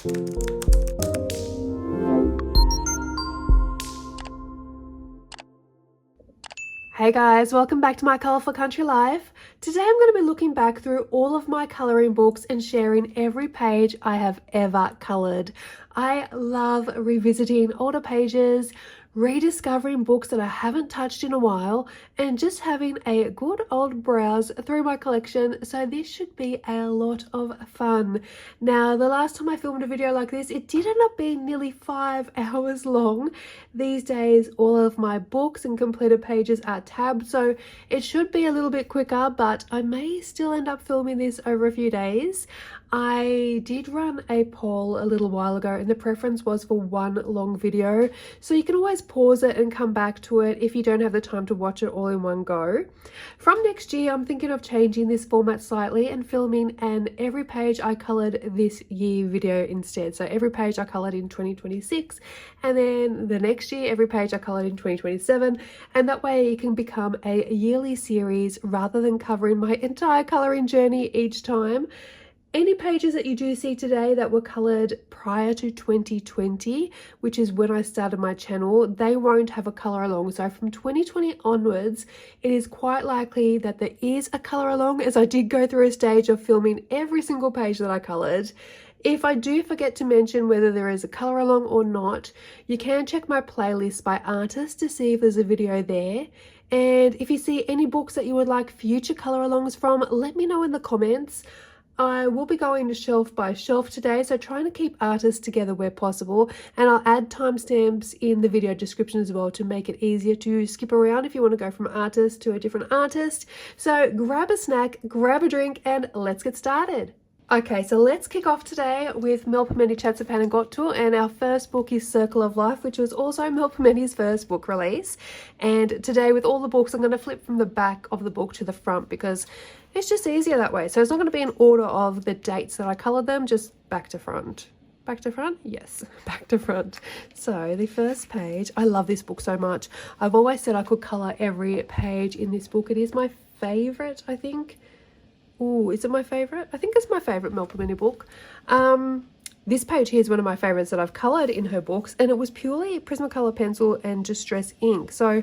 Hey guys, welcome back to my colourful country life. Today I'm going to be looking back through all of my colouring books and sharing every page I have ever coloured. I love revisiting older pages, rediscovering books that I haven't touched in a while, and just having a good old browse through my collection, so this should be a lot of fun. Now, the last time I filmed a video like this, it did end up being nearly 5 hours long. These days, all of my books and completed pages are tabbed, so it should be a little bit quicker, but I may still end up filming this over a few days. I did run a poll a little while ago and the preference was for one long video, so you can always pause it and come back to it if you don't have the time to watch it all in one go. From next year, I'm thinking of changing this format slightly and filming an every page I coloured this year video instead. So every page I coloured in 2026, and then the next year every page I coloured in 2027, and that way it can become a yearly series rather than covering my entire colouring journey each time. Any pages that you do see today that were coloured prior to 2020, which is when I started my channel, they won't have a colour along. So from 2020 onwards, it is quite likely that there is a colour along, as I did go through a stage of filming every single page that I coloured. If I do forget to mention whether there is a colour along or not, you can check my playlist by artist to see if there's a video there. And if you see any books that you would like future colour alongs from, let me know in the comments. I will be going to shelf by shelf today, so trying to keep artists together where possible, and I'll add timestamps in the video description as well to make it easier to skip around if you want to go from artist to a different artist. So grab a snack, grab a drink, and let's get started. Okay, so let's kick off today with Melpomeni Chatzipanagiotou, and our first book is Circle of Life, which was also Melpomeni's first book release. And today, with all the books, I'm going to flip from the back of the book to the front because it's just easier that way. So it's not going to be in order of the dates that I coloured them, just back to front. Back to front? Yes, back to front. So the first page, I love this book so much. I've always said I could colour every page in this book. It is my favourite, I think. Oh, is it my favourite? I think it's my favourite Melpomeni book. This page here is one of my favourites that I've coloured in her books, and it was purely Prismacolor pencil and Distress ink. So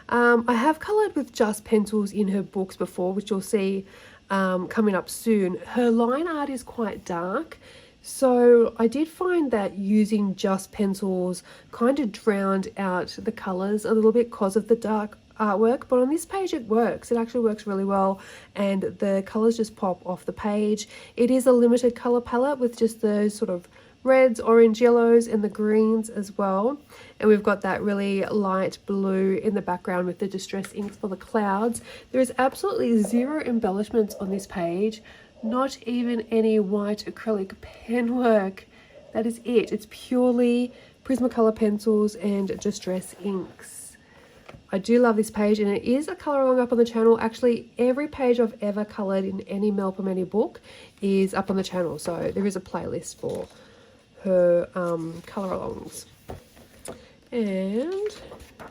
I have coloured with just pencils in her books before, which you'll see coming up soon. Her line art is quite dark, so I did find that using just pencils kind of drowned out the colours a little bit because of the dark artwork, but on this page it works. It actually works really well, and the colors just pop off the page. It is a limited color palette with just those sort of reds, orange, yellows, and the greens as well, and we've got that really light blue in the background with the distress inks for the clouds. There is absolutely zero embellishments on this page, not even any white acrylic pen work. That is it. It's purely Prismacolor pencils and distress inks. I do love this page, and it is a colour along up on the channel. Actually, every page I've ever coloured in any Melpomeni book is up on the channel, so there is a playlist for her colour alongs. And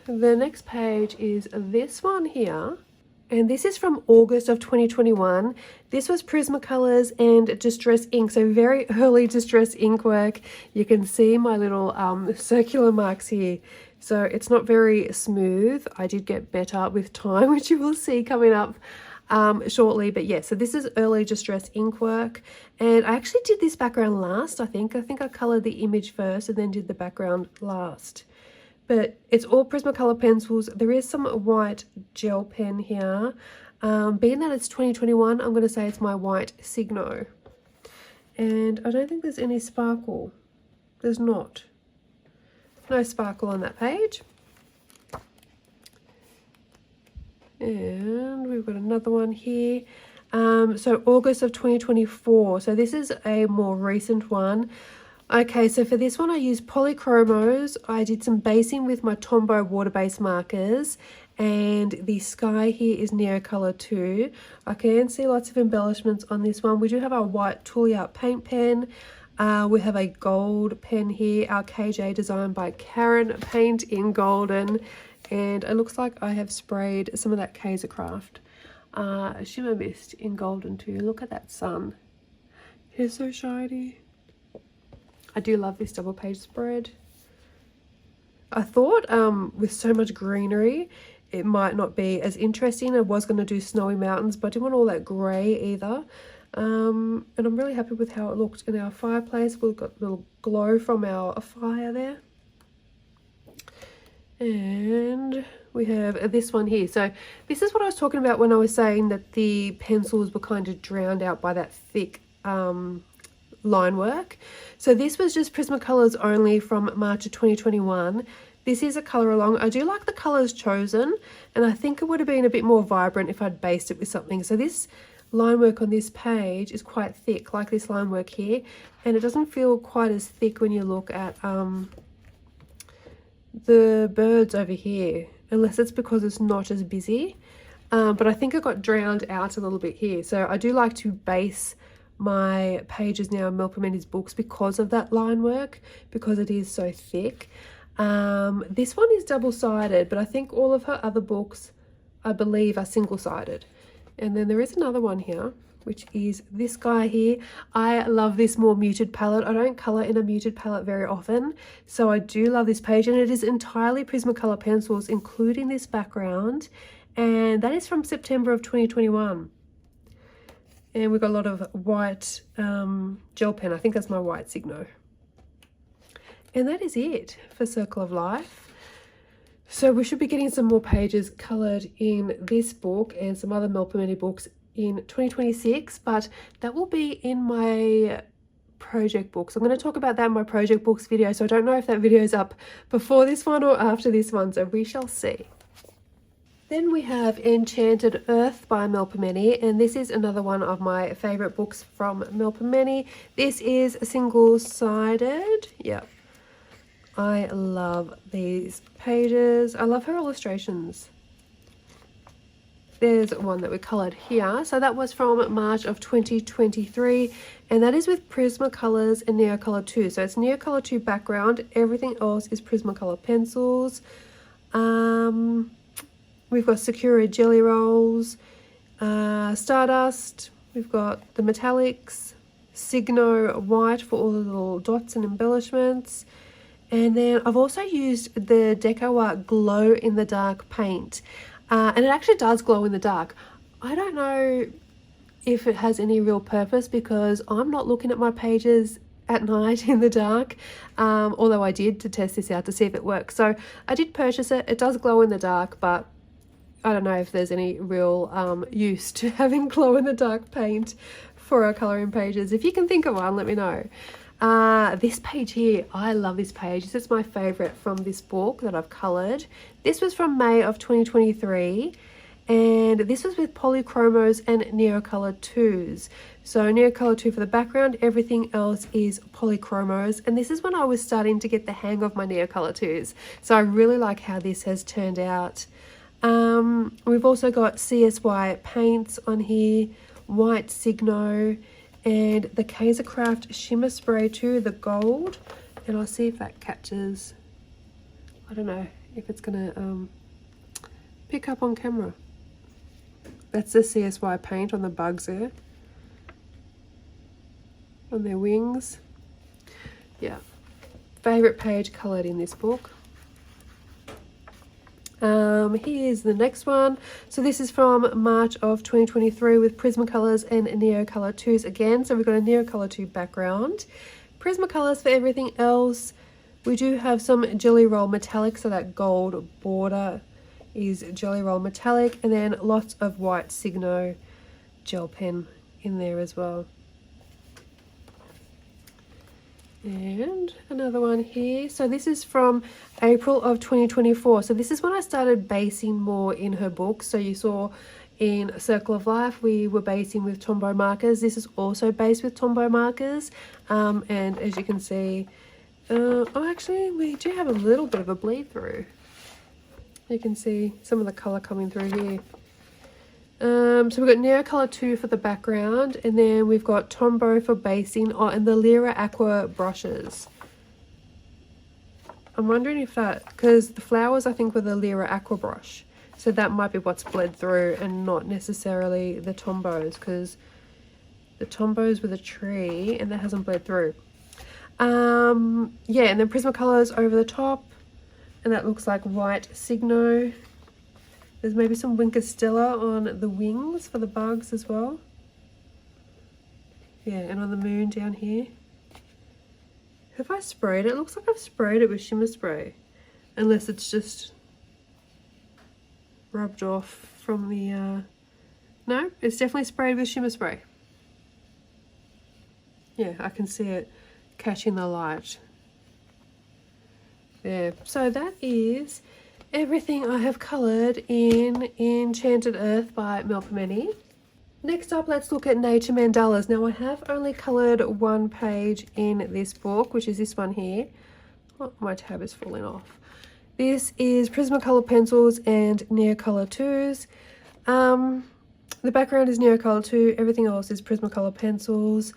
the next page is this one here, and this is from August of 2021. This was Prismacolors and Distress ink, so very early Distress ink work. You can see my little circular marks here. So it's not very smooth. I did get better with time, which you will see coming up shortly. But yeah, so this is early Distress ink work. And I actually did this background last, I think. I think I coloured the image first and then did the background last. But it's all Prismacolor pencils. There is some white gel pen here. Being that it's 2021, I'm going to say it's my white Signo. And I don't think there's any sparkle. There's not. No sparkle on that page. And we've got another one here. So August of 2024. So this is a more recent one. Okay, so for this one I used polychromos. I did some basing with my Tombow water-based markers, and the sky here is Neocolor too. I can see lots of embellishments on this one. We do have our white Toolie Art paint pen. We have a gold pen here, our KJ designed by Karen paint in golden, and it looks like I have sprayed some of that Kaisercraft shimmer mist in golden too. Look at that sun. It's so shiny. I do love this double page spread. I thought with so much greenery it might not be as interesting. I was going to do snowy mountains, but I didn't want all that grey either. And I'm really happy with how it looked in our fireplace. We've got a little glow from our fire there. And we have this one here. So this is what I was talking about when I was saying that the pencils were kind of drowned out by that thick line work. So this was just Prismacolors only from March of 2021. This is a colour along. I do like the colours chosen, and I think it would have been a bit more vibrant if I'd based it with something. So this line work on this page is quite thick, like this line work here, and it doesn't feel quite as thick when you look at the birds over here, unless it's because it's not as busy. But I think it got drowned out a little bit here. So I do like to base my pages now in Melpomeni's books because of that line work, because it is so thick. This one is double-sided, but I think all of her other books, I believe, are single-sided. And then there is another one here, which is this guy here. I love this more muted palette. I don't colour in a muted palette very often, so I do love this page, and it is entirely Prismacolor pencils, including this background, and that is from September of 2021. And we've got a lot of white gel pen. I think that's my white Signo. And that is it for Circle of Life. So we should be getting some more pages coloured in this book and some other Melpomeni books in 2026, but that will be in my project books. I'm going to talk about that in my project books video, so I don't know if that video is up before this one or after this one, so we shall see. Then we have Enchanted Earth by Melpomeni, and this is another one of my favourite books from Melpomeni. This is single-sided. Yep. I love these pages. I love her illustrations. There's one that we coloured here. So that was from March of 2023, and that is with Prismacolors and Neocolor 2. So it's Neocolor 2 background. Everything else is Prismacolor pencils. We've got Sakura Jelly Rolls, Stardust. We've got the metallics, Signo White for all the little dots and embellishments. And then I've also used the Deco Art Glow in the Dark paint. And it actually does glow in the dark. I don't know if it has any real purpose because I'm not looking at my pages at night in the dark. Although I did to test this out to see if it works. So I did purchase it. It does glow in the dark, but I don't know if there's any real use to having glow in the dark paint for our colouring pages. If you can think of one, let me know. This page here, I love this page. This is my favourite from this book that I've coloured. This was from May of 2023, and this was with Polychromos and Neocolor 2s. So Neocolor 2 for the background, everything else is Polychromos, and this is when I was starting to get the hang of my Neocolor 2s. So I really like how this has turned out. We've also got CSY paints on here, white Signo, and the Kaisercraft Shimmer Spray too, the gold. And I'll see if that catches. I don't know if it's gonna pick up on camera. That's the CSY paint on the bugs there, on their wings. Yeah, favorite page coloured in this book. Here's the next one. So this is from March of 2023 with Prismacolors and Neocolor 2s again. So we've got a Neocolor 2 background. Prismacolors for everything else. We do have some Jelly Roll metallic, so that gold border is Jelly Roll metallic, and then lots of white Signo gel pen in there as well. And another one here. So this is from April of 2024. So this is when I started basing more in her books. So you saw in Circle of Life we were basing with Tombow markers. This is also based with Tombow markers. And as you can see, oh actually we do have a little bit of a bleed through. You can see some of the colour coming through here. So we've got Neocolor 2 for the background, and then we've got Tombow for basing, and the Lyra Aqua brushes. I'm wondering if that, because the flowers I think were the Lyra Aqua brush, so that might be what's bled through and not necessarily the Tombows, because the Tombows were the tree and that hasn't bled through. Yeah, and then Prismacolors over the top, and that looks like white Signo. There's maybe some Winker Stella on the wings for the bugs as well. Yeah, and on the moon down here. Have I sprayed it? It looks like I've sprayed it with shimmer spray, unless it's just rubbed off from the no, it's definitely sprayed with shimmer spray. Yeah, I can see it catching the light there. So that is everything I have coloured in Enchanted Earth by Melpomeni. Next up, let's look at Nature Mandalas. Now, I have only coloured one page in this book, which is this one here. Oh, my tab is falling off. This is Prismacolor pencils and Neocolor 2s. The background is Neocolor 2. Everything else is Prismacolor pencils.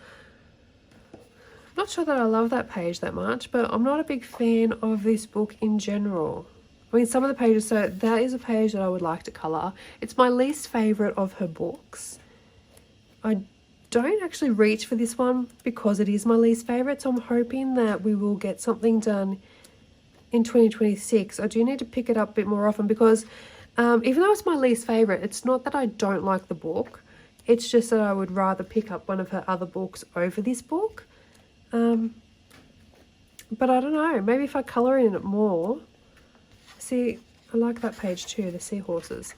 Not sure that I love that page that much, but I'm not a big fan of this book in general. I mean, some of the pages, so that is a page that I would like to colour. It's my least favourite of her books. I don't actually reach for this one because it is my least favourite, so I'm hoping that we will get something done in 2026. I do need to pick it up a bit more often because even though it's my least favourite, it's not that I don't like the book. It's just that I would rather pick up one of her other books over this book. But I don't know, maybe if I colour in it more. See, I like that page too, the seahorses.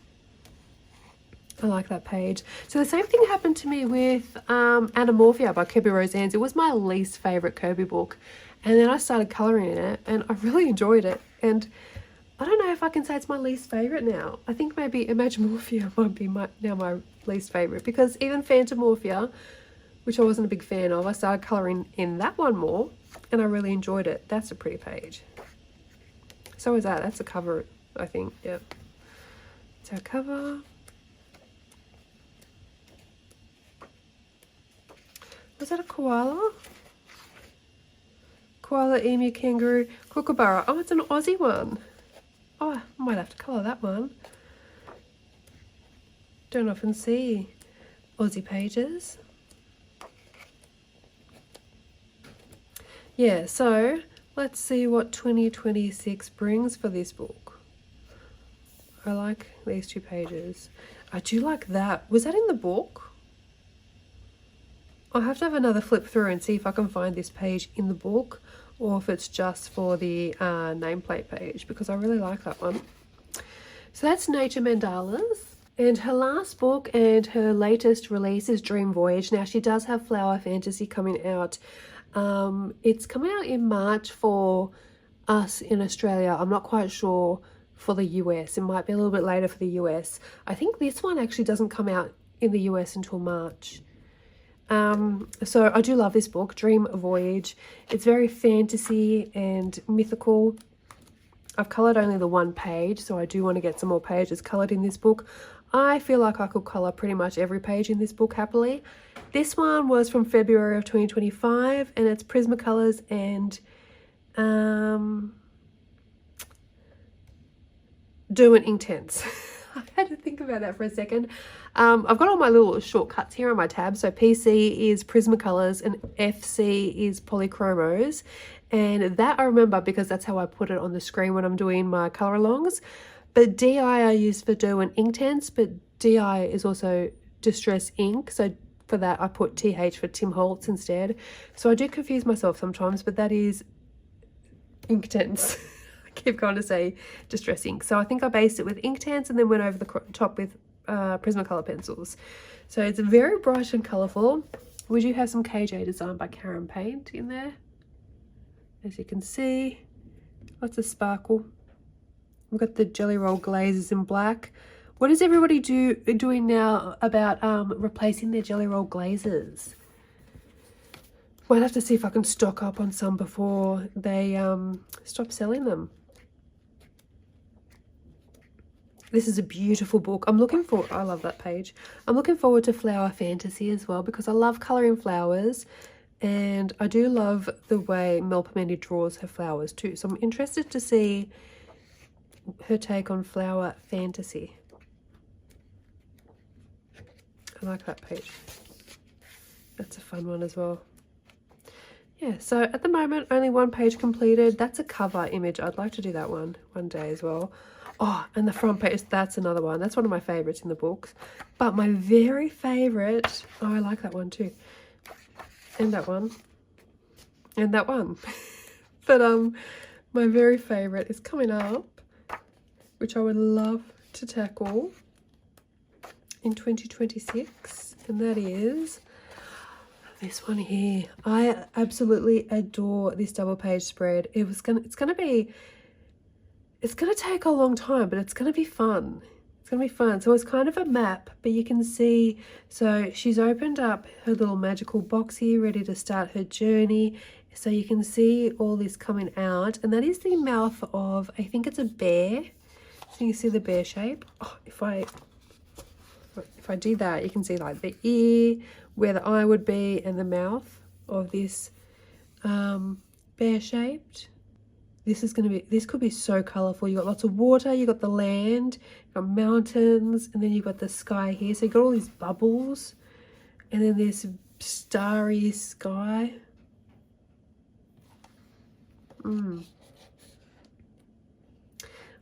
I like that page. So the same thing happened to me with Anamorphia by Kerby Rosanes. It was my least favourite Kerby book. And then I started colouring in it and I really enjoyed it. And I don't know if I can say it's my least favourite now. I think maybe Imagemorphia might be now my least favourite, because even Phantomorphia, which I wasn't a big fan of, I started colouring in that one more and I really enjoyed it. That's a pretty page. So is that. That's a cover, I think. Yeah. It's our cover. Was that a koala? Koala, emu, kangaroo, kookaburra. Oh, it's an Aussie one. Oh, I might have to colour that one. Don't often see Aussie pages. Yeah, so let's see what 2026 brings for this book. I like these two pages. I do like that. Was that in the book? I'll have to have another flip through and see if I can find this page in the book or if it's just for the nameplate page, because I really like that one. So that's Nature Mandalas. And her last book and her latest release is Dream Voyage. Now, she does have Flower Fantasy coming out. It's coming out in March for us in Australia. I'm not quite sure for the US. It might be a little bit later for the US. I think this one actually doesn't come out in the US until March. So I do love this book, Dream Voyage. It's very fantasy and mythical. I've coloured only the one page, so I do want to get some more pages coloured in this book. I feel like I could colour pretty much every page in this book happily. This one was from February of 2025 and it's Prismacolors and Derwent Inktense. I had to think about that for a second. I've got all my little shortcuts here on my tab. So PC is Prismacolors and FC is Polychromos. And that I remember because that's how I put it on the screen when I'm doing my colour alongs. But DI I use for Derwent Inktense, but DI is also Distress Ink. So for that I put TH for Tim Holtz instead. So I do confuse myself sometimes, but that is Inktense. Keep going to say Distress Ink. So I think I based it with Inktense and then went over the top with Prismacolor pencils. So it's very bright and colourful. We do have some KJ design by Karen Paint in there. As you can see, lots of sparkle. We've got the jelly roll glazes in black. What is everybody doing now about replacing their jelly roll glazes? Might have to see if I can stock up on some before they stop selling them. This is a beautiful book. I love that page. I'm looking forward to Flower Fantasy as well because I love colouring flowers and I do love the way Melpomeni draws her flowers too. So I'm interested to see her take on Flower Fantasy. I like that page. That's a fun one as well. yeah, so at the moment, only one page completed. That's a cover image. I'd like to do that one day as well. Oh, and the front page, that's another one. That's one of my favorites in the books. But my very favorite, oh, I like that one too. And that one. And that one. But my very favorite is coming up, which I would love to tackle in 2026. And that is this one here. I absolutely adore this double page spread. It's gonna take a long time, but it's gonna be fun. It's gonna be fun. So it's kind of a map, but you can see, so she's opened up her little magical box here, ready to start her journey. So you can see all this coming out, and that is the mouth of, I think it's a bear. So you can see the bear shape. Oh, if I do that, you can see like the ear, where the eye would be, and the mouth of this bear shaped. This could be so colorful. You got lots of water, you got the land, you got mountains, and then you've got the sky here. So you got all these bubbles, and then this starry sky. I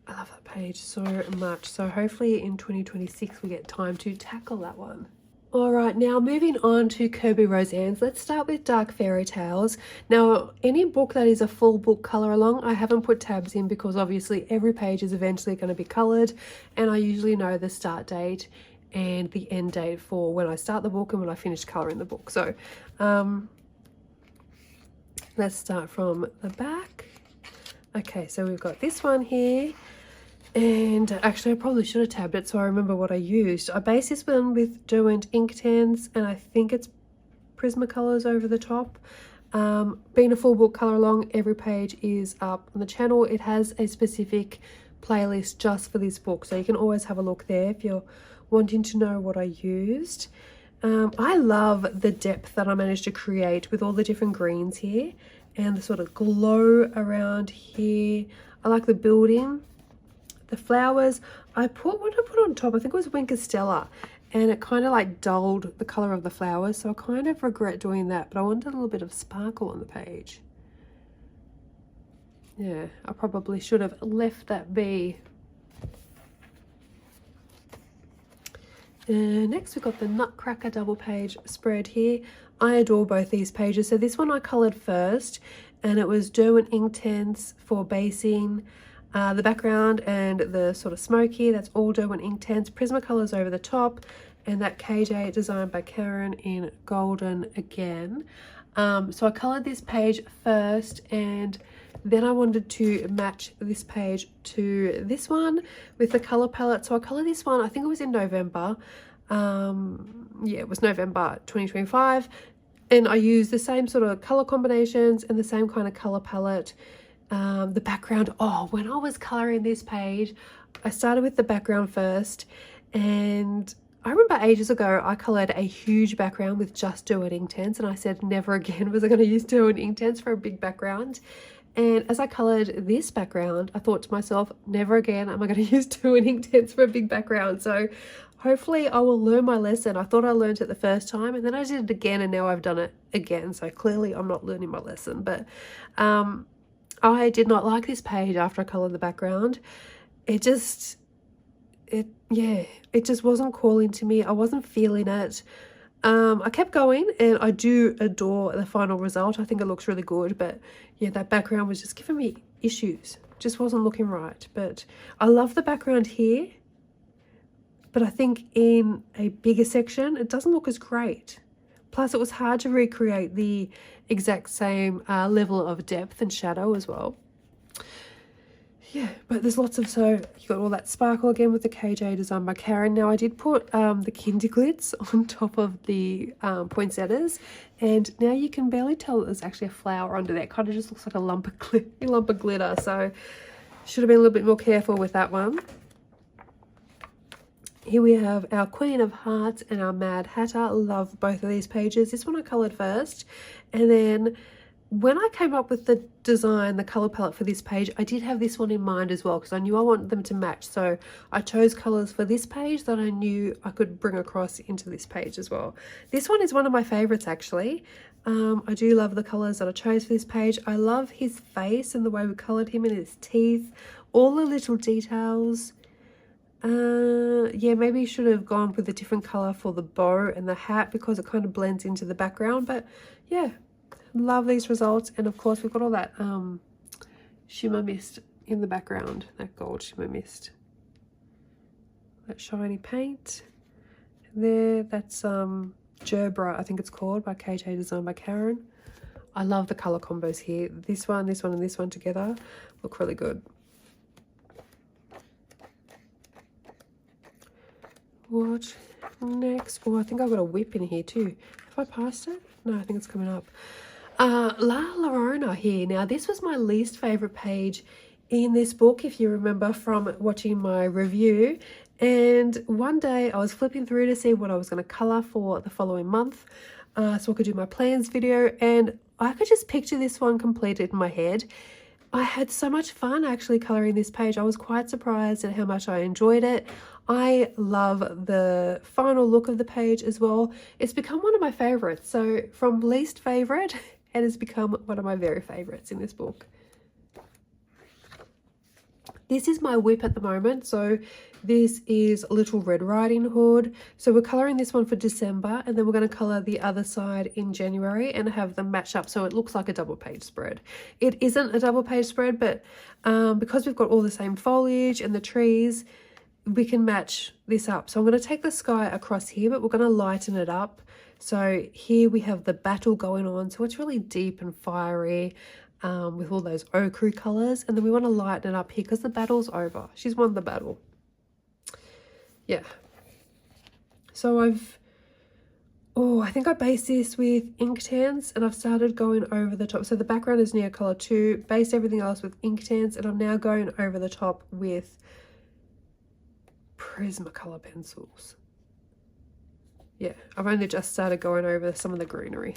love that page so much. So hopefully in 2026 we get time to tackle that one. All right, now moving on to Kerby Rosanes. Let's start with Dark Fairy Tales. Now, any book that is a full book color along, I haven't put tabs in because obviously every page is eventually going to be colored, and I usually know the start date and the end date for when I start the book and when I finish coloring the book. So let's start from the back. Okay, so we've got this one here. And actually, I probably should have tabbed it so I remember what I used. I based this one with Derwent Inktense, and I think it's Prismacolors over the top. Being a full book color along, every page is up on the channel. It has a specific playlist just for this book, so you can always have a look there if you're wanting to know what I used. I love the depth that I managed to create with all the different greens here and the sort of glow around here. I like the building. The flowers, what did I put on top? I think it was Winker Stella, and it kind of like dulled the color of the flowers, so I kind of regret doing that, but I wanted a little bit of sparkle on the page. Yeah, I probably should have left that be. Next we've got the Nutcracker double page spread here. I adore both these pages. So this one I coloured first, and it was Derwent Inktense for basing. The background and the sort of smoke here, that's all Derwent Inktense. Prismacolors over the top, and that KJ designed by Karen in golden again. So I coloured this page first, and then I wanted to match this page to this one with the colour palette. So I coloured this one, I think it was in November. Yeah, it was November 2025. And I used the same sort of colour combinations and the same kind of colour palette. The background, when I was colouring this page, I started with the background first, and I remember ages ago I coloured a huge background with just Derwent Inktense, and I said never again was I going to use Derwent Inktense for a big background. And as I coloured this background, I thought to myself, never again am I going to use Derwent Inktense for a big background. So hopefully I will learn my lesson. I thought I learned it the first time, and then I did it again, and now I've done it again. So clearly I'm not learning my lesson, but I did not like this page after I coloured the background. It just wasn't calling to me. I wasn't feeling it. I kept going, and I do adore the final result. I think it looks really good, but yeah, that background was just giving me issues. Just wasn't looking right. But I love the background here, but I think in a bigger section, it doesn't look as great. Plus, it was hard to recreate the exact same level of depth and shadow as well. Yeah, but there's lots of, so you got all that sparkle again with the KJ designed by Karen. Now I did put the Kinder Glitz on top of the poinsettias, and now you can barely tell that there's actually a flower under there. It kind of just looks like a lump of glitter, so should have been a little bit more careful with that one. Here we have our Queen of Hearts and our Mad Hatter. Love both of these pages. This one I coloured first, and then when I came up with the design, the colour palette for this page, I did have this one in mind as well because I knew I wanted them to match. So I chose colours for this page that I knew I could bring across into this page as well. This one is one of my favourites actually. I do love the colours that I chose for this page. I love his face and the way we coloured him and his teeth, all the little details. Yeah, maybe you should have gone with a different colour for the bow and the hat because it kind of blends into the background. But yeah, love these results. And of course we've got all that shimmer mist in the background, that gold shimmer mist, that shiny paint there. That's Gerbera, I think it's called, by KJ, designed by Karen. I love the colour combos here. This one, and this one together look really good. What next? Oh, I think I've got a whip in here too. Have I passed it? No, I think it's coming up. La Llorona here. Now, this was my least favourite page in this book, if you remember from watching my review. And one day I was flipping through to see what I was going to colour for the following month, so I could do my plans video, and I could just picture this one completed in my head. I had so much fun actually colouring this page. I was quite surprised at how much I enjoyed it. I love the final look of the page as well. It's become one of my favourites. So from least favourite, it has become one of my very favourites in this book. This is my whip at the moment. So this is Little Red Riding Hood. So we're colouring this one for December, and then we're going to colour the other side in January and have them match up so it looks like a double page spread. It isn't a double page spread, but because we've got all the same foliage and the trees, we can match this up. So I'm going to take the sky across here, but we're going to lighten it up. So here we have the battle going on. So it's really deep and fiery. With all those ochre colours, and then we want to lighten it up here because the battle's over. She's won the battle. Yeah. So I think I based this with Inktense, and I've started going over the top. So the background is Neocolor 2, based everything else with Inktense, and I'm now going over the top with Prismacolor pencils. Yeah, I've only just started going over some of the greenery.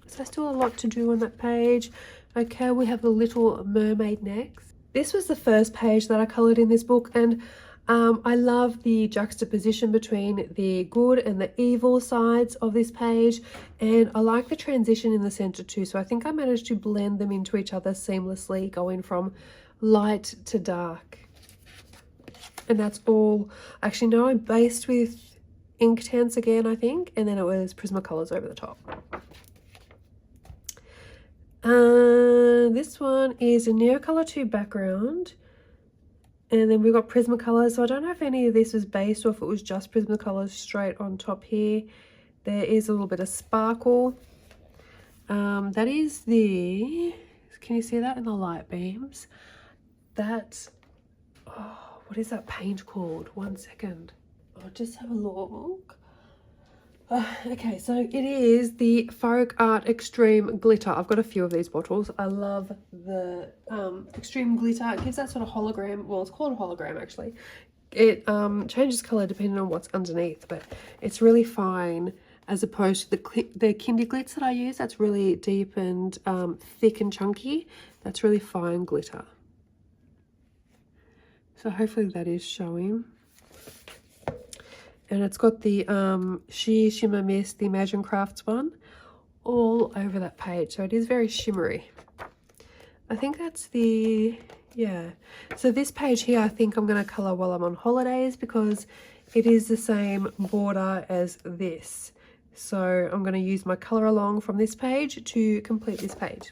So there's still a lot to do on that page. Okay, we have the Little Mermaid next. This was the first page that I coloured in this book, and I love the juxtaposition between the good and the evil sides of this page, and I like the transition in the centre too. So I think I managed to blend them into each other seamlessly, going from light to dark. And that's all. Actually, no, I based with Inktense again, I think, and then it was Prismacolors over the top. This one is a Neocolor 2 background, and then we've got Prismacolors. So I don't know if any of this was based or if it was just Prismacolors straight on top here. There is a little bit of sparkle. That is the, can you see that in the light beams? That, oh, what is that paint called? 1 second. I'll just have a look. Okay, so it is the Folk Art Extreme Glitter. I've got a few of these bottles. I love the extreme glitter. It gives that sort of hologram. Well, it's called a hologram actually. It changes colour depending on what's underneath, but it's really fine as opposed to the Kindy Glitz that I use. That's really deep and thick and chunky. That's really fine glitter. So hopefully that is showing. And it's got the Sheer Shimmer Mist, the Imagine Crafts one, all over that page. So it is very shimmery. I think that's the, yeah. So this page here, I think I'm going to colour while I'm on holidays because it is the same border as this. So I'm going to use my colour along from this page to complete this page.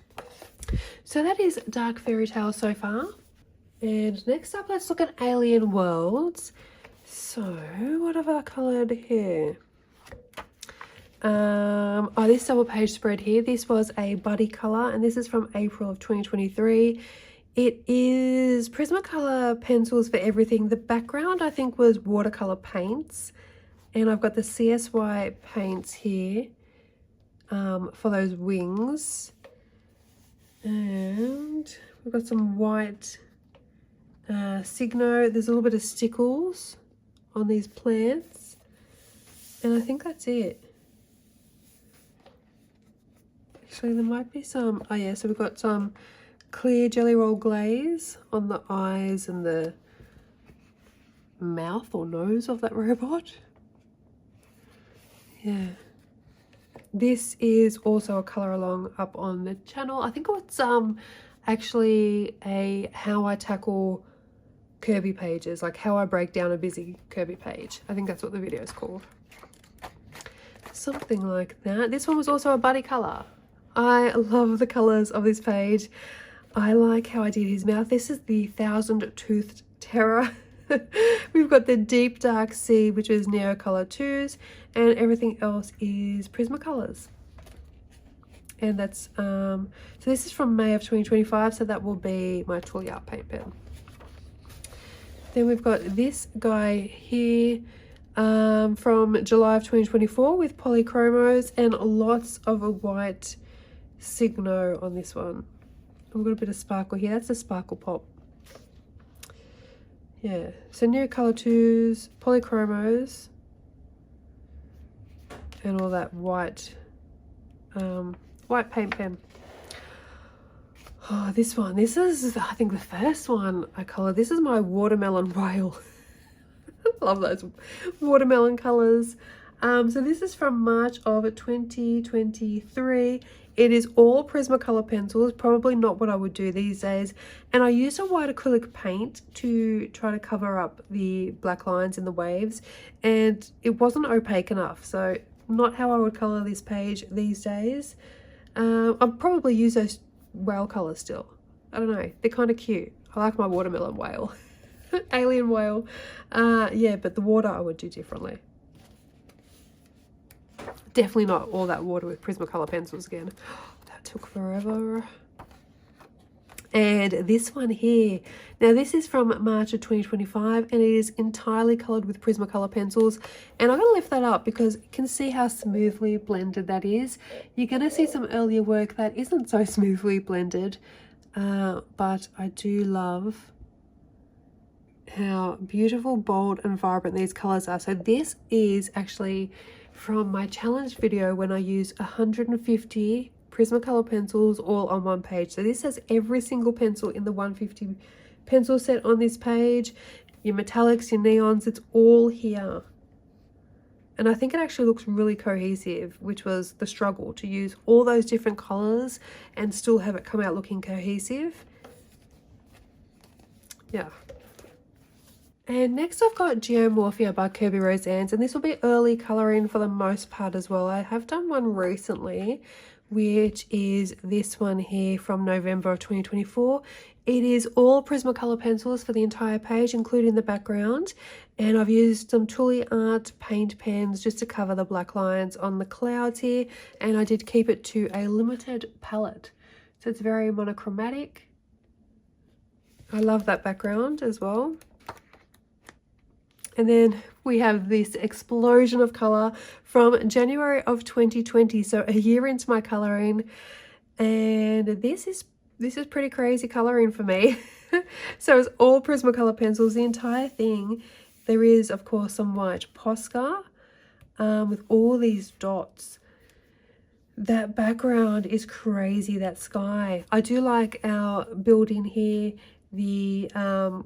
So that is Dark Fairy Tale so far. And next up, let's look at Alien Worlds. So what have I coloured here? Oh, this double page spread here, this was a buddy colour, and this is from April of 2023. It is Prismacolor pencils for everything. The background I think was watercolour paints, and I've got the CSY paints here for those wings, and we've got some white Signo. There's a little bit of stickles on these plants, and I think that's it. Actually, there might be some, oh yeah, so we've got some clear jelly roll glaze on the eyes and the mouth or nose of that robot. Yeah. this is also a color along up on the channel. I think it's actually a how I tackle Kerby pages, like how I break down a busy Kerby page. I think that's what the video is called. Something like that. This one was also a buddy color. I love the colors of this page. I like how I did his mouth. This is the Thousand Toothed Terror. We've got the deep dark sea, which is Neo Color 2s, and everything else is Prismacolors. And that's so this is from May of 2025, so that will be my Trolle art paint pen. Then we've got this guy here from July of 2024 with polychromos and lots of a white Signo on this one. We've got a bit of sparkle here. That's a sparkle pop. Yeah, so Neo Color 2s, polychromos, and all that white white paint pen. Oh, this one, this is I think the first one I colored. This is my watermelon whale. Love those watermelon colors. So this is from March of 2023. It is all Prismacolor pencils, probably not what I would do these days. And I used a white acrylic paint to try to cover up the black lines in the waves, and it wasn't opaque enough. So not how I would color this page these days. I'll probably use those whale colors still. I don't know, they're kind of cute. I like my watermelon whale. Alien whale. Yeah, but the water I would do differently. Definitely not all that water with Prismacolor pencils again. That took forever. And this one here. Now this is from March of 2025 and it is entirely coloured with Prismacolor pencils. And I'm going to lift that up because you can see how smoothly blended that is. You're going to see some earlier work that isn't so smoothly blended. But I do love how beautiful, bold and vibrant these colours are. So this is actually from my challenge video when I used 150 Prismacolor pencils all on one page. So this has every single pencil in the 150 pencil set on this page. Your metallics, your neons, it's all here. And I think it actually looks really cohesive, which was the struggle, to use all those different colours and still have it come out looking cohesive. Yeah. And next I've got Geomorphia by Kerby Rosanes, and this will be early colouring for the most part as well. I have done one recently, which is this one here from November of 2024. It is all Prismacolor pencils for the entire page, including the background. And I've used some Trolle Art paint pens just to cover the black lines on the clouds here. And I did keep it to a limited palette. So it's very monochromatic. I love that background as well. And then we have this explosion of colour from January of 2020, so a year into my colouring. And this is pretty crazy colouring for me. So it's all Prismacolor pencils, the entire thing. There is, of course, some white Posca with all these dots. That background is crazy, that sky. I do like our building here, the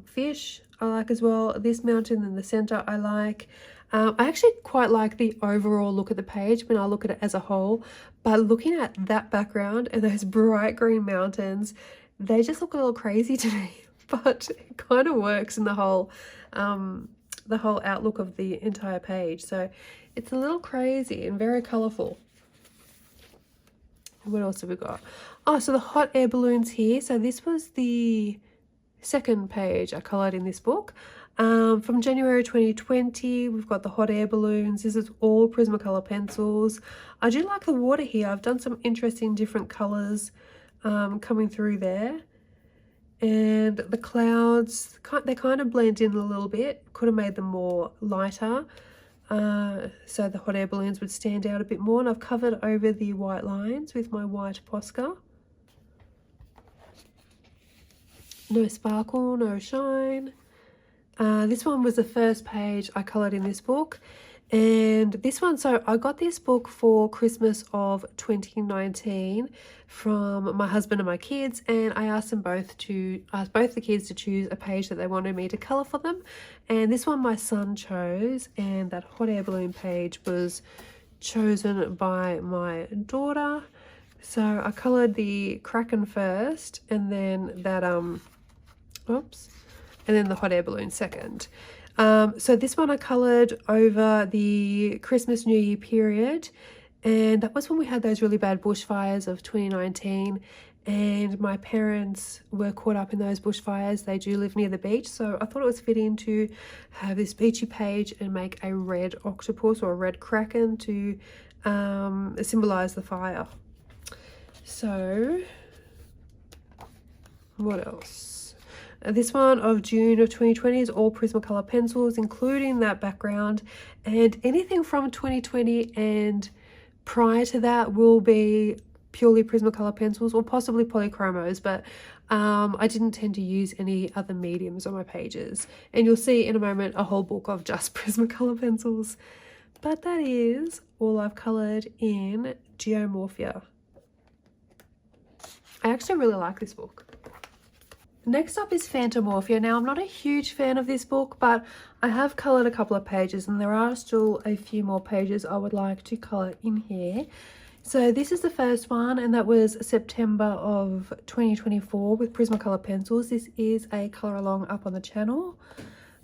fish I like as well. This mountain in the center I like. I actually quite like the overall look at the page when I look at it as a whole, but looking at that background and those bright green mountains, they just look a little crazy to me, but it kind of works in the whole outlook of the entire page. So it's a little crazy and very colorful. What else have we got? Oh, so the hot air balloons here. So this was the second page I coloured in this book. From January 2020, we've got the hot air balloons. This is all Prismacolor pencils. I do like the water here. I've done some interesting different colours coming through there. And the clouds, they kind of blend in a little bit. Could have made them more lighter. So the hot air balloons would stand out a bit more. And I've covered over the white lines with my white Posca. No sparkle, no shine. This one was the first page I coloured in this book. And this one, so I got this book for Christmas of 2019 from my husband and my kids, and I asked both the kids to choose a page that they wanted me to colour for them. And this one my son chose, and that hot air balloon page was chosen by my daughter. So I coloured the Kraken first, and then that oops, and then the hot air balloon second. So this one I coloured over the Christmas New Year period, and that was when we had those really bad bushfires of 2019, and my parents were caught up in those bushfires. They do live near the beach, so I thought it was fitting to have this beachy page and make a red octopus or a red kraken to symbolise the fire. So what else? This one of June of 2020 is all Prismacolor pencils, including that background, and anything from 2020 and prior to that will be purely Prismacolor pencils or possibly polychromos, but I didn't tend to use any other mediums on my pages, and you'll see in a moment a whole book of just Prismacolor pencils. But that is all I've coloured in Geomorphia. I actually really like this book. Next up is Phantomorphia. Now, I'm not a huge fan of this book, but I have coloured a couple of pages, and there are still a few more pages I would like to colour in here. So this is the first one, and that was September of 2024 with Prismacolor pencils. This is a colour along up on the channel.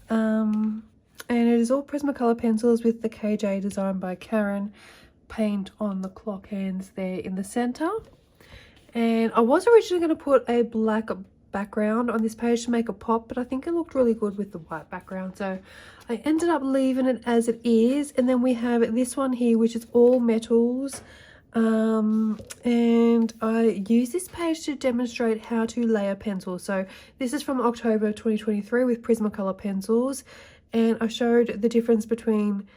And it is all Prismacolor pencils with the KJ design by Karen paint on the clock hands there in the centre. And I was originally going to put a black background on this page to make a pop, but I think it looked really good with the white background, so I ended up leaving it as it is. And then we have this one here, which is all metals, and I use this page to demonstrate how to layer pencils. So this is from October 2023 with Prismacolor pencils, and I showed the difference between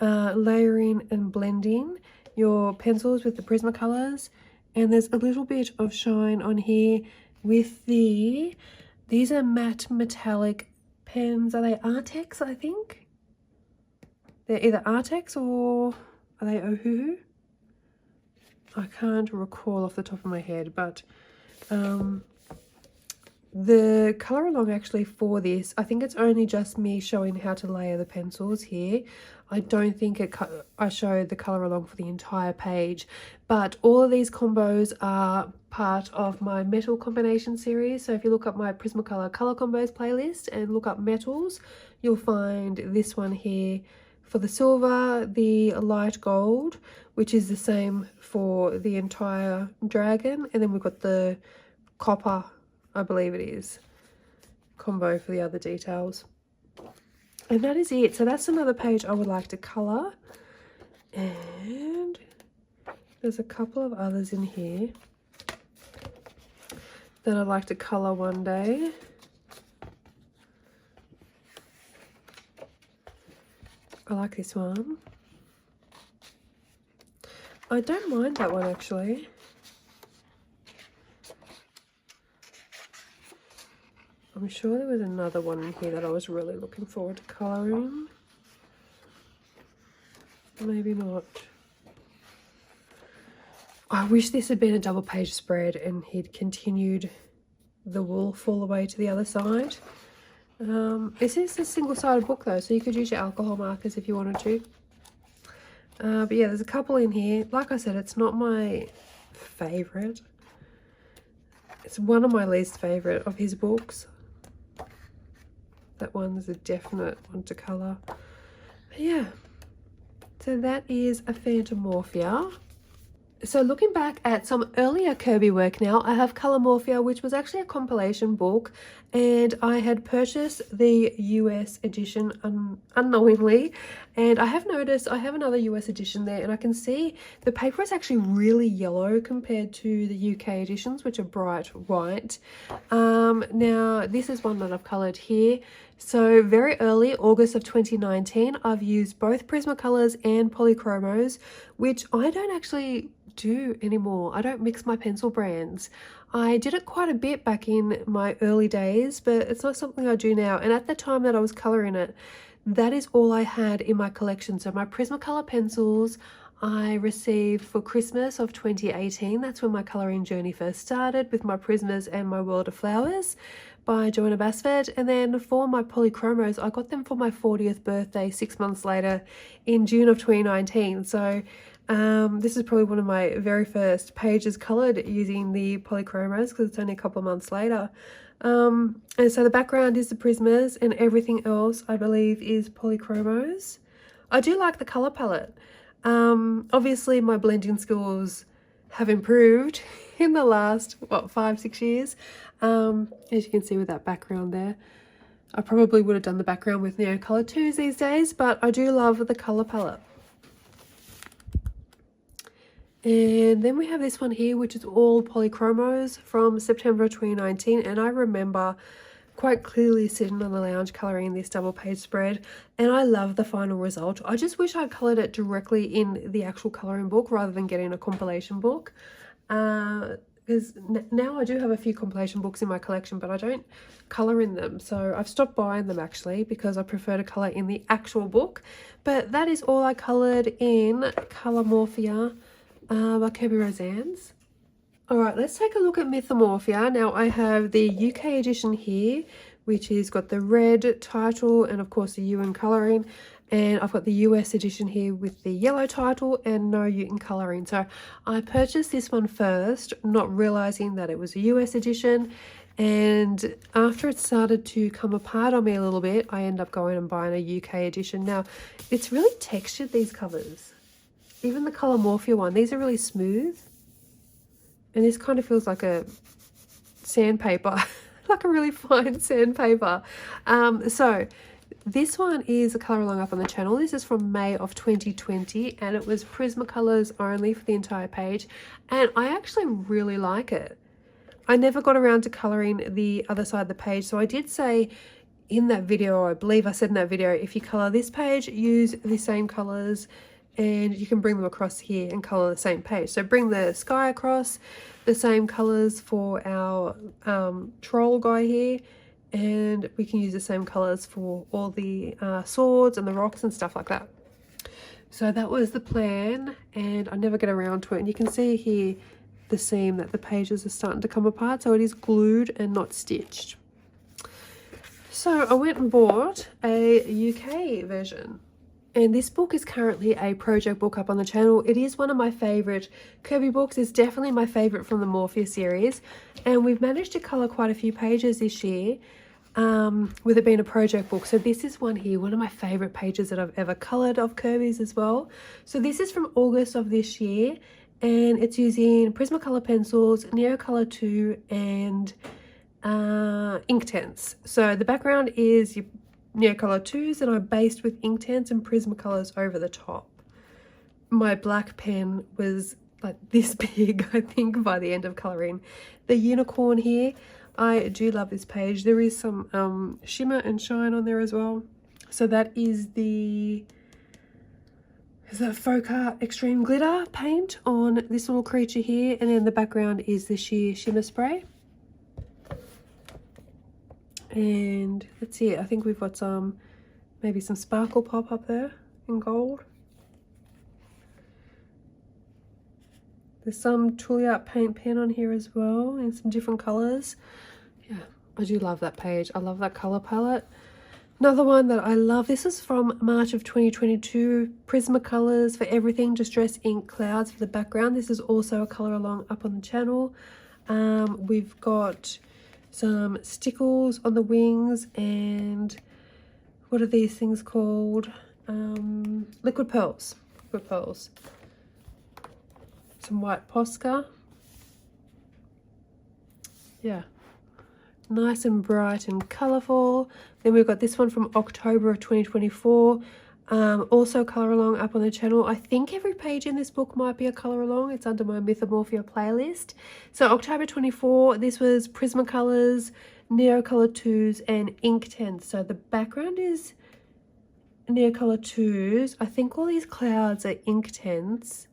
layering and blending your pencils with the Prismacolors. And there's a little bit of shine on here with these are matte metallic pens. Are they Artex, I think? They're either Artex or are they Ohuhu? I can't recall off the top of my head, but the colour along actually for this, I think it's only just me showing how to layer the pencils here. I don't think I showed the colour along for the entire page, but all of these combos are part of my metal combination series. So if you look up my Prismacolor colour combos playlist and look up metals, you'll find this one here for the silver, the light gold, which is the same for the entire dragon, and then we've got the copper, I believe it is, combo for the other details. And that is it. So that's another page I would like to colour. And there's a couple of others in here that I'd like to colour one day. I like this one. I don't mind that one actually. I'm sure there was another one in here that I was really looking forward to colouring. Maybe not. I wish this had been a double page spread and he'd continued the wolf all the way to the other side. This is a single-sided book though, so you could use your alcohol markers if you wanted to. But yeah, there's a couple in here. Like I said, it's not my favourite. It's one of my least favourite of his books. That one's a definite one to colour. But yeah, so that is a Phantomorphia. So looking back at some earlier Kerby work now, I have Colormorphia, which was actually a compilation book, and I had purchased the US edition unknowingly, and I have noticed I have another US edition there, and I can see the paper is actually really yellow compared to the UK editions, which are bright white. Now this is one that I've coloured here. So very early, August of 2019, I've used both Prismacolors and polychromos, which I don't actually do anymore. I don't mix my pencil brands. I did it quite a bit back in my early days, but it's not something I do now. And at the time that I was colouring it, that is all I had in my collection. So my Prismacolor pencils I received for Christmas of 2018. That's when my colouring journey first started with my Prismas and my World of Flowers. by Joanna Basford. And then for my polychromos, I got them for my 40th birthday 6 months later in June of 2019. So this is probably one of my very first pages coloured using the polychromos because it's only a couple of months later. And so the background is the Prismas and everything else I believe is polychromos. I do like the colour palette. Obviously my blending skills have improved in the last, what, 5-6 years. As you can see with that background there. I probably would have done the background with Neo Colour 2s these days, but I do love the colour palette. And then we have this one here, which is all polychromos from September 2019. And I remember quite clearly sitting on the lounge colouring this double page spread, and I love the final result. I just wish I'd coloured it directly in the actual colouring book rather than getting a compilation book. Because now I do have a few compilation books in my collection, but I don't colour in them. So I've stopped buying them actually because I prefer to colour in the actual book. But that is all I coloured in Colour Morphia by Kerby Rosanes. Alright, let's take a look at Mythomorphia. Now I have the UK edition here, which has got the red title and of course the U in colouring. And I've got the US edition here with the yellow title and no U in colouring. So I purchased this one first, not realising that it was a US edition. And after it started to come apart on me a little bit, I ended up going and buying a UK edition. Now, it's really textured, these covers. Even the Colour Morphia one, these are really smooth. And this kind of feels like a sandpaper, like a really fine sandpaper. So this one is a colour along up on the channel. This is from May of 2020 and it was Prismacolors only for the entire page. And I actually really like it. I never got around to colouring the other side of the page. So I did say in that video, I believe I said in that video, if you colour this page, use the same colours and you can bring them across here and colour the same page. So bring the sky across, the same colours for our troll guy here, and we can use the same colours for all the swords and the rocks and stuff like that. So that was the plan, and I never get around to it. And you can see here the seam that the pages are starting to come apart, so it is glued and not stitched. So I went and bought a UK version. And this book is currently a project book up on the channel. It is one of my favourite Kerby books. It's definitely my favourite from the Morphia series. And we've managed to colour quite a few pages this year with it being a project book. So this is one here, one of my favourite pages that I've ever coloured of Kerby's as well. So this is from August of this year. And it's using Prismacolor pencils, Neocolor 2 and Inktense. So the background is your Neocolor 2s and I based with Inktense and Prismacolors over the top. My black pen was like this big, I think, by the end of colouring. The unicorn here, I do love this page. There is some shimmer and shine on there as well. So that is the Faux Art Extreme Glitter paint on this little creature here. And then the background is the sheer shimmer spray. And that's it. I think we've got some, maybe some sparkle pop up there in gold. There's some Trolle paint pen on here as well in some different colours. Yeah, I do love that page. I love that colour palette. Another one that I love, this is from March of 2022, Prismacolors for everything, Distress Ink Clouds for the background. This is also a colour along up on the channel. We've got some stickles on the wings and what are these things called? Liquid pearls. Liquid pearls. Some white Posca. Yeah. Nice and bright and colourful. Then we've got this one from October of 2024. Also colour along up on the channel. I think every page in this book might be a colour along. It's under my Mythomorphia playlist. So October 24, this was Prismacolors, Neocolor 2s and Inktense. So the background is Neocolor 2s. I think all these clouds are Inktense.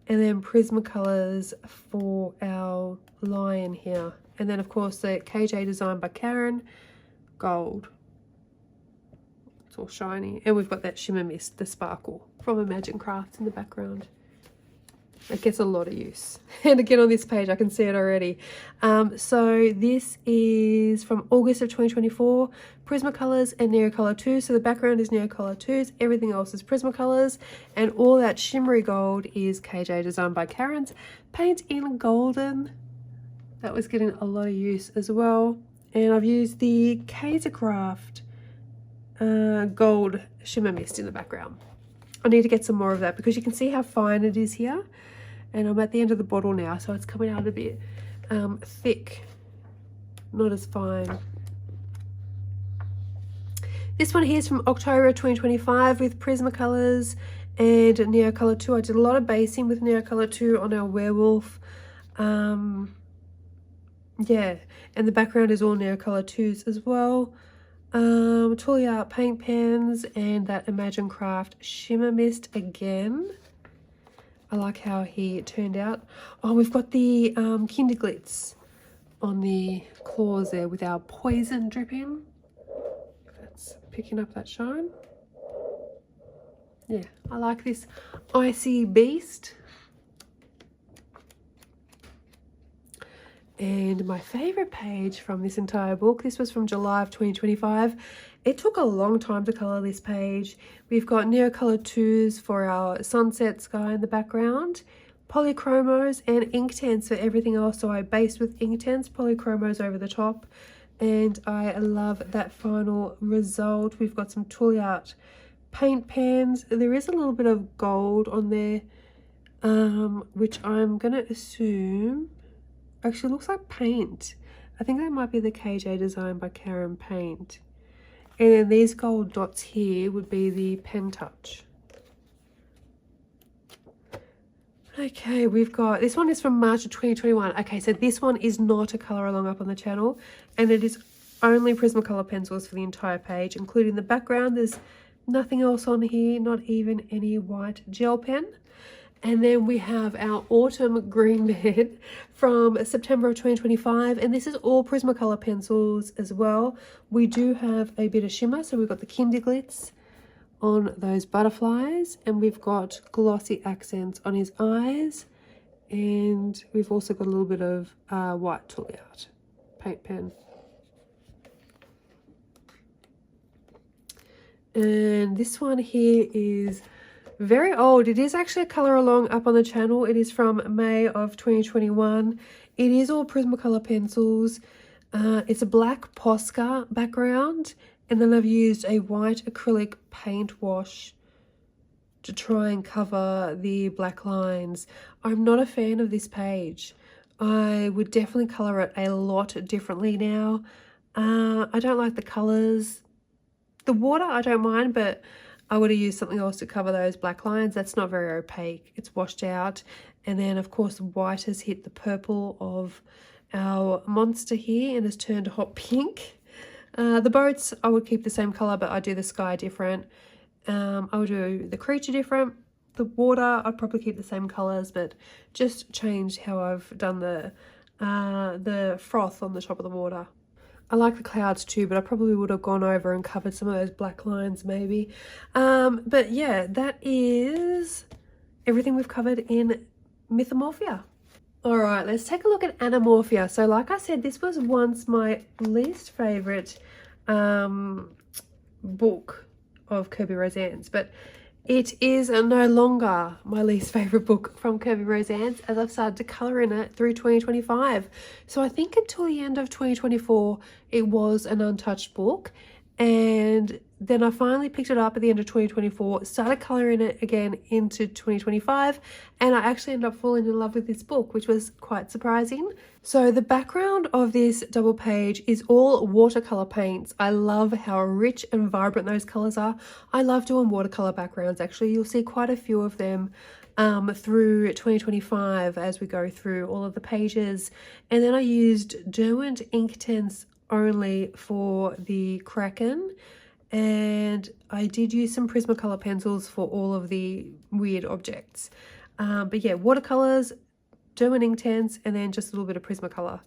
And then Prismacolors for our lion here. And then of course the KJ design by Karen, gold. It's all shiny. And we've got that shimmer mist, the sparkle from Imagine Crafts in the background. It gets a lot of use. And again, on this page, I can see it already. So this is from August of 2024, Prismacolors and Neocolor 2. So the background is Neocolor 2s, everything else is Prismacolors, and all that shimmery gold is KJ designed by Karen's Paint in Golden. That was getting a lot of use as well. And I've used the Kaisercraft gold shimmer mist in the background. I need to get some more of that because you can see how fine it is here. And I'm at the end of the bottle now, so it's coming out a bit thick, not as fine. This one here is from October 2025 with Prismacolors and Neocolor 2. I did a lot of basing with Neocolor 2 on our werewolf. Yeah, and the background is all Neocolor 2s as well. Trolle Art paint pens and that Imagine Craft shimmer mist again. I like how he turned out. Oh, we've got the Kinderglitz on the claws there with our poison dripping. That's picking up that shine. Yeah, I like this icy beast. And my favorite page from this entire book, this was from July of 2025. It took a long time to color this page. We've got Neocolor 2s for our sunset sky in the background, polychromos and Inktense for everything else. So I based with Inktense, polychromos over the top. And I love that final result. We've got some Trolle Art paint pens. There is a little bit of gold on there, which I'm going to assume actually looks like paint. I think that might be the KJ designed by Karen paint. And then these gold dots here would be the Pen Touch. Okay, we've got, this one is from March of 2021. Okay, so this one is not a color along up on the channel, and it is only Prismacolor pencils for the entire page, including the background. There's nothing else on here, not even any white gel pen. And then we have our Autumn Green Man from September of 2025. And this is all Prismacolor pencils as well. We do have a bit of shimmer. So we've got the Kinderglitz on those butterflies. And we've got glossy accents on his eyes. And we've also got a little bit of white Trolle Art paint pen. And this one here is very old. It is actually a color along up on the channel. It is from May of 2021. It is all Prismacolor pencils. It's a black Posca background, and then I've used a white acrylic paint wash to try and cover the black lines. I'm not a fan of this page. I would definitely color it a lot differently now. I don't like the colors. The water I don't mind, but I would have used something else to cover those black lines. That's not very opaque. It's washed out. And then, of course, white has hit the purple of our monster here and has turned hot pink. The boats, I would keep the same colour, but I do the sky different. I would do the creature different. The water, I'd probably keep the same colours, but just change how I've done the froth on the top of the water. I like the clouds too, but I probably would have gone over and covered some of those black lines maybe. But yeah, that is everything we've covered in Mythomorphia. All right, let's take a look at Anamorphia. So like I said, this was once my least favorite book of Kerby Rosanes, but it is no longer my least favorite book from Kerby Rosanes, as I've started to colour in it through 2025. So I think until the end of 2024, it was an untouched book. And then I finally picked it up at the end of 2024, started colouring it again into 2025, and I actually ended up falling in love with this book, which was quite surprising. So the background of this double page is all watercolour paints. I love how rich and vibrant those colours are. I love doing watercolour backgrounds, actually. You'll see quite a few of them through 2025 as we go through all of the pages. And then I used Derwent Inktense only for the Kraken, and I did use some Prismacolor pencils for all of the weird objects. But yeah, watercolors, Derwent Inktense, and then just a little bit of Prismacolor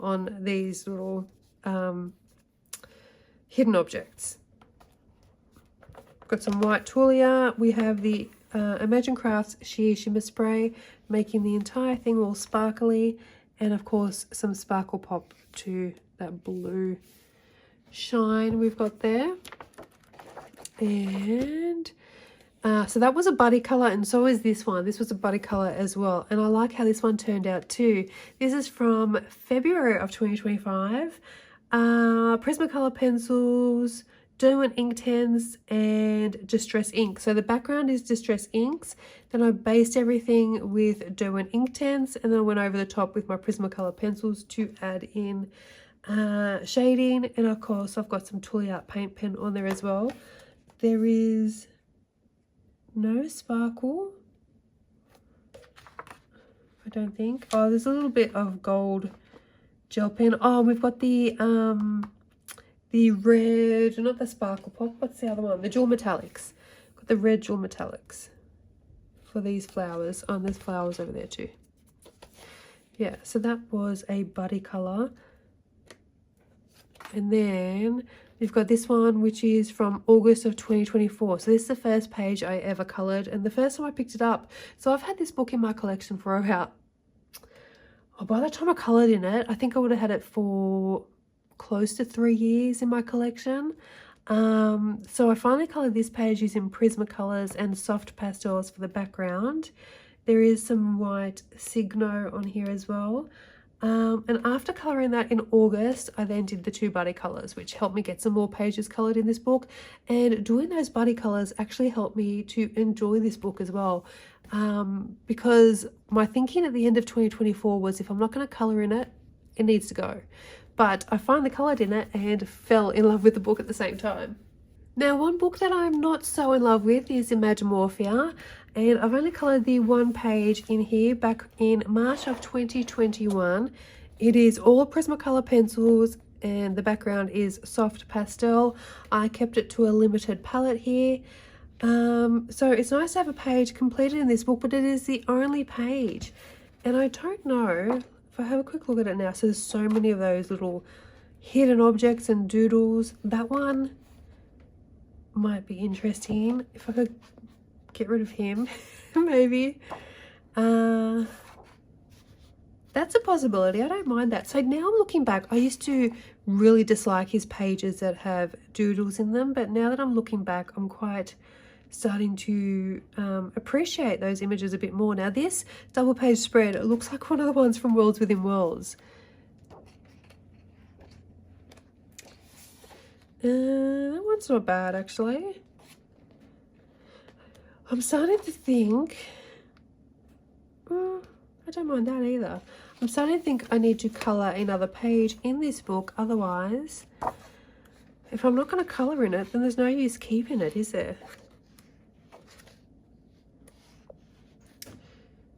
on these little hidden objects. Got some white Trolle. We have the Imagine Crafts Sheer Shimmer Spray, making the entire thing all sparkly, and of course some sparkle pop to that blue shine we've got there. And so that was a buddy colour, and so is this one. This was a buddy colour as well, and I like how this one turned out too. This is from February of 2025. Prismacolor pencils, Derwent Inktense, and Distress ink. So the background is Distress inks. Then I based everything with Derwent Inktense, and then I went over the top with my Prismacolor pencils to add in shading. And of course I've got some Tooly Art paint pen on there as well. There is no sparkle, I don't think. Oh, there's a little bit of gold gel pen. Oh, we've got the red, not the sparkle pop, what's the other one? The jewel metallics. Got the red jewel metallics for these flowers. Oh, and there's flowers over there too. Yeah, so that was a buddy colour. And then we've got this one, which is from August of 2024. So this is the first page I ever coloured, and the first time I picked it up. So I've had this book in my collection for about, by the time I coloured in it, I think I would have had it for close to 3 years in my collection. So I finally coloured this page using Prismacolors and soft pastels for the background. There is some white Signo on here as well. And after colouring that in August, I then did the 2 buddy colours, which helped me get some more pages coloured in this book. And doing those buddy colours actually helped me to enjoy this book as well. Because my thinking at the end of 2024 was, if I'm not going to colour in it, it needs to go. But I finally coloured in it and fell in love with the book at the same time. Now, one book that I'm not so in love with is Imagimorphia, and I've only coloured the 1 page in here back in March of 2021. It is all Prismacolor pencils and the background is soft pastel. I kept it to a limited palette here. So it's nice to have a page completed in this book, but it is the only page. And I don't know, if I have a quick look at it now, so there's so many of those little hidden objects and doodles. That one might be interesting if I could get rid of him. Maybe that's a possibility. I don't mind that. So now I'm looking back, I used to really dislike his pages that have doodles in them, but now that I'm looking back, I'm quite starting to appreciate those images a bit more. Now this double page spread, it looks like one of the ones from Worlds Within Worlds. That one's not bad, actually. I'm starting to think, I don't mind that either. I'm starting to think I need to colour another page in this book. Otherwise, if I'm not going to colour in it, then there's no use keeping it, is there?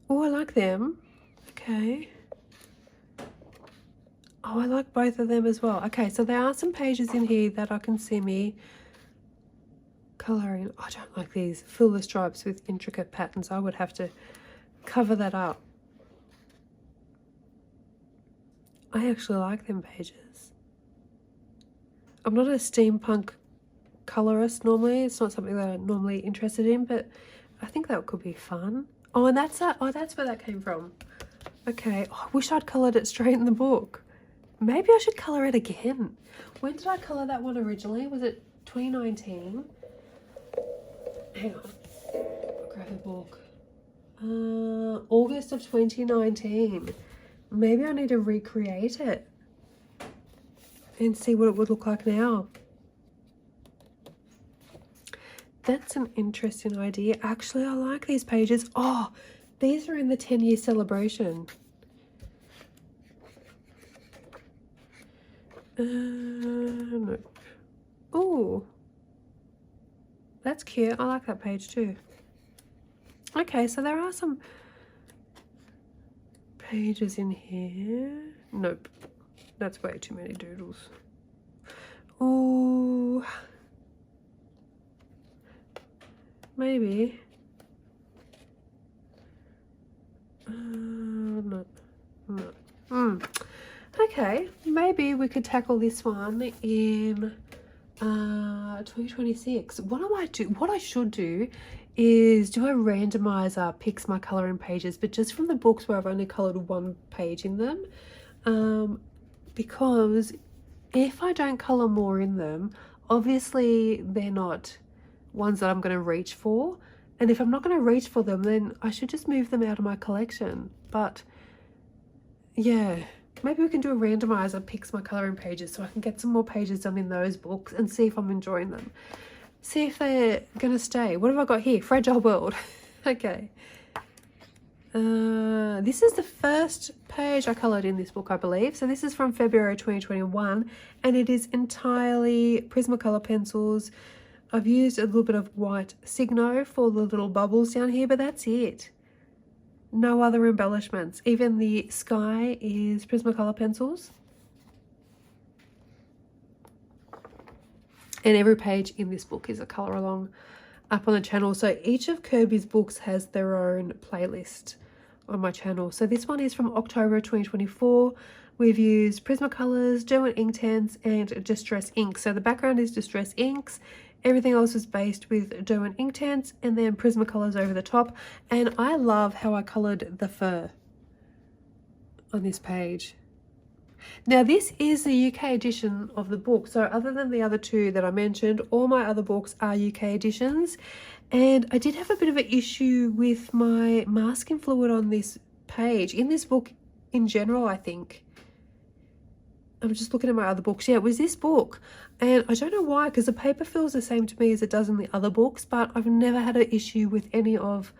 Oh, I like them. Okay. Oh, I like both of them as well. Okay, so there are some pages in here that I can see me colouring. I don't like these. Fill the stripes with intricate patterns. I would have to cover that up. I actually like them pages. I'm not a steampunk colorist normally. It's not something that I'm normally interested in, but I think that could be fun. Oh, and that's where that came from. Okay. Oh, I wish I'd coloured it straight in the book. Maybe I should colour it again. When did I colour that one originally? Was it 2019? Hang on. I'll grab the book. August of 2019. Maybe I need to recreate it and see what it would look like now. That's an interesting idea. Actually, I like these pages. Oh, these are in the 10-year celebration. No. Oh, that's cute. I like that page too. Okay, so there are some pages in here. Nope, that's way too many doodles. Oh, maybe. No. Okay, maybe we could tackle this one in 2026. What I should do is do a randomizer picks my colouring pages, but just from the books where I've only coloured one page in them, because if I don't colour more in them, obviously they're not ones that I'm going to reach for, and if I'm not going to reach for them, then I should just move them out of my collection. But yeah, maybe we can do a randomizer picks my colouring pages so I can get some more pages done in those books and see if I'm enjoying them. See if they're gonna stay. What have I got here? Fragile World. Okay. This is the first page I coloured in this book, I believe. So this is from February 2021, and it is entirely Prismacolor pencils. I've used a little bit of white Signo for the little bubbles down here, but that's it. No other embellishments. Even the sky is Prismacolor pencils. And every page in this book is a colour along up on the channel. So each of Kerby's books has their own playlist on my channel. So this one is from October 2024. We've used Prismacolors, Derwent Inktense, and Distress Ink. So the background is Distress Inks. Everything else is based with Derwent Inktense, and then Prismacolors over the top. And I love how I coloured the fur on this page. Now this is the UK edition of the book, so other than the other two that I mentioned, all my other books are UK editions. And I did have a bit of an issue with my masking fluid on this page, in this book in general, I think. I'm just looking at my other books. Yeah, it was this book, and I don't know why, because the paper feels the same to me as it does in the other books, but I've never had an issue with any of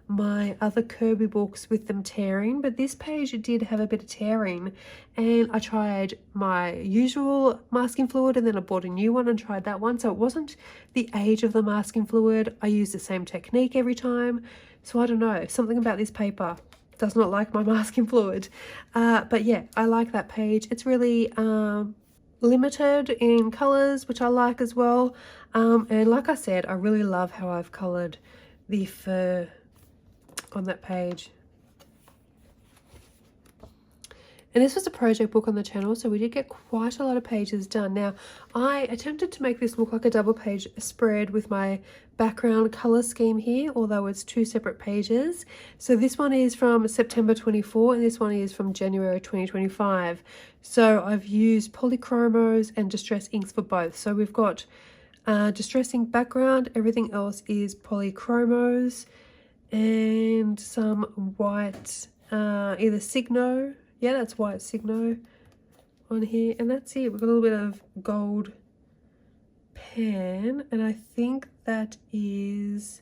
my other Kerby books with them tearing, but this page did have a bit of tearing. And I tried my usual masking fluid, and then I bought a new one and tried that one. So it wasn't the age of the masking fluid. I used the same technique every time. So I don't know, something about this paper does not like my masking fluid. But yeah, I like that page. It's really limited in colors, which I like as well. And like I said, I really love how I've colored the fur on that page. And this was a project book on the channel, so we did get quite a lot of pages done. Now, I attempted to make this look like a double page spread with my background color scheme here, although it's two separate pages. So this one is from September 24 and this one is from January 2025. So I've used polychromos and distress inks for both. So we've got distress ink background, everything else is polychromos, and some white, either Signo. Yeah, that's white Signo on here, and that's it. We've got a little bit of gold pen, and I think that is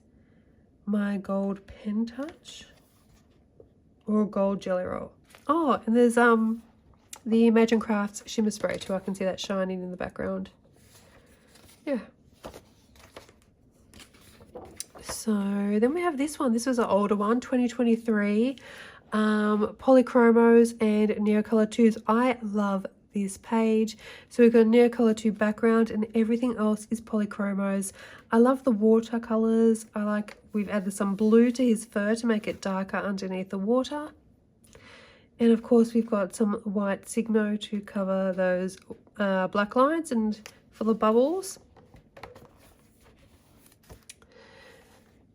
my gold pen touch or gold jelly roll. Oh, and there's the Imagine Crafts shimmer spray too. I can see that shining in the background. Yeah. So then we have this one. This was an older one, 2023. Polychromos and Neocolor 2s. I love this page. So we've got Neocolor 2 background and everything else is polychromos. I love the watercolors. I like, we've added some blue to his fur to make it darker underneath the water. And of course we've got some white Signo to cover those black lines and for the bubbles.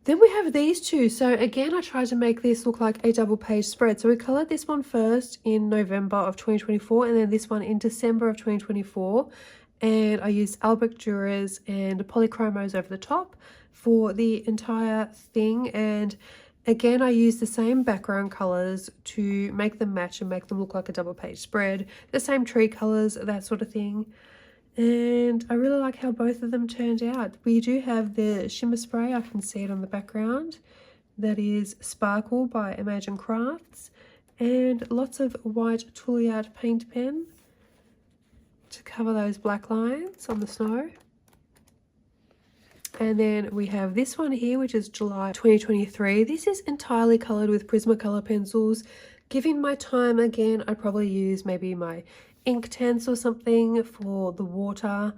Then we have these two. So again, I tried to make this look like a double page spread. So we colored this one first in November of 2024 and then this one in December of 2024. And I used Albrecht Dürer's and polychromos over the top for the entire thing. And again, I used the same background colors to make them match and make them look like a double page spread. The same tree colors, that sort of thing. And I really like how both of them turned out. We do have the shimmer spray, I can see it on the background. That is Sparkle by Imagine Crafts. And lots of white Touliard paint pen to cover those black lines on the snow. And then we have this one here, which is July 2023. This is entirely coloured with Prismacolor pencils. Given my time again, I'd probably use maybe my Inktense or something for the water.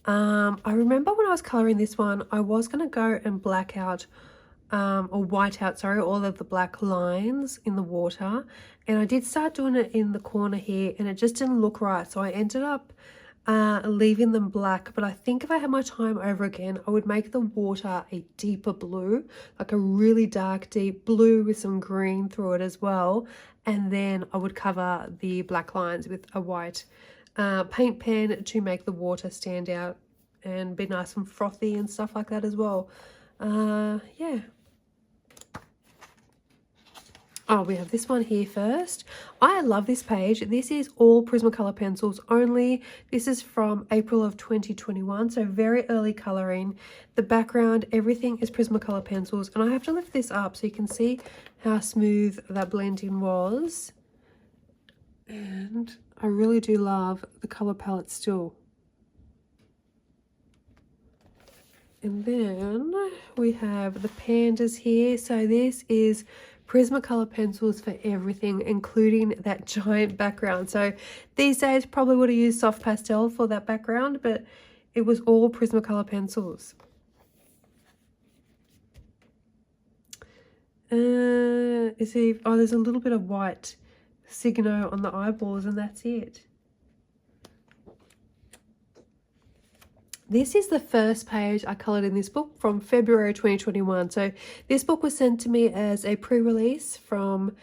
I remember when I was colouring this one, I was going to go and black out or white out, sorry, all of the black lines in the water. And I did start doing it in the corner here and it just didn't look right. So I ended up leaving them black, but I think if I had my time over again, I would make the water a deeper blue, like a really dark deep blue with some green through it as well, and then I would cover the black lines with a white paint pen to make the water stand out and be nice and frothy and stuff like that as well. Yeah. Oh, we have this one here first. I love this page. This is all Prismacolor pencils only. This is from April of 2021, so very early colouring. The background, everything is Prismacolor pencils. And I have to lift this up so you can see how smooth that blending was. And I really do love the colour palette still. And then we have the pandas here. So this is Prismacolor pencils for everything, including that giant background. So these days probably would have used soft pastel for that background, but it was all Prismacolor pencils. There's a little bit of white Signo on the eyeballs, and that's it. This is the first page I coloured in this book from February 2021. So this book was sent to me as a pre-release from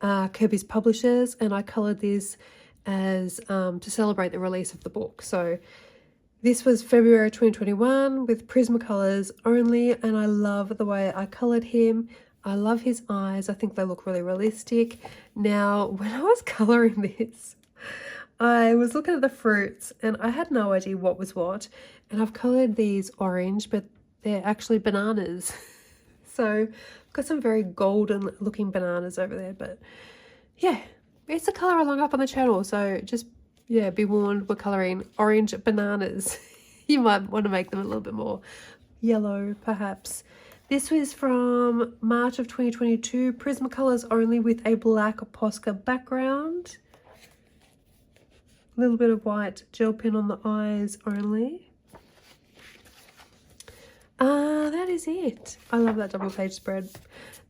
Kerby's publishers, and I coloured this as to celebrate the release of the book. So this was February 2021 with Prismacolors only, and I love the way I coloured him. I love his eyes. I think they look really realistic. Now, when I was colouring this, I was looking at the fruits and I had no idea what was what. And I've coloured these orange, but they're actually bananas. So I've got some very golden looking bananas over there. But yeah, it's a colour along up on the channel. So just, yeah, be warned, we're colouring orange bananas. You might want to make them a little bit more yellow, perhaps. This was from March of 2022. Prismacolors only with a black Posca background. A little bit of white gel pen on the eyes only. That is it. I love that double page spread.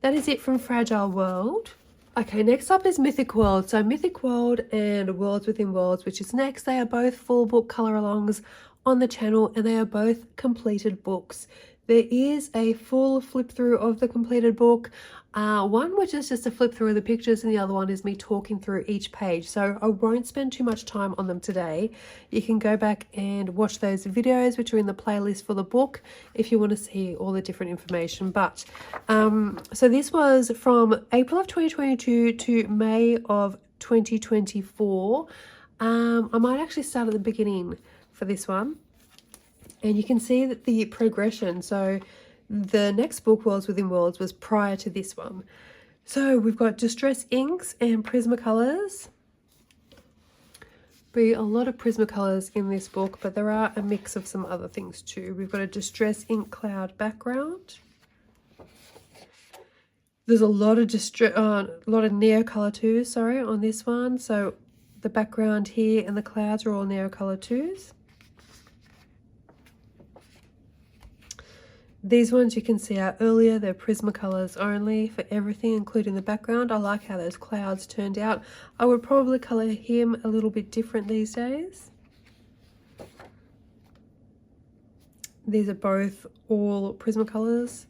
That is it from Fragile World. Okay, next up is Mythic World. So Mythic World and Worlds Within Worlds, which is next. They are both full book colour alongs on the channel, and they are both completed books. There is a full flip through of the completed book. One which is just a flip through of the pictures, and the other one is me talking through each page. So I won't spend too much time on them today. You can go back and watch those videos which are in the playlist for the book if you want to see all the different information. But so this was from April of 2022 to May of 2024. I might actually start at the beginning for this one. And you can see that the progression, so the next book, Worlds Within Worlds, was prior to this one. So we've got Distress Inks and Prismacolors. Be a lot of Prismacolors in this book, but there are a mix of some other things too. We've got a Distress Ink cloud background. There's a lot of Neocolor 2s, sorry, on this one. So the background here and the clouds are all Neocolor 2s. These ones you can see out earlier, they're Prismacolors only for everything, including the background. I like how those clouds turned out. I would probably colour him a little bit different these days. These are both all Prismacolors.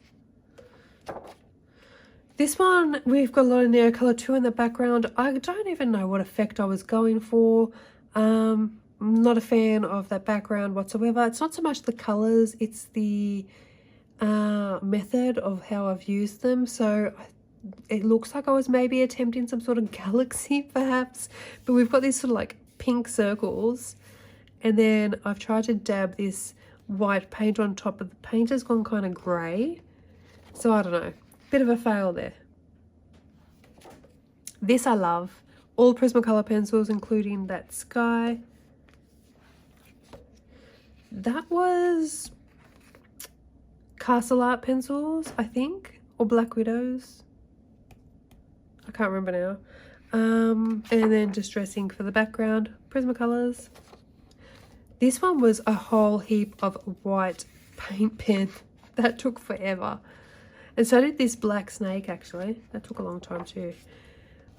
This one, we've got a lot of Neocolor 2 in the background. I don't even know what effect I was going for. I'm not a fan of that background whatsoever. It's not so much the colours, it's the method of how I've used them. So it looks like I was maybe attempting some sort of galaxy perhaps, but we've got these sort of like pink circles, and then I've tried to dab this white paint on top, but the paint has gone kind of grey, so I don't know, bit of a fail there. This I love, all Prismacolor pencils including that sky. That was Castle Art pencils, I think, or Black Widows. I can't remember now. And then Distress Ink for the background, Prismacolors. This one was a whole heap of white paint pen. That took forever. And so did this black snake, actually. That took a long time too.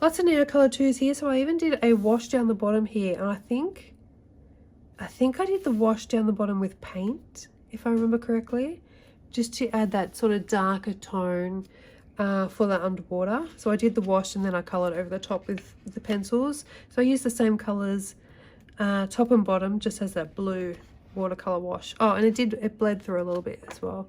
Lots of Neocolor 2s here. So I even did a wash down the bottom here. And I think I think I did the wash down the bottom with paint, if I remember correctly, just to add that sort of darker tone for the underwater. So I did the wash and then I coloured over the top with the pencils. So I used the same colours top and bottom, just as that blue watercolour wash. Oh, and it bled through a little bit as well.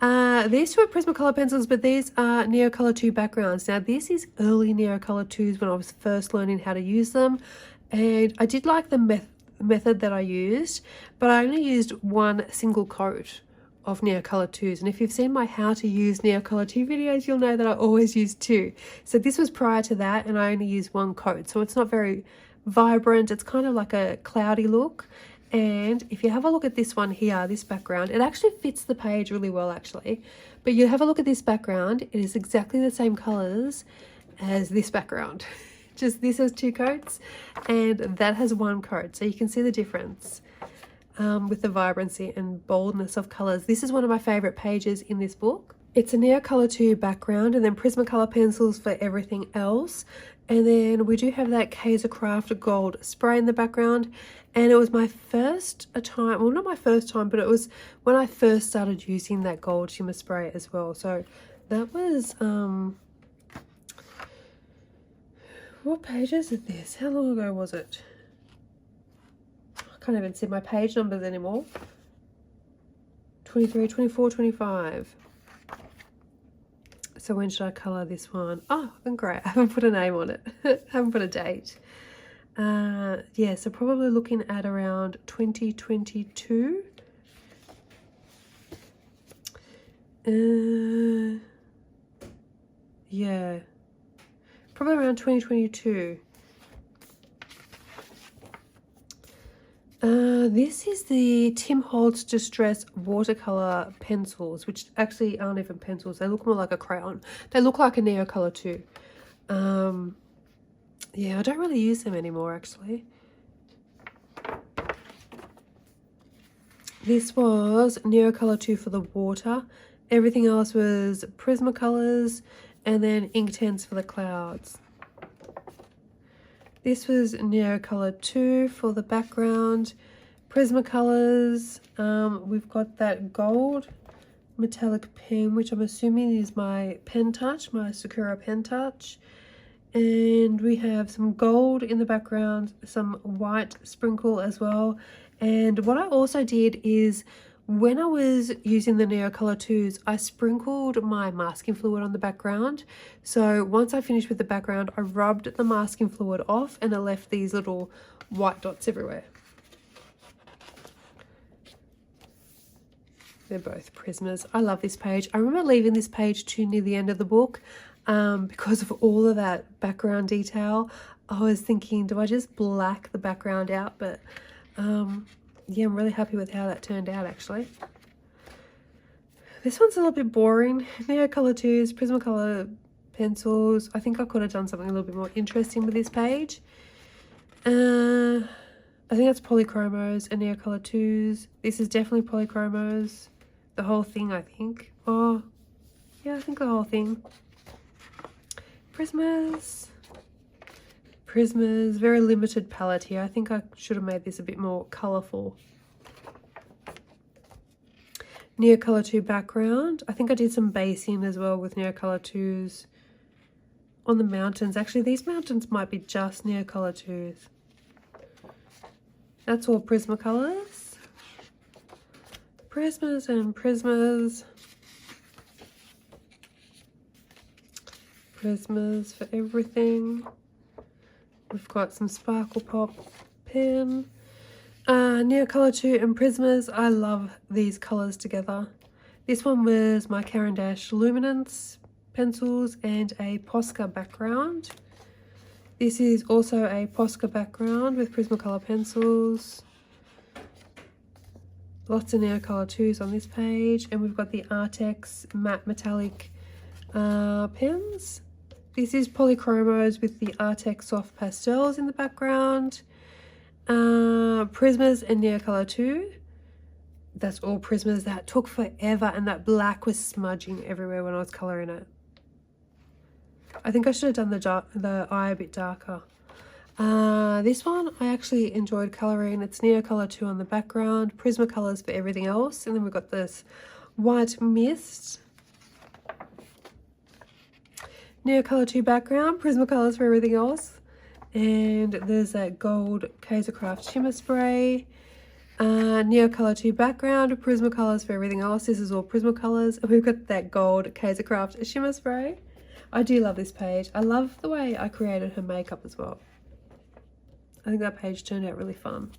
These two are Prismacolor pencils, but these are Neocolor 2 backgrounds. Now this is early Neocolor 2s when I was first learning how to use them, and I did like the method that I used, but I only used one single coat of Neocolor 2s, and if you've seen my how to use Neocolor 2 videos, you'll know that I always use two. So this was prior to that, and I only used one coat, so it's not very vibrant. It's kind of like a cloudy look. And if you have a look at this one here, this background, it actually fits the page really well actually. But you have a look at this background, it is exactly the same colors as this background. Just this has two coats and that has one coat. So you can see the difference with the vibrancy and boldness of colors. This is one of my favorite pages in this book. It's a Neocolor 2 background and then Prismacolor pencils for everything else. And then we do have that Kaiser Craft gold spray in the background. And it was my first time, well not my first time, but it was when I first started using that gold shimmer spray as well. So that was, what page is it this? How long ago was it? I can't even see my page numbers anymore. 23, 24, 25. So when should I colour this one? Oh, great. I haven't put a name on it. I haven't put a date. Yeah, so probably looking at around 2022. Yeah, probably around 2022. This is the Tim Holtz Distress watercolor pencils, which actually aren't even pencils. They look more like a crayon. They look like a Neocolor too. Yeah, I don't really use them anymore actually. This was Neocolor 2 for the water. Everything else was Prismacolors and then Inktense for the clouds. This was Neocolor 2 for the background. Prismacolors, we've got that gold metallic pen, which I'm assuming is my pen touch, my Sakura pen touch. And we have some gold in the background, some white sprinkle as well. And what I also did is when I was using the Neocolor 2s, I sprinkled my masking fluid on the background. So once I finished with the background, I rubbed the masking fluid off and I left these little white dots everywhere. They're both Prismas. I love this page. I remember leaving this page too near the end of the book because of all of that background detail. I was thinking, do I just black the background out? But yeah, I'm really happy with how that turned out actually. This one's a little bit boring. Neocolor 2s, Prismacolor pencils. I think I could have done something a little bit more interesting with this page. I think that's polychromos and Neocolor 2s. This is definitely polychromos. The whole thing, I think. Oh, yeah, I think the whole thing. Prismas. Prismas, very limited palette here. I think I should have made this a bit more colourful. Neocolor 2 background. I think I did some basing as well with Neocolor 2s on the mountains. Actually, these mountains might be just Neocolor 2s. That's all Prismacolors. Prismas and Prismas. Prismas for everything. We've got some Sparkle Pop pen. Neocolor 2 and Prismas. I love these colours together. This one was my Caran d'Ache Luminance pencils and a Posca background. This is also a Posca background with Prismacolor pencils. Lots of Neocolor 2s on this page. And we've got the Artex matte metallic pens. This is polychromos with the Artex soft pastels in the background. Prismas and Neocolor 2. That's all Prismas. That took forever and that black was smudging everywhere when I was colouring it. I think I should have done the eye a bit darker. This one I actually enjoyed colouring. It's Neocolor 2 on the background, Prismacolors for everything else, and then we've got this White Mist, Neocolor 2 background, Prismacolors for everything else, and there's that gold Kaisercraft shimmer spray, Neocolor 2 background, Prismacolors for everything else. This is all Prismacolors, and we've got that gold Kaisercraft shimmer spray. I do love this page. I love the way I created her makeup as well. I think that page turned out really fun.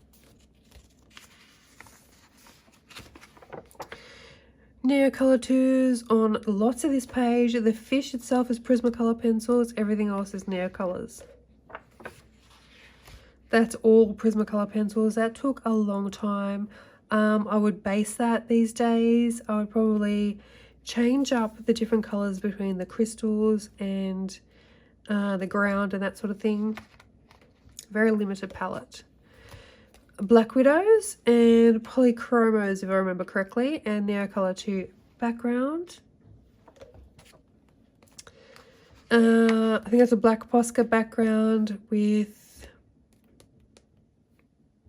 Neocolor 2s on lots of this page. The fish itself is Prismacolor pencils. Everything else is Neocolors. That's all Prismacolor pencils. That took a long time. I would base that these days. I would probably change up the different colors between the crystals and the ground and that sort of thing. Very limited palette. Black Widows and Polychromos, if I remember correctly, and Neocolor 2 background. I think that's a black Posca background with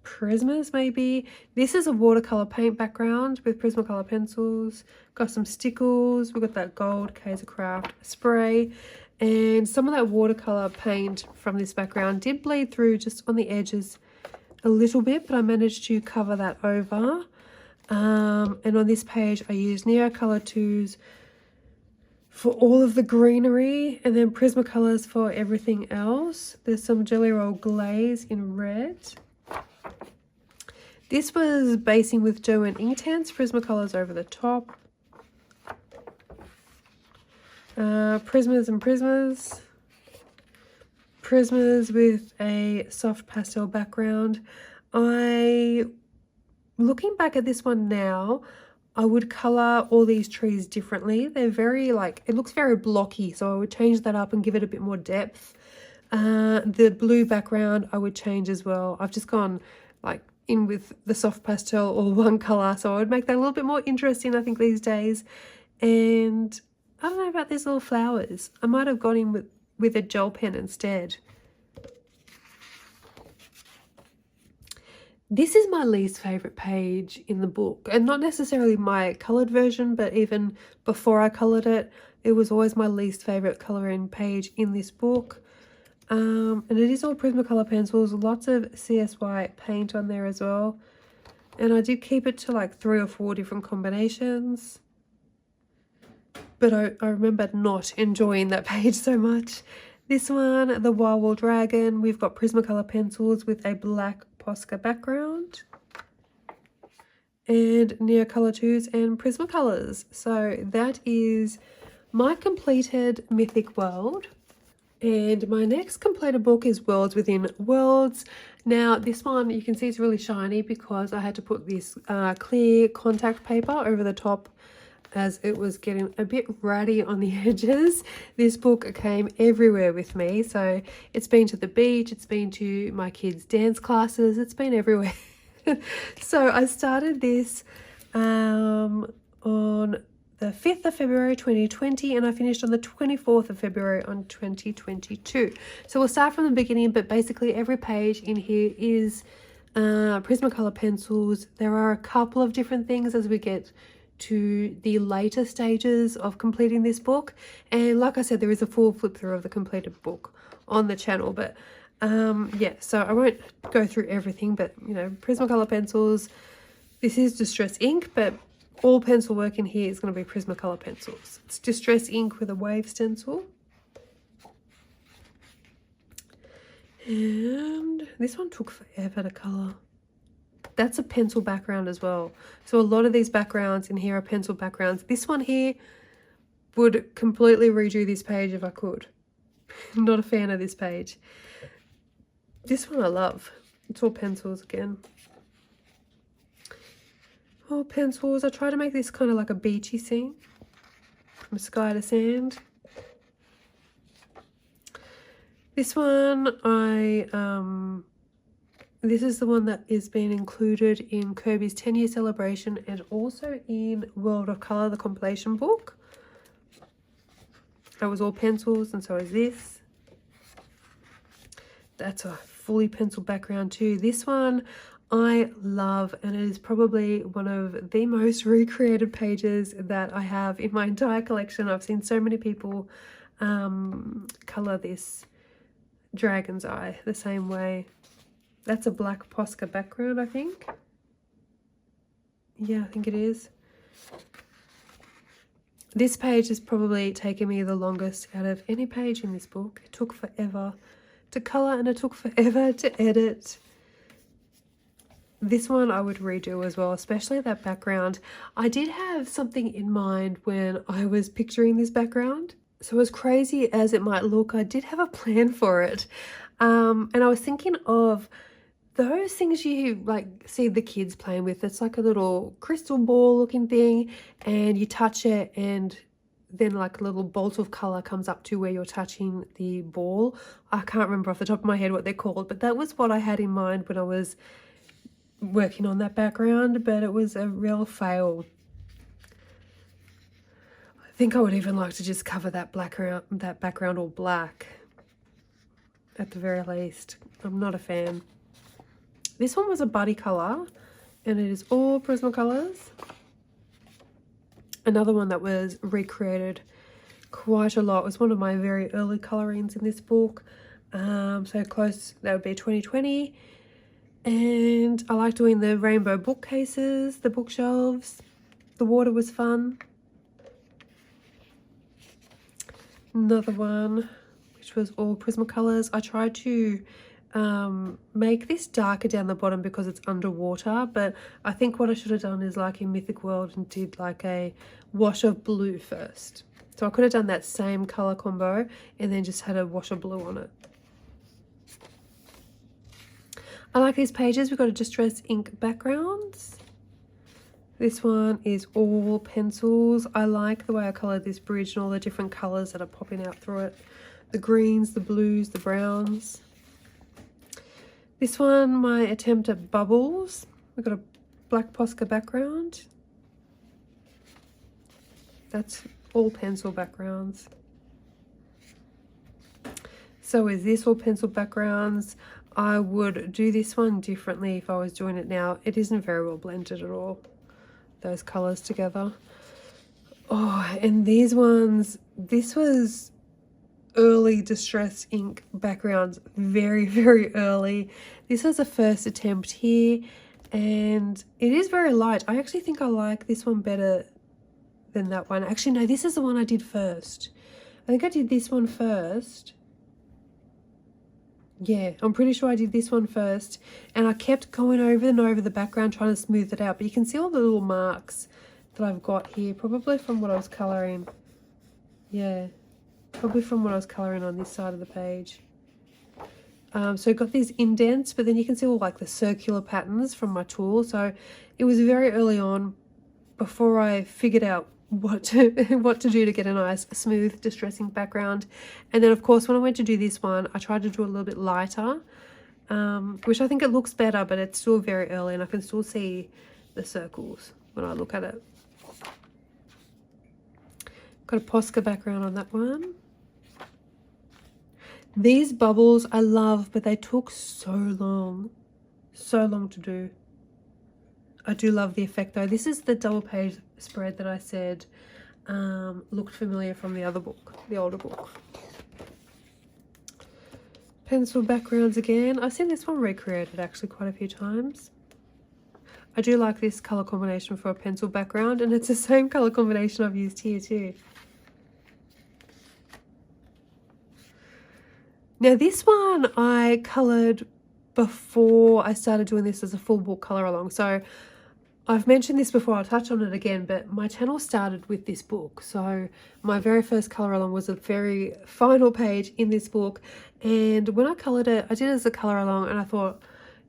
Prismas maybe. This is a watercolor paint background with Prismacolor pencils. Got some stickles. We've got that gold Kaisercraft spray. And some of that watercolor paint from this background did bleed through just on the edges a little bit, but I managed to cover that over. And on this page, I used Neocolor 2s for all of the greenery and then Prismacolors for everything else. There's some Jelly Roll Glaze in red. This was basing with Joanne Inktense, Prismacolors over the top. Prismas and Prismas. Prismas with a soft pastel background. Looking back at this one now, I would colour all these trees differently. They're very it looks very blocky, so I would change that up and give it a bit more depth. The blue background I would change as well. I've just gone in with the soft pastel all one colour, so I would make that a little bit more interesting, I think, these days. And I don't know about these little flowers. I might have gone in with a gel pen instead. This is my least favourite page in the book, and not necessarily my coloured version, but even before I coloured it, it was always my least favourite colouring page in this book. And it is all Prismacolor pencils, lots of CSY paint on there as well. And I did keep it to 3 or 4 different combinations. But I remember not enjoying that page so much. This one, the Wild Wool Dragon, we've got Prismacolor pencils with a black Posca background. And Neocolor 2s and Prismacolors. So that is my completed Mythic World. And my next completed book is Worlds Within Worlds. Now this one, you can see it's really shiny because I had to put this clear contact paper over the top as it was getting a bit ratty on the edges. This book came everywhere with me. So it's been to the beach, it's been to my kids' dance classes, it's been everywhere. So I started this on the 5th of February 2020 and I finished on the 24th of February on 2022. So we'll start from the beginning, but basically every page in here is Prismacolor pencils. There are a couple of different things as we get to the later stages of completing this book, and like I said, there is a full flip through of the completed book on the channel, but yeah, so I won't go through everything, but Prismacolor pencils. This is Distress ink, but all pencil work in here is going to be Prismacolor pencils. It's Distress ink with a wave stencil. And this one took forever to colour. That's a pencil background as well. So a lot of these backgrounds in here are pencil backgrounds. This one here would completely redo this page if I could. Not a fan of this page. This one I love. It's all pencils again. All pencils. I try to make this kind of like a beachy scene. From sky to sand. This one this is the one that is being included in Kerby's 10-year celebration and also in World of Colour, the compilation book. That was all pencils, and so is this. That's a fully pencil background too. This one I love, and it is probably one of the most recreated pages that I have in my entire collection. I've seen so many people colour this dragon's eye the same way. That's a black Posca background, I think. Yeah, I think it is. This page has probably taken me the longest out of any page in this book. It took forever to colour and it took forever to edit. This one I would redo as well, especially that background. I did have something in mind when I was picturing this background. So as crazy as it might look, I did have a plan for it. And I was thinking of those things you like see the kids playing with. It's like a little crystal ball looking thing, and you touch it and then like a little bolt of color comes up to where you're touching the ball. I can't remember off the top of my head what they're called, but that was what I had in mind when I was working on that background, but it was a real fail. I think I would even like to just cover that background all black at the very least. I'm not a fan. This one was a buddy colour, and it is all Prismacolors. Another one that was recreated quite a lot. It was one of my very early colorings in this book. So close, that would be 2020. And I like doing the rainbow bookcases, the bookshelves. The water was fun. Another one, which was all Prismacolors. I tried to make this darker down the bottom because it's underwater, but I think what I should have done is like in Mythic World and did like a wash of blue first. So I could have done that same color combo and then just had a wash of blue on it. I like these pages. We've got a distress ink backgrounds. This one is all pencils. I like the way I colored this bridge and all the different colors that are popping out through it. The greens, the blues, the browns. This one, my attempt at bubbles. We've got a black Posca background. That's all pencil backgrounds. So is this all pencil backgrounds? I would do this one differently if I was doing it now. It isn't very well blended at all, those colors together. Oh, and these ones, this was early distress ink backgrounds, very, very early. This was a first attempt here, and it is very light. I actually think I like this one better than that one. Actually, no, this is the one I did first. I think I did this one first. Yeah, I'm pretty sure I did this one first, and I kept going over and over the background trying to smooth it out, but you can see all the little marks that I've got here, probably from what I was colouring. Yeah, probably from what I was colouring on this side of the page. So I got these indents, but then you can see all like the circular patterns from my tool. So it was very early on before I figured out what to do to get a nice smooth distressing background. And then of course when I went to do this one, I tried to do a little bit lighter, which I think it looks better, but it's still very early and I can still see the circles when I look at it. Got a Posca background on that one. These bubbles I love, but they took so long to do. I do love the effect though. This is the double page spread that I said looked familiar from the other book, the older book. Pencil backgrounds again. I've seen this one recreated actually quite a few times. I do like this colour combination for a pencil background, and it's the same colour combination I've used here too. Now this one I coloured before I started doing this as a full book colour along. So I've mentioned this before, I'll touch on it again, but my channel started with this book. So my very first colour along was a very final page in this book. And when I coloured it, I did it as a colour along, and I thought,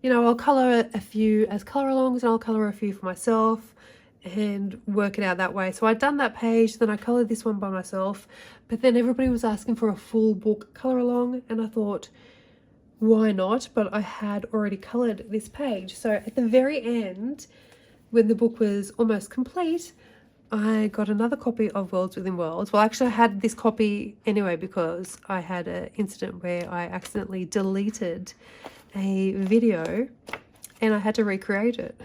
you know, I'll colour a few as colour alongs and I'll colour a few for myself and work it out that way. So I'd done that page, then I coloured this one by myself, but then everybody was asking for a full book colour along, and I thought, why not? But I had already coloured this page. So at the very end, when the book was almost complete, I got another copy of Worlds Within Worlds. Well, actually I had this copy anyway because I had an incident where I accidentally deleted a video and I had to recreate it,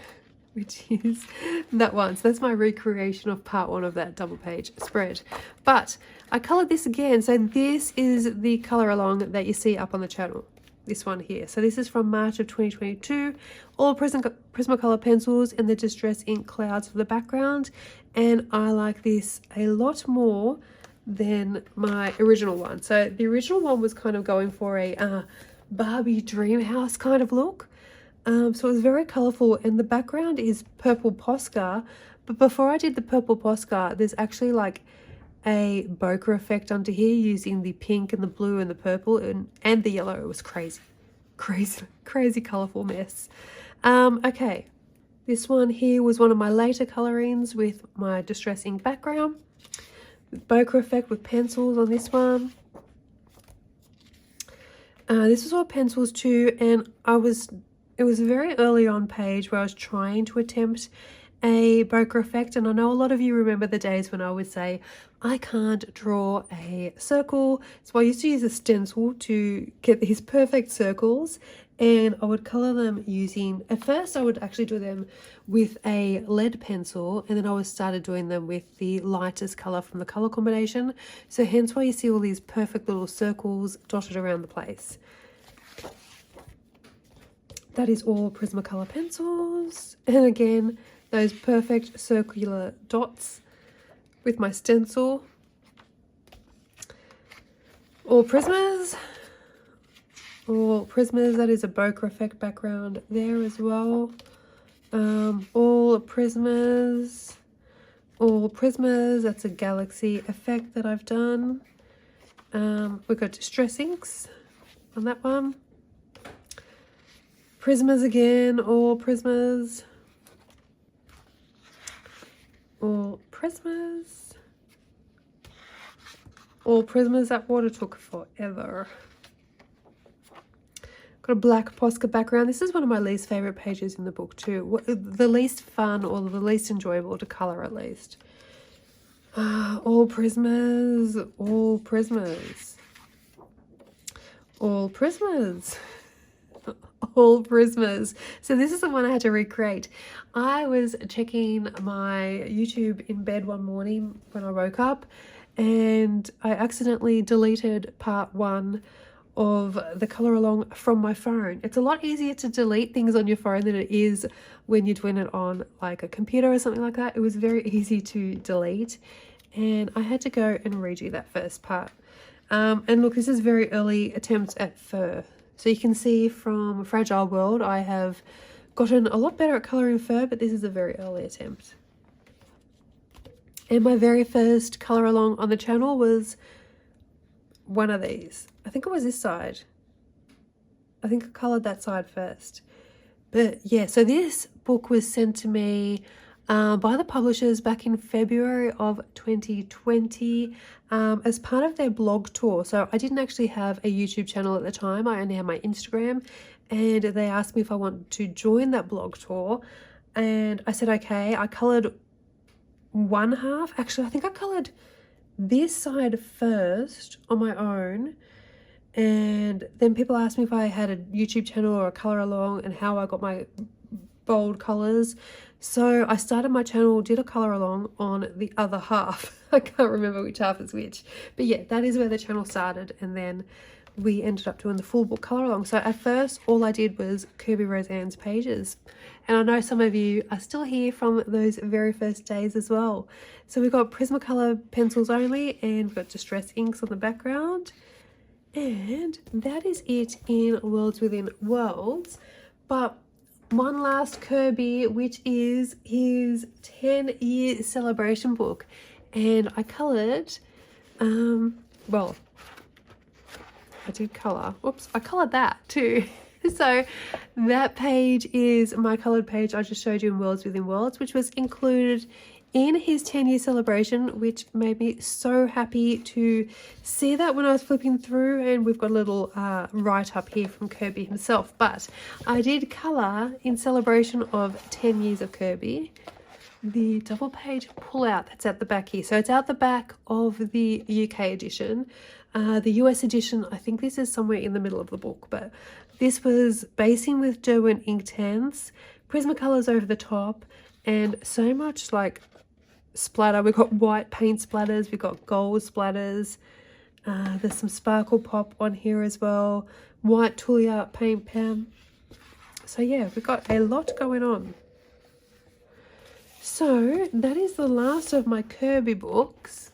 which is that one. So that's my recreation of part 1 of that double page spread. But I coloured this again. So this is the colour along that you see up on the channel. This one here. So this is from March of 2022. All Prismacolor pencils and the Distress Ink clouds for the background. And I like this a lot more than my original one. So the original one was kind of going for a Barbie dream house kind of look. So it was very colourful, and the background is purple Posca. But before I did the purple Posca, there's actually like a bokeh effect under here using the pink and the blue and the purple and the yellow. It was crazy colourful mess. Okay, this one here was one of my later colorings with my Distress Ink background. Bokeh effect with pencils on this one. This was all pencils too, and it was a very early on page where I was trying to attempt a bokeh effect, and I know a lot of you remember the days when I would say I can't draw a circle, so I used to use a stencil to get these perfect circles, and I would color them using, at first I would actually do them with a lead pencil, and then I started doing them with the lightest color from the color combination, so hence why you see all these perfect little circles dotted around the place. That is all Prismacolor pencils, and again those perfect circular dots with my stencil. All Prismas. That is a bokeh effect background there as well. All Prismas. That's a galaxy effect that I've done. We've got Distress Inks on that one. Prismas again, all Prismas. All Prismas. All Prismas. That water took forever. Got a black Posca background. This is one of my least favorite pages in the book too. The least fun, or the least enjoyable to color at least. All Prismas. All Prismas. All Prismas. All Prismas. So this is the one I had to recreate. I was checking my YouTube in bed one morning when I woke up, and I accidentally deleted part 1 of the color along from my phone. It's a lot easier to delete things on your phone than it is when you're doing it on like a computer or something like that. It was very easy to delete, and I had to go and redo that first part. And look, this is very early attempts at fur. So you can see from Fragile World, I have gotten a lot better at colouring fur, but this is a very early attempt. And my very first colour along on the channel was one of these. I think it was this side. I think I coloured that side first. But yeah, so this book was sent to me by the publishers back in February of 2020 as part of their blog tour. So I didn't actually have a YouTube channel at the time. I only had my Instagram, and they asked me if I wanted to join that blog tour, and I said okay. I coloured one half. Actually, I think I coloured this side first on my own, and then people asked me if I had a YouTube channel or a colour along and how I got my bold colours. So I started my channel, did a colour along on the other half. I can't remember which half is which, but yeah, that is where the channel started, and then we ended up doing the full book colour along. So at first all I did was Kerby Rosanes pages, and I know some of you are still here from those very first days as well. So we've got Prismacolor pencils only, and we've got Distress Inks on the background, and that is it in Worlds Within Worlds. But one last Kerby, which is his 10-year celebration book, and I coloured, well, I did colour, oops, I coloured that too. So that page is my coloured page I just showed you in Worlds Within Worlds, which was included in his 10-year celebration, which made me so happy to see that when I was flipping through. And we've got a little write-up here from Kerby himself. But I did colour, in celebration of 10 years of Kerby, the double page pull-out that's at the back here. So it's out the back of the UK edition. The US edition, I think this is somewhere in the middle of the book, but This was basing with Derwent Inktense, Prismacolors over the top, and so much like splatter. We've got white paint splatters, we've got gold splatters, there's some sparkle pop on here as well, white Tulia paint pen. So yeah, we've got a lot going on. So that is the last of my Kerby books.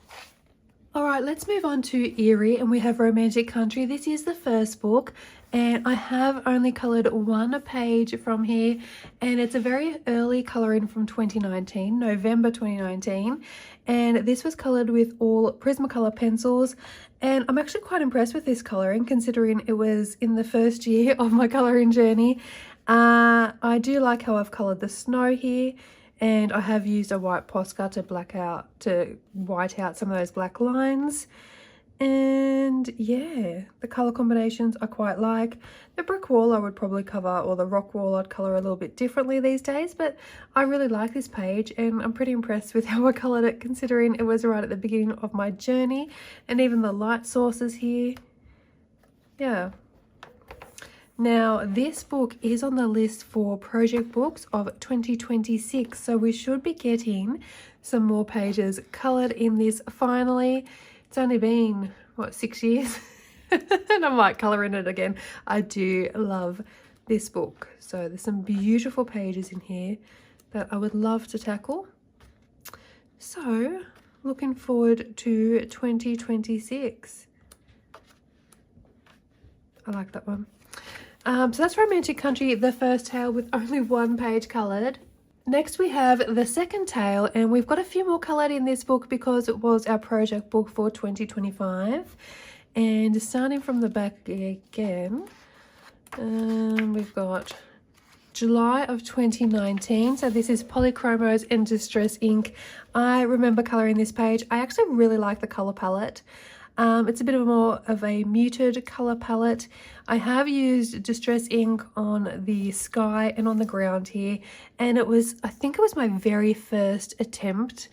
All right, let's move on to Eriy, and we have Romantic Country. This is the first book, and I have only coloured one page from here, and it's a very early colouring from 2019, November 2019, and this was coloured with all Prismacolor pencils, and I'm actually quite impressed with this colouring considering it was in the first year of my colouring journey. I do like how I've coloured the snow here. And I have used a white Posca to white out some of those black lines. And yeah, the colour combinations I quite like. The brick wall I would probably cover, or the rock wall I'd colour a little bit differently these days. But I really like this page, and I'm pretty impressed with how I coloured it considering it was right at the beginning of my journey. And even the light sources here. Yeah. Now, this book is on the list for project books of 2026, so we should be getting some more pages coloured in this finally. It's only been, what, 6 years? And I might colour in it again. I do love this book. So there's some beautiful pages in here that I would love to tackle. So, looking forward to 2026. I like that one. So that's Romantic Country, the first tale with only one page coloured. Next we have the second tale, and we've got a few more coloured in this book because it was our project book for 2025. And starting from the back again, we've got July of 2019. So this is Polychromos and Distress Ink. I remember colouring this page. I actually really like the colour palette. It's a bit of more of a muted colour palette. I have used Distress Ink on the sky and on the ground here, and I think it was my very first attempt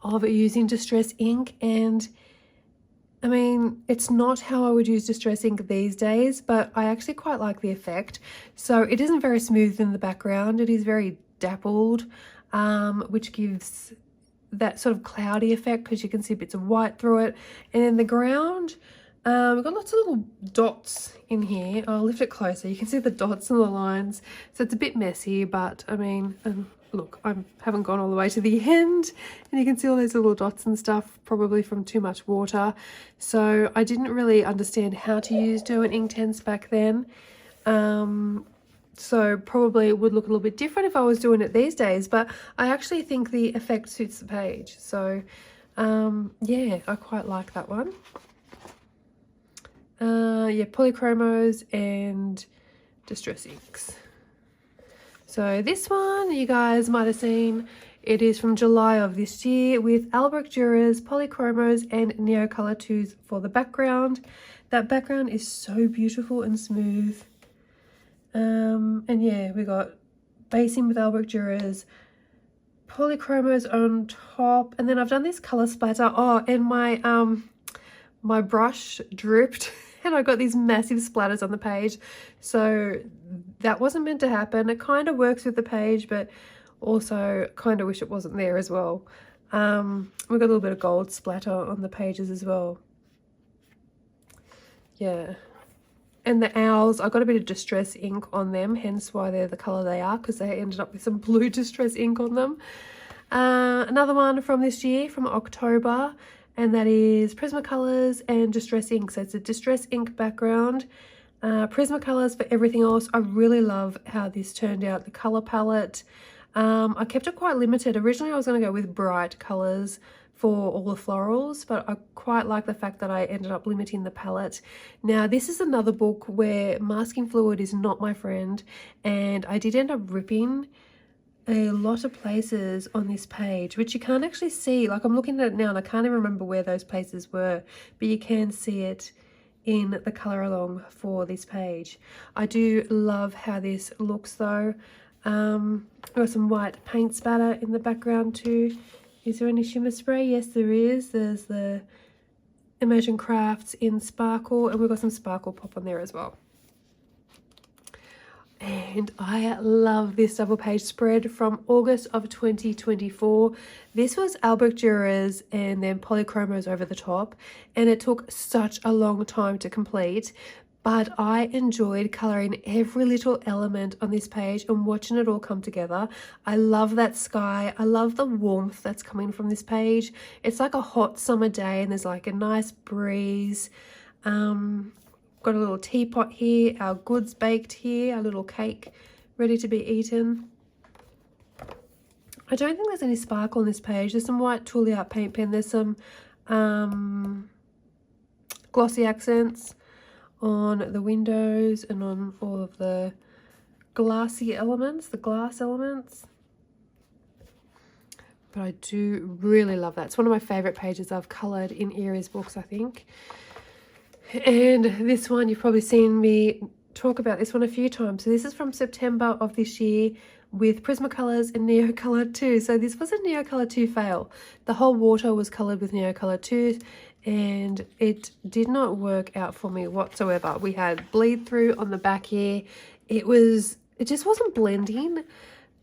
of using Distress Ink, and I mean, it's not how I would use Distress Ink these days, but I actually quite like the effect. So it isn't very smooth in the background, it is very dappled, which gives that sort of cloudy effect because you can see bits of white through it. And in the ground, we've got lots of little dots in here. I'll lift it closer. You can see the dots and the lines. So it's a bit messy, but I mean, look, I haven't gone all the way to the end, and you can see all those little dots and stuff, probably from too much water. So I didn't really understand how to use Derwent Inktense back then. So probably it would look a little bit different if I was doing it these days, but I actually think the effect suits the page. So yeah, I quite like that one. Yeah, Polychromos and Distress Inks. So this one you guys might have seen. It is from July of this year with Albrecht Dürer's Polychromos and Neocolor 2s for the background. That background is so beautiful and smooth. And yeah, we got basing with Albrecht Dürer's, Polychromos on top, and then I've done this color splatter. Oh, and my brush dripped and I got these massive splatters on the page. So that wasn't meant to happen. It kind of works with the page, but also kind of wish it wasn't there as well. We've got a little bit of gold splatter on the pages as well. Yeah. And the owls, I got a bit of Distress Ink on them, hence why they're the colour they are, because they ended up with some blue Distress Ink on them. Another one from this year, from October, and that is Prismacolors and Distress Ink. So it's a Distress Ink background, Prismacolors for everything else. I really love how this turned out, the colour palette. I kept it quite limited. Originally I was going to go with bright colours for all the florals, but I quite like the fact that I ended up limiting the palette. Now this is another book where masking fluid is not my friend, and I did end up ripping a lot of places on this page, which you can't actually see. Like, I'm looking at it now and I can't even remember where those places were, but you can see it in the colour along for this page. I do love how this looks though. Got some white paint spatter in the background too. Is there any shimmer spray? Yes, there is. There's the Immersion Crafts in Sparkle, and we've got some Sparkle Pop on there as well. And I love this double page spread from August of 2024. This was Albrecht Dürer's and then polychromos over the top, and it took such a long time to complete, but I enjoyed colouring every little element on this page and watching it all come together. I love that sky. I love the warmth that's coming from this page. It's like a hot summer day and there's like a nice breeze. Got a little teapot here, our goods baked here, our little cake ready to be eaten. I don't think there's any sparkle on this page. There's some white Trolle art paint pen. There's some glossy accents on the windows and on all of the glassy elements, the glass elements. But I do really love that. It's one of my favourite pages I've coloured in Eriy's books, I think. And this one, you've probably seen me talk about this one a few times. So this is from September of this year with Prismacolors and Neocolor 2. So this was a Neocolor 2 fail. The whole water was coloured with Neocolor 2 and it did not work out for me whatsoever. We had bleed through on the back here. It just wasn't blending.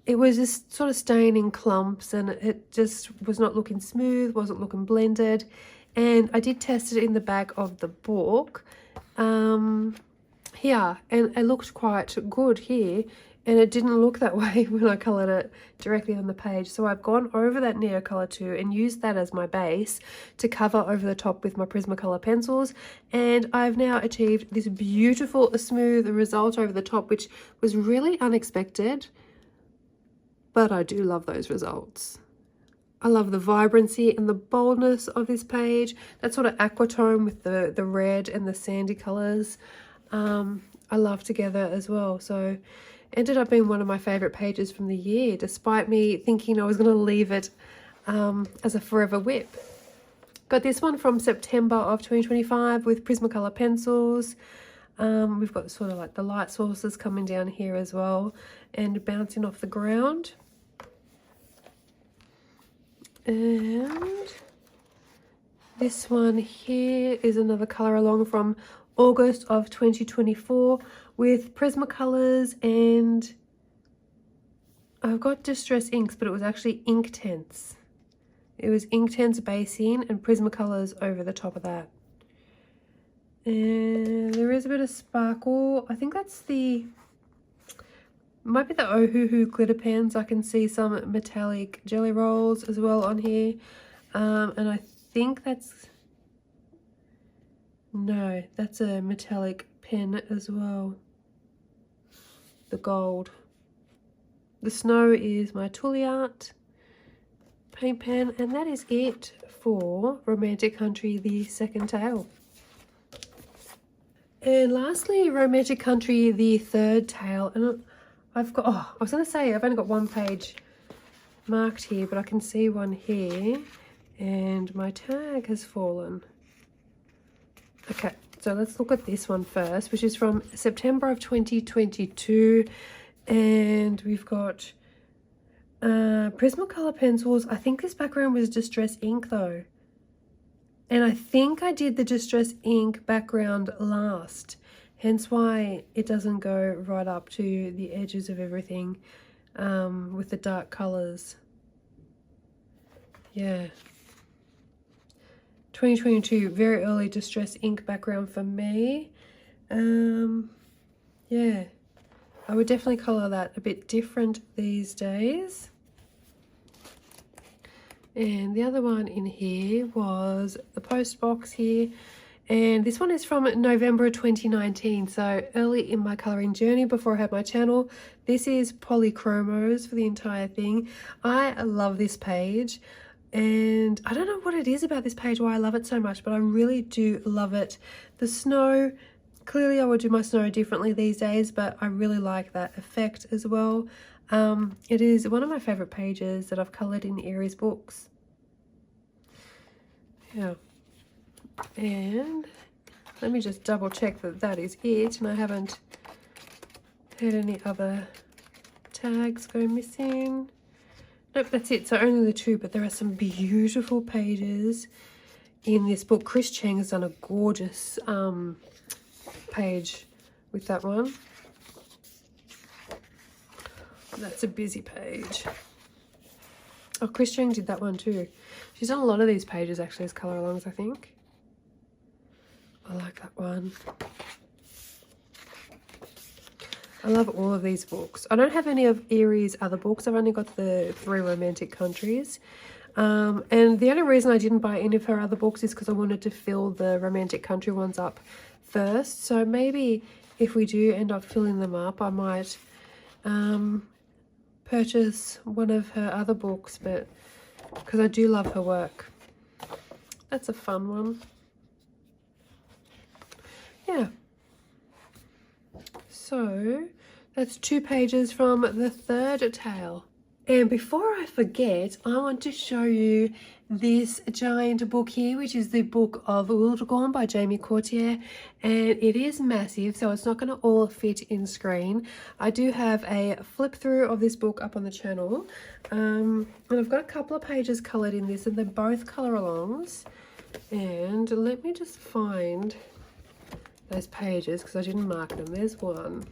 It was just sort of staying in clumps and it just was not looking smooth, wasn't looking blended. And I did test it in the back of the book here, and it looked quite good here, and it didn't look that way when I coloured it directly on the page. So I've gone over that Neocolor 2 and used that as my base to cover over the top with my Prismacolor pencils, and I've now achieved this beautiful smooth result over the top, which was really unexpected, but I do love those results. I love the vibrancy and the boldness of this page. That sort of aquatone with the red and the sandy colours I love together as well. So ended up being one of my favourite pages from the year, despite me thinking I was going to leave it as a forever whip. Got this one from September of 2025 with Prismacolor pencils. We've got sort of like the light sources coming down here as well and bouncing off the ground. And this one here is another colour along from August of 2024 with Prismacolors, and I've got Distress Inks, but it was actually Inktense. It was Inktense basing and Prismacolors over the top of that. And there is a bit of sparkle. I think that's might be the Ohuhu glitter pens. I can see some metallic jelly rolls as well on here. And I think that's a metallic pen as well. The gold. The snow is my Trolle art paint pen, and that is it for Romantic Country, the second tale. And lastly, Romantic Country, the third tale. And I've got, I was going to say I've only got one page marked here, but I can see one here and my tag has fallen. Okay, so let's look at this one first, which is from September of 2022. And we've got Prismacolor pencils. I think this background was Distress Ink though. And I think I did the Distress Ink background last. Hence why it doesn't go right up to the edges of everything with the dark colours. Yeah. 2022, very early Distress Ink background for me. Yeah. I would definitely colour that a bit different these days. And the other one in here was the post box here. And this one is from November 2019, so early in my colouring journey before I had my channel. This is polychromos for the entire thing. I love this page, and I don't know what it is about this page, why I love it so much, but I really do love it. The snow, clearly I would do my snow differently these days, but I really like that effect as well. It is one of my favourite pages that I've coloured in Eriy's books. Yeah. And let me just double check that that is it, and I haven't had any other tags go missing. Nope, that's it. So only the two, but there are some beautiful pages in this book. Chris Cheng has done a gorgeous page with that one. That's a busy page. Oh, Chris Cheng did that one too. She's done a lot of these pages actually as colour alongs, I think. I like that one. I love all of these books. I don't have any of Eriy's other books. I've only got the 3 Romantic Countries. And the only reason I didn't buy any of her other books is because I wanted to fill the Romantic Country ones up first. So maybe if we do end up filling them up, I might purchase one of her other books, but because I do love her work. That's a fun one. Yeah. So that's 2 pages from the third tale. And before I forget, I want to show you this giant book here, which is the Book of Wildgorn by Jamie Courtier, and it is massive, so it's not going to all fit in screen. I do have a flip through of this book up on the channel, and I've got a couple of pages coloured in this, and they're both colour alongs. And let me just find those pages because I didn't mark them. There's one.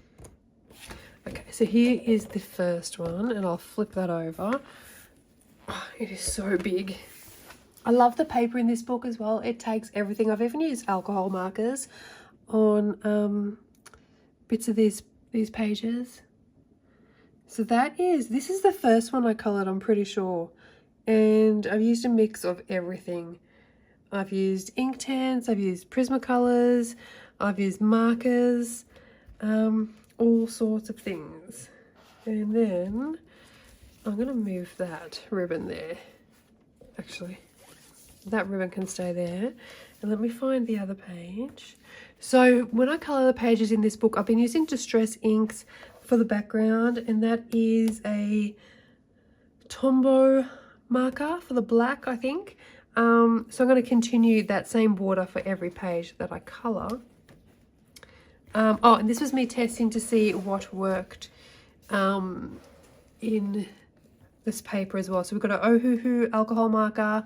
Okay, so here is the first one, and I'll flip that over. Oh, it is so big. I love the paper in this book as well. It takes everything. I've even used alcohol markers on bits of these pages. So this is the first one I coloured, I'm pretty sure. And I've used a mix of everything. I've used Inktense, I've used Prismacolors, I've used markers, all sorts of things. And then I'm going to move that ribbon there. Actually, that ribbon can stay there. And let me find the other page. So when I colour the pages in this book, I've been using Distress inks for the background, and that is a Tombow marker for the black, I think. So I'm going to continue that same border for every page that I colour. Oh, and this was me testing to see what worked in this paper as well. So we've got an Ohuhu alcohol marker,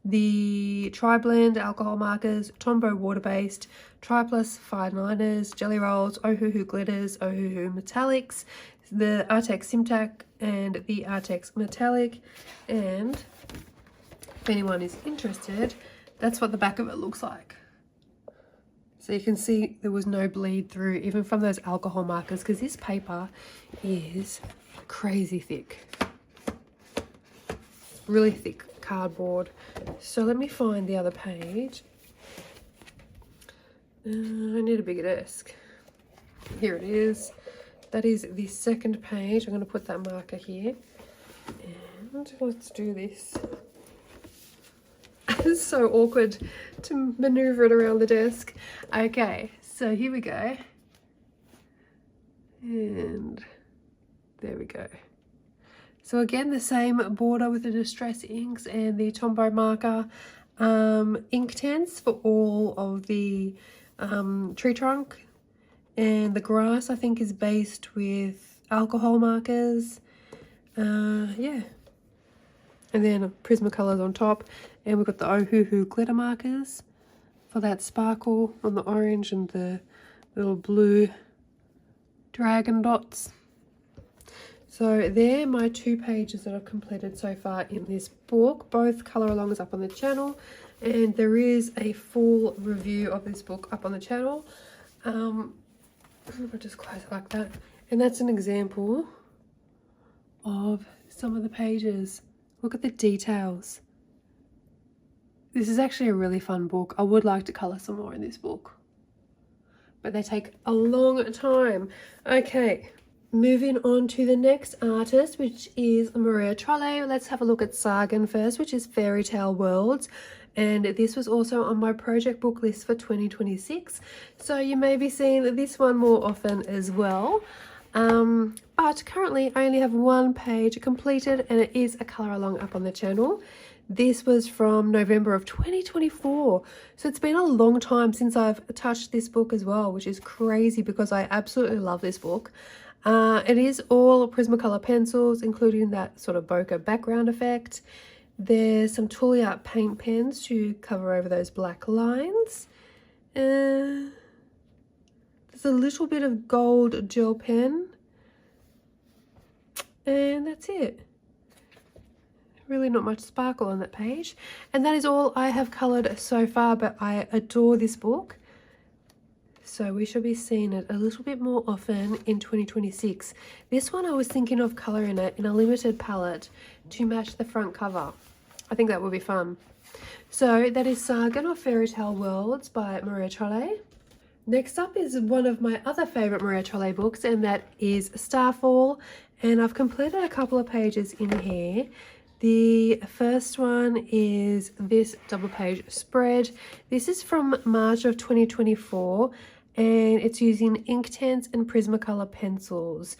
the Tri-Blend alcohol markers, Tombow water-based, Tri-Plus fine liners, jelly rolls, Ohuhu glitters, Ohuhu metallics, the Artex Simtac and the Artex metallic. And if anyone is interested, that's what the back of it looks like. So you can see there was no bleed through even from those alcohol markers, because this paper is crazy thick. Really thick cardboard. So let me find the other page. I need a bigger desk. Here it is. That is the second page. I'm going to put that marker here. And let's do this. It's so awkward to maneuver it around the desk. Okay, so here we go. And there we go. So again, the same border with the Distress inks and the Tombow marker. Inktense for all of the tree trunk. And the grass, I think, is based with alcohol markers. Yeah. And then Prismacolors on top. And we've got the Ohuhu glitter markers for that sparkle on the orange and the little blue dragon dots. So they're my 2 pages that I've completed so far in this book. Both colour alongs up on the channel, and there is a full review of this book up on the channel. I'll just close it like that. And that's an example of some of the pages. Look at the details. This is actually a really fun book. I would like to colour some more in this book, but they take a long time. Okay, moving on to the next artist, which is Maria Trolle. Let's have a look at Sagan first, which is Fairy Tale Worlds. And this was also on my project book list for 2026. So you may be seeing this one more often as well. But currently I only have 1 page completed, and it is a colour along up on the channel. This was from November of 2024. So it's been a long time since I've touched this book as well, which is crazy because I absolutely love this book. It is all Prismacolor pencils, including that sort of bokeh background effect. There's some Tooly Art paint pens to cover over those black lines. There's a little bit of gold gel pen. And that's it. Really not much sparkle on that page. And that is all I have coloured so far, but I adore this book. So we should be seeing it a little bit more often in 2026. This one I was thinking of colouring it in a limited palette to match the front cover. I think that would be fun. So that is Sagan or Fairy Tale Worlds by Maria Trolle. Next up is one of my other favourite Maria Trolle books, and that is Starfall. And I've completed a couple of pages in here. The first one is this double page spread. This is from March of 2024, and it's using Inktense and Prismacolor pencils.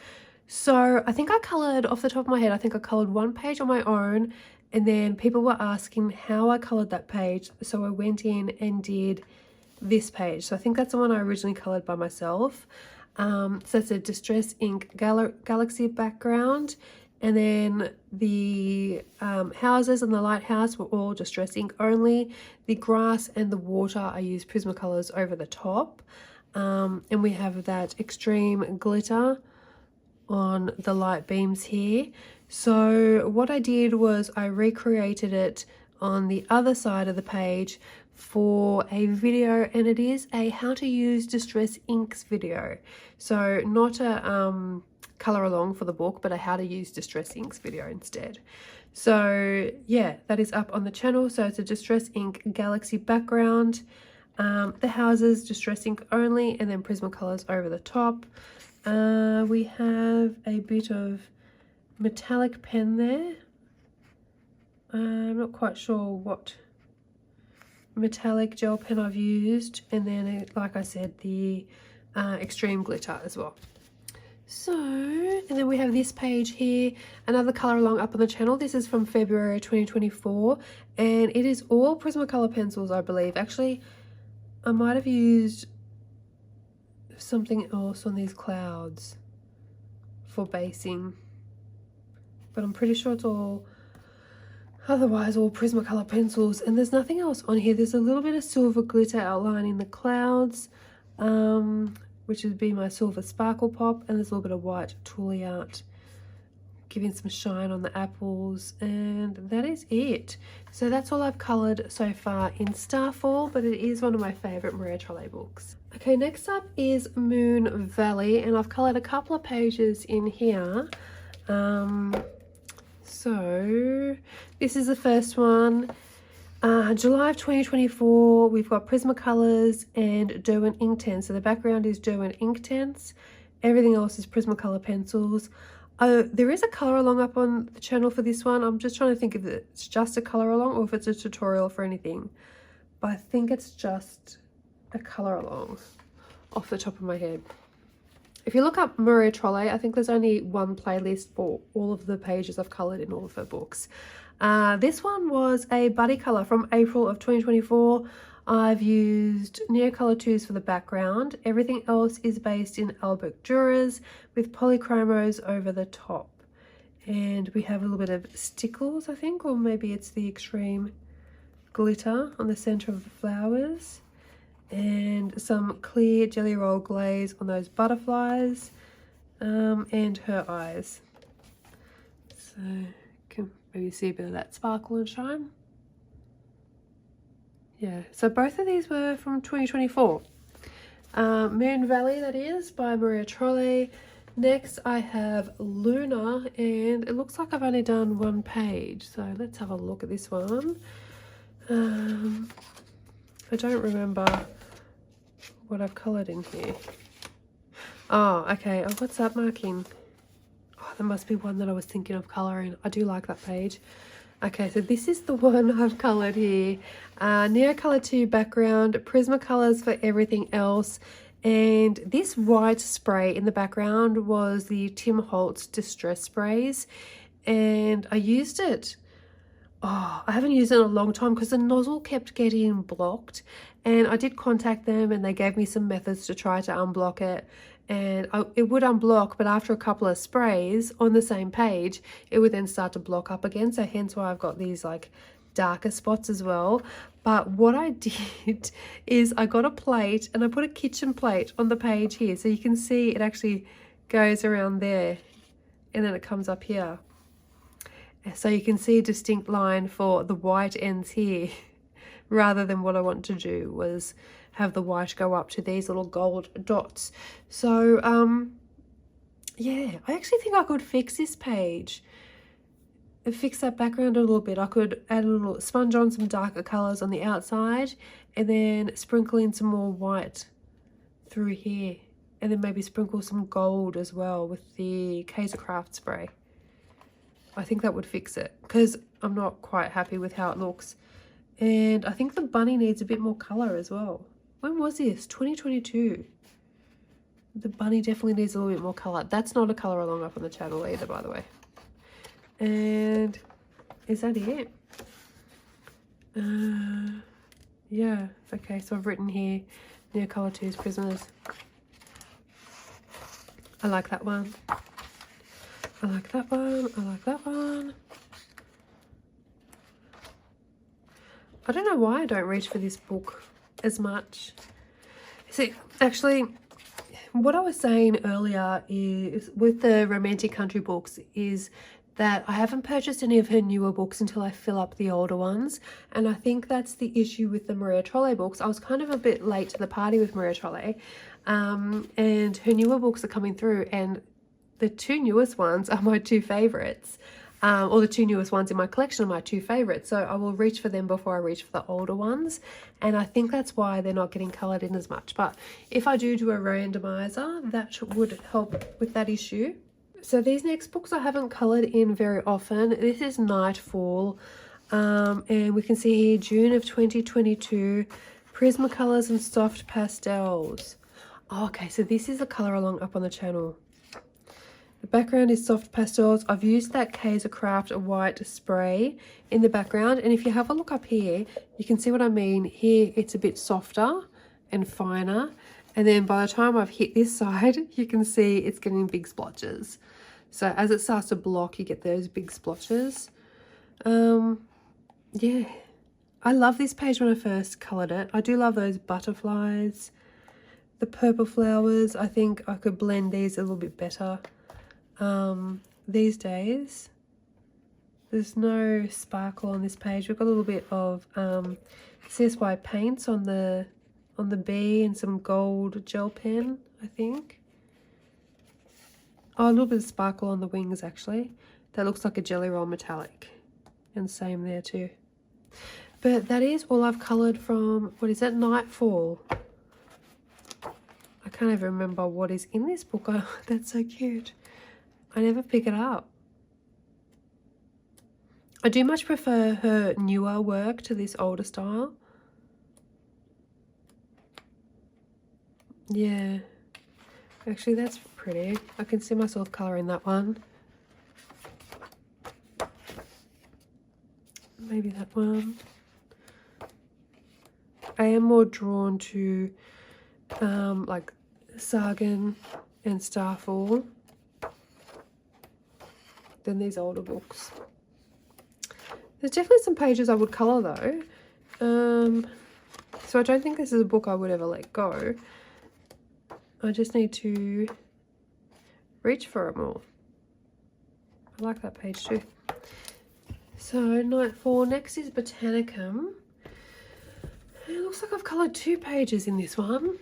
So I think I coloured, off the top of my head, I think I coloured one page on my own, and then people were asking how I coloured that page. So I went in and did this page. So I think that's the one I originally coloured by myself. So it's a Distress Ink Galaxy background. And then the houses and the lighthouse were all Distress Ink only. The grass and the water, I used Prismacolors over the top. And we have that extreme glitter on the light beams here. So what I did was I recreated it on the other side of the page for a video, and it is a how to use Distress Inks video. So not a colour along for the book, but a how to use Distress Inks video instead. So yeah, that is up on the channel. So it's a Distress Ink Galaxy background, the houses Distress Ink only, and then Prismacolors over the top. We have a bit of metallic pen there. I'm not quite sure what metallic gel pen I've used, and then like I said, the extreme glitter as well. So, and then we have this page here, another colour along up on the channel. This is from February 2024, and it is all Prismacolor pencils, I believe. Actually, I might have used something else on these clouds for basing, but I'm pretty sure it's all otherwise all Prismacolor pencils. And there's nothing else on here. There's a little bit of silver glitter outlining the clouds, which would be my silver sparkle pop, and there's a little bit of white Tulle art giving some shine on the apples, and that is it. So that's all I've coloured so far in Starfall, but it is one of my favourite Maria Trolle books. Okay, next up is Moon Valley, and I've coloured a couple of pages in here. So this is the first one. July of 2024, we've got Prismacolors and Derwent Inktense. So the background is Derwent Inktense. Everything else is Prismacolor pencils. There is a colour along up on the channel for this one. I'm just trying to think if it's just a colour along or if it's a tutorial for anything. But I think it's just a colour along off the top of my head. If you look up Maria Trolle, I think there's only one playlist for all of the pages I've coloured in all of her books. This one was a buddy colour from April of 2024. I've used Neocolor 2s for the background. Everything else is based in Albert Durers with polychromos over the top. And we have a little bit of stickles, I think, or maybe it's the extreme glitter on the centre of the flowers. And some clear jelly roll glaze on those butterflies, and her eyes. So you can maybe see a bit of that sparkle and shine. Yeah, so both of these were from 2024. Moon Valley, that is, by Maria Trolle. Next I have Luna, and it looks like I've only done one page, so let's have a look at this one. I don't remember what I've coloured in here. Oh, okay. Oh, what's that marking? Oh, there must be one that I was thinking of colouring. I do like that page. Okay, so this is the one I've coloured here. Neocolor 2 background, Prismacolors for everything else. And this white spray in the background was the Tim Holtz Distress Sprays. And I used it. Oh, I haven't used it in a long time because the nozzle kept getting blocked. And I did contact them and they gave me some methods to try to unblock it. And it would unblock, but after a couple of sprays on the same page, it would then start to block up again. So hence why I've got these like darker spots as well. But what I did is I got a plate and I put a kitchen plate on the page here. So you can see it actually goes around there and then it comes up here. So you can see a distinct line for the white ends here, rather than what I want to do was have the white go up to these little gold dots. So yeah, I actually think I could fix this page and fix that background a little bit. I could add a little sponge on some darker colors on the outside and then sprinkle in some more white through here, and then maybe sprinkle some gold as well with the Craft spray. I think that would fix it because I'm not quite happy with how it looks. And I think the bunny needs a bit more color as well. When was this? 2022. The bunny definitely needs a little bit more color. That's not a color along up on the channel either, by the way. And is that it? Yeah. Okay, so I've written here, Neo Color 2's Prisoners. I like that one. I like that one. I like that one. I don't know why I don't reach for this book as much. See, actually, what I was saying earlier is with the romantic country books is that I haven't purchased any of her newer books until I fill up the older ones. And I think that's the issue with the Maria Trolle books. I was kind of a bit late to the party with Maria Trolle. And her newer books are coming through, and the two newest ones are my two favorites. Or the two newest ones in my collection are my two favorites. So I will reach for them before I reach for the older ones. And I think that's why they're not getting colored in as much. But if I do a randomizer, that would help with that issue. So these next books I haven't colored in very often. This is Nightfall. And we can see here June of 2022, Prismacolors and Soft Pastels. Oh, okay, so this is a color along up on the channel. The background is soft pastels. I've used that Craft white spray in the background. And if you have a look up here, you can see what I mean. Here, it's a bit softer and finer. And then by the time I've hit this side, you can see it's getting big splotches. So as it starts to block, you get those big splotches. Yeah, I love this page when I first colored it. I do love those butterflies. The purple flowers, I think I could blend these a little bit better. These days there's no sparkle on this page. We've got a little bit of CSY paints on the bee and some gold gel pen, I think. Oh, a little bit of sparkle on the wings actually. That looks like a Jelly Roll metallic, and same there too. But that is all I've colored from, what is that, Nightfall. I can't even remember what is in this book. Oh, that's so cute. I never pick it up. I do much prefer her newer work to this older style. Yeah. Actually, that's pretty. I can see myself colouring that one. Maybe that one. I am more drawn to like Sagan and Starfall than these older books. There's definitely some pages I would colour though. So I don't think this is a book I would ever let go. I just need to reach for it more. I like that page too. So Nightfall. Next is Botanicum. It looks like I've coloured 2 pages in this one.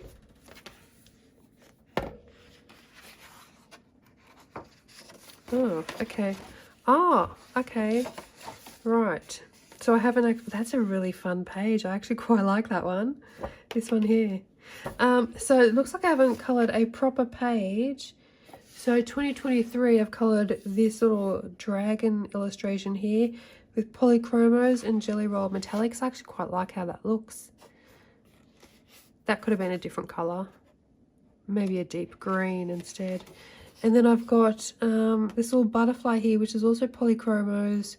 Oh, okay. Oh, okay. Right. So I haven't, that's a really fun page. I actually quite like that one. This one here. So it looks like I haven't coloured a proper page. So 2023, I've coloured this little dragon illustration here with polychromos and Jelly Roll metallics. I actually quite like how that looks. That could have been a different colour. Maybe a deep green instead. And then I've got this little butterfly here, which is also polychromos,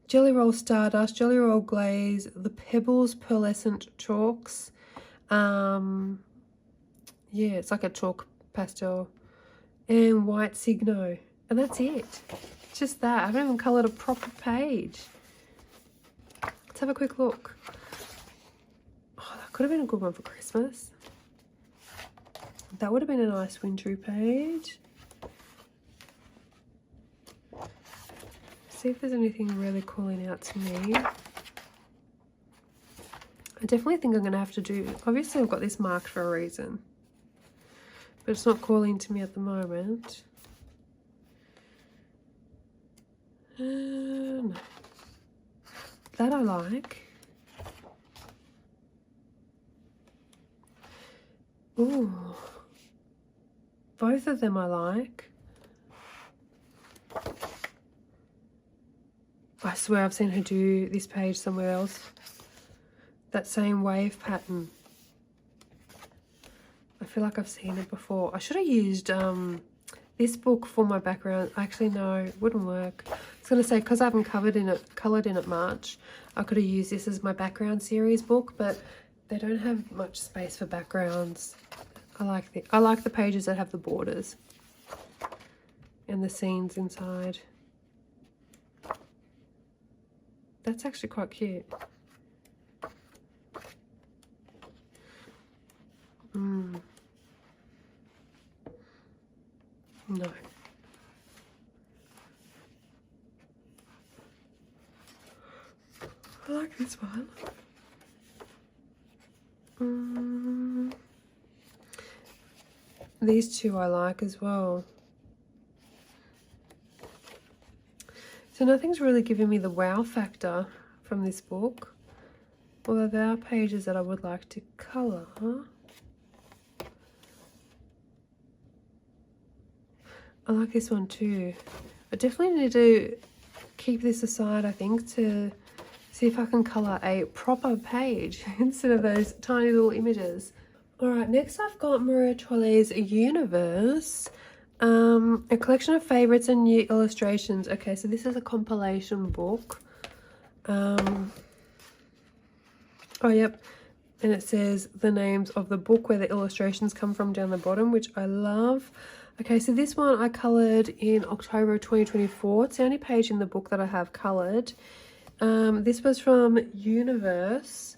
Jelly Roll Stardust, Jelly Roll Glaze, the Pebbles Pearlescent Chalks. Yeah, it's like a chalk pastel. And White Signo. And that's it. Just that. I haven't even coloured a proper page. Let's have a quick look. Oh, that could have been a good one for Christmas. That would have been a nice wintry page. see if there's anything really calling out to me. I definitely think I'm going to have to do, obviously I've got this marked for a reason, but it's not calling to me at the moment. No. That I like. Ooh. Both of them I like. I swear I've seen her do this page somewhere else. That same wave pattern. I feel like I've seen it before. I should have used this book for my background. Actually, no, it wouldn't work. I was going to say, because I haven't coloured in it much, I could have used this as my background series book, but they don't have much space for backgrounds. I like the pages that have the borders and the scenes inside. That's actually quite cute. No. I like this one. These two I like as well. So nothing's really giving me the wow factor from this book. Although there are pages that I would like to colour. I like this one too. I definitely need to keep this aside, I think, to see if I can colour a proper page instead of those tiny little images. Alright, next I've got Maria Trolle's Universe. A collection of favourites and new illustrations. Okay, so this is a compilation book. Oh, yep. And it says the names of the book where the illustrations come from down the bottom, which I love. Okay, so this one I coloured in October 2024. It's the only page in the book that I have coloured. This was from Universe,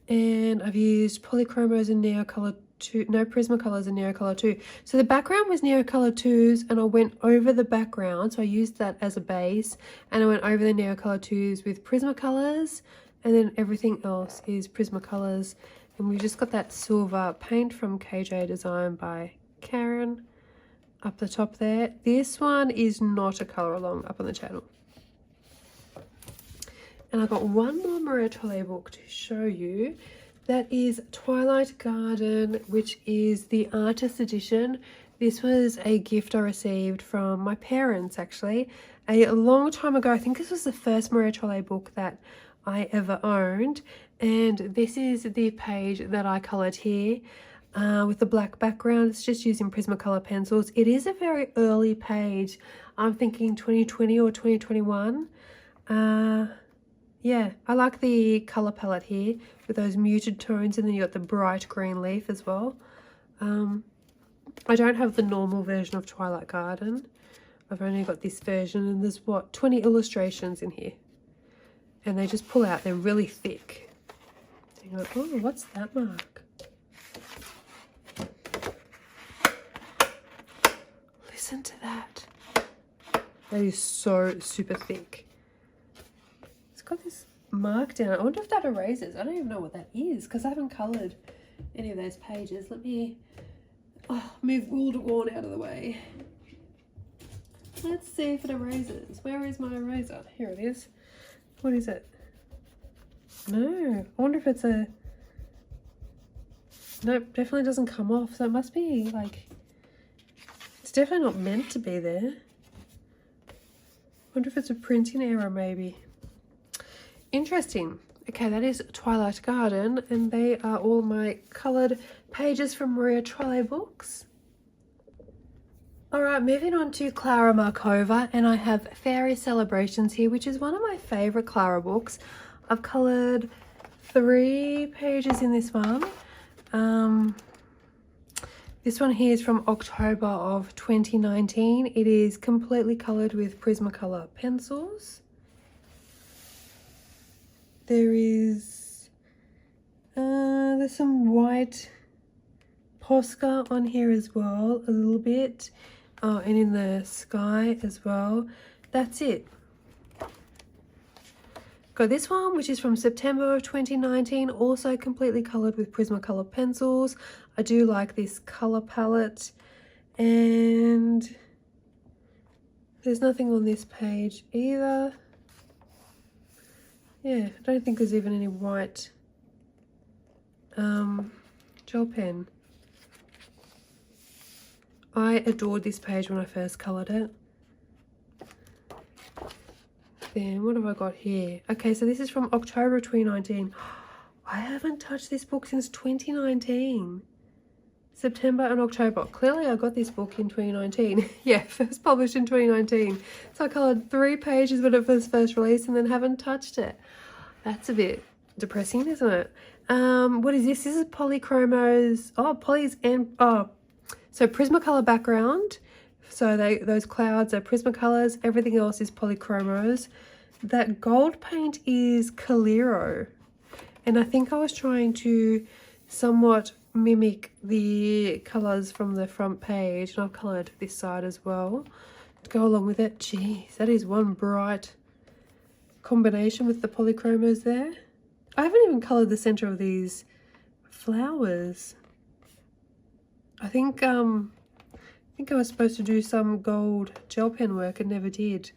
and I've used polychromos and Neocolor 2, no, Prismacolors and Neocolor 2. So the background was Neocolor 2s, and I went over the background, so I used that as a base, and I went over the Neocolor 2s with Prismacolors, and then everything else is Prismacolors, and we just got that silver paint from KJ Design by Karen up the top there. This one is not a colour along up on the channel. And I got one more Maria Trolle book to show you. That is Twilight Garden, which is the artist edition. This was a gift I received from my parents, actually, a long time ago. I think this was the first Maria Trolle book that I ever owned. And this is the page that I coloured here with the black background. It's just using Prismacolor pencils. It is a very early page. I'm thinking 2020 or 2021. Yeah, I like the colour palette here with those muted tones, and then you got the bright green leaf as well. I don't have the normal version of Twilight Garden. I've only got this version, and there's, what, 20 illustrations in here. And they just pull out, they're really thick. And you're like, oh, what's that mark? Listen to that. That is so super thick. Got this mark down. I wonder if that erases. I don't even know what that is because I haven't coloured any of those pages. Let me move Wildergorn out of the way. Let's see if it erases. Where is my eraser? Here it is. What is it? No. I wonder if it's a... Nope, definitely doesn't come off. So it must be like... It's definitely not meant to be there. I wonder if it's a printing error maybe. Interesting. Okay, that is Twilight Garden, and they are all my coloured pages from Maria Trolle books. Alright, moving on to Klara Markova, and I have Fairy Celebrations here, which is one of my favourite Klara books. I've coloured 3 pages in this one. This one here is from October of 2019. It is completely coloured with Prismacolor pencils. There's some white Posca on here as well, a little bit, and in the sky as well. That's it. Got this one, which is from September of 2019, also completely coloured with Prismacolor pencils. I do like this colour palette, and there's nothing on this page either. Yeah, I don't think there's even any white gel pen. I adored this page when I first coloured it. Then what have I got here? Okay, so this is from October of 2019. I haven't touched this book since 2019. September and October. Clearly I got this book in 2019. Yeah, first published in 2019. So I coloured 3 pages when it was first released and then haven't touched it. That's a bit depressing, isn't it? What is this? This is Polychromos. Oh, Polys and so Prismacolor background. So those clouds are Prismacolors. Everything else is Polychromos. That gold paint is Calero. And I think I was trying to somewhat mimic the colours from the front page. And I've coloured this side as well to go along with it. Jeez, that is one bright combination with the Polychromos there. I haven't even coloured the centre of these flowers. I think I was supposed to do some gold gel pen work and never did.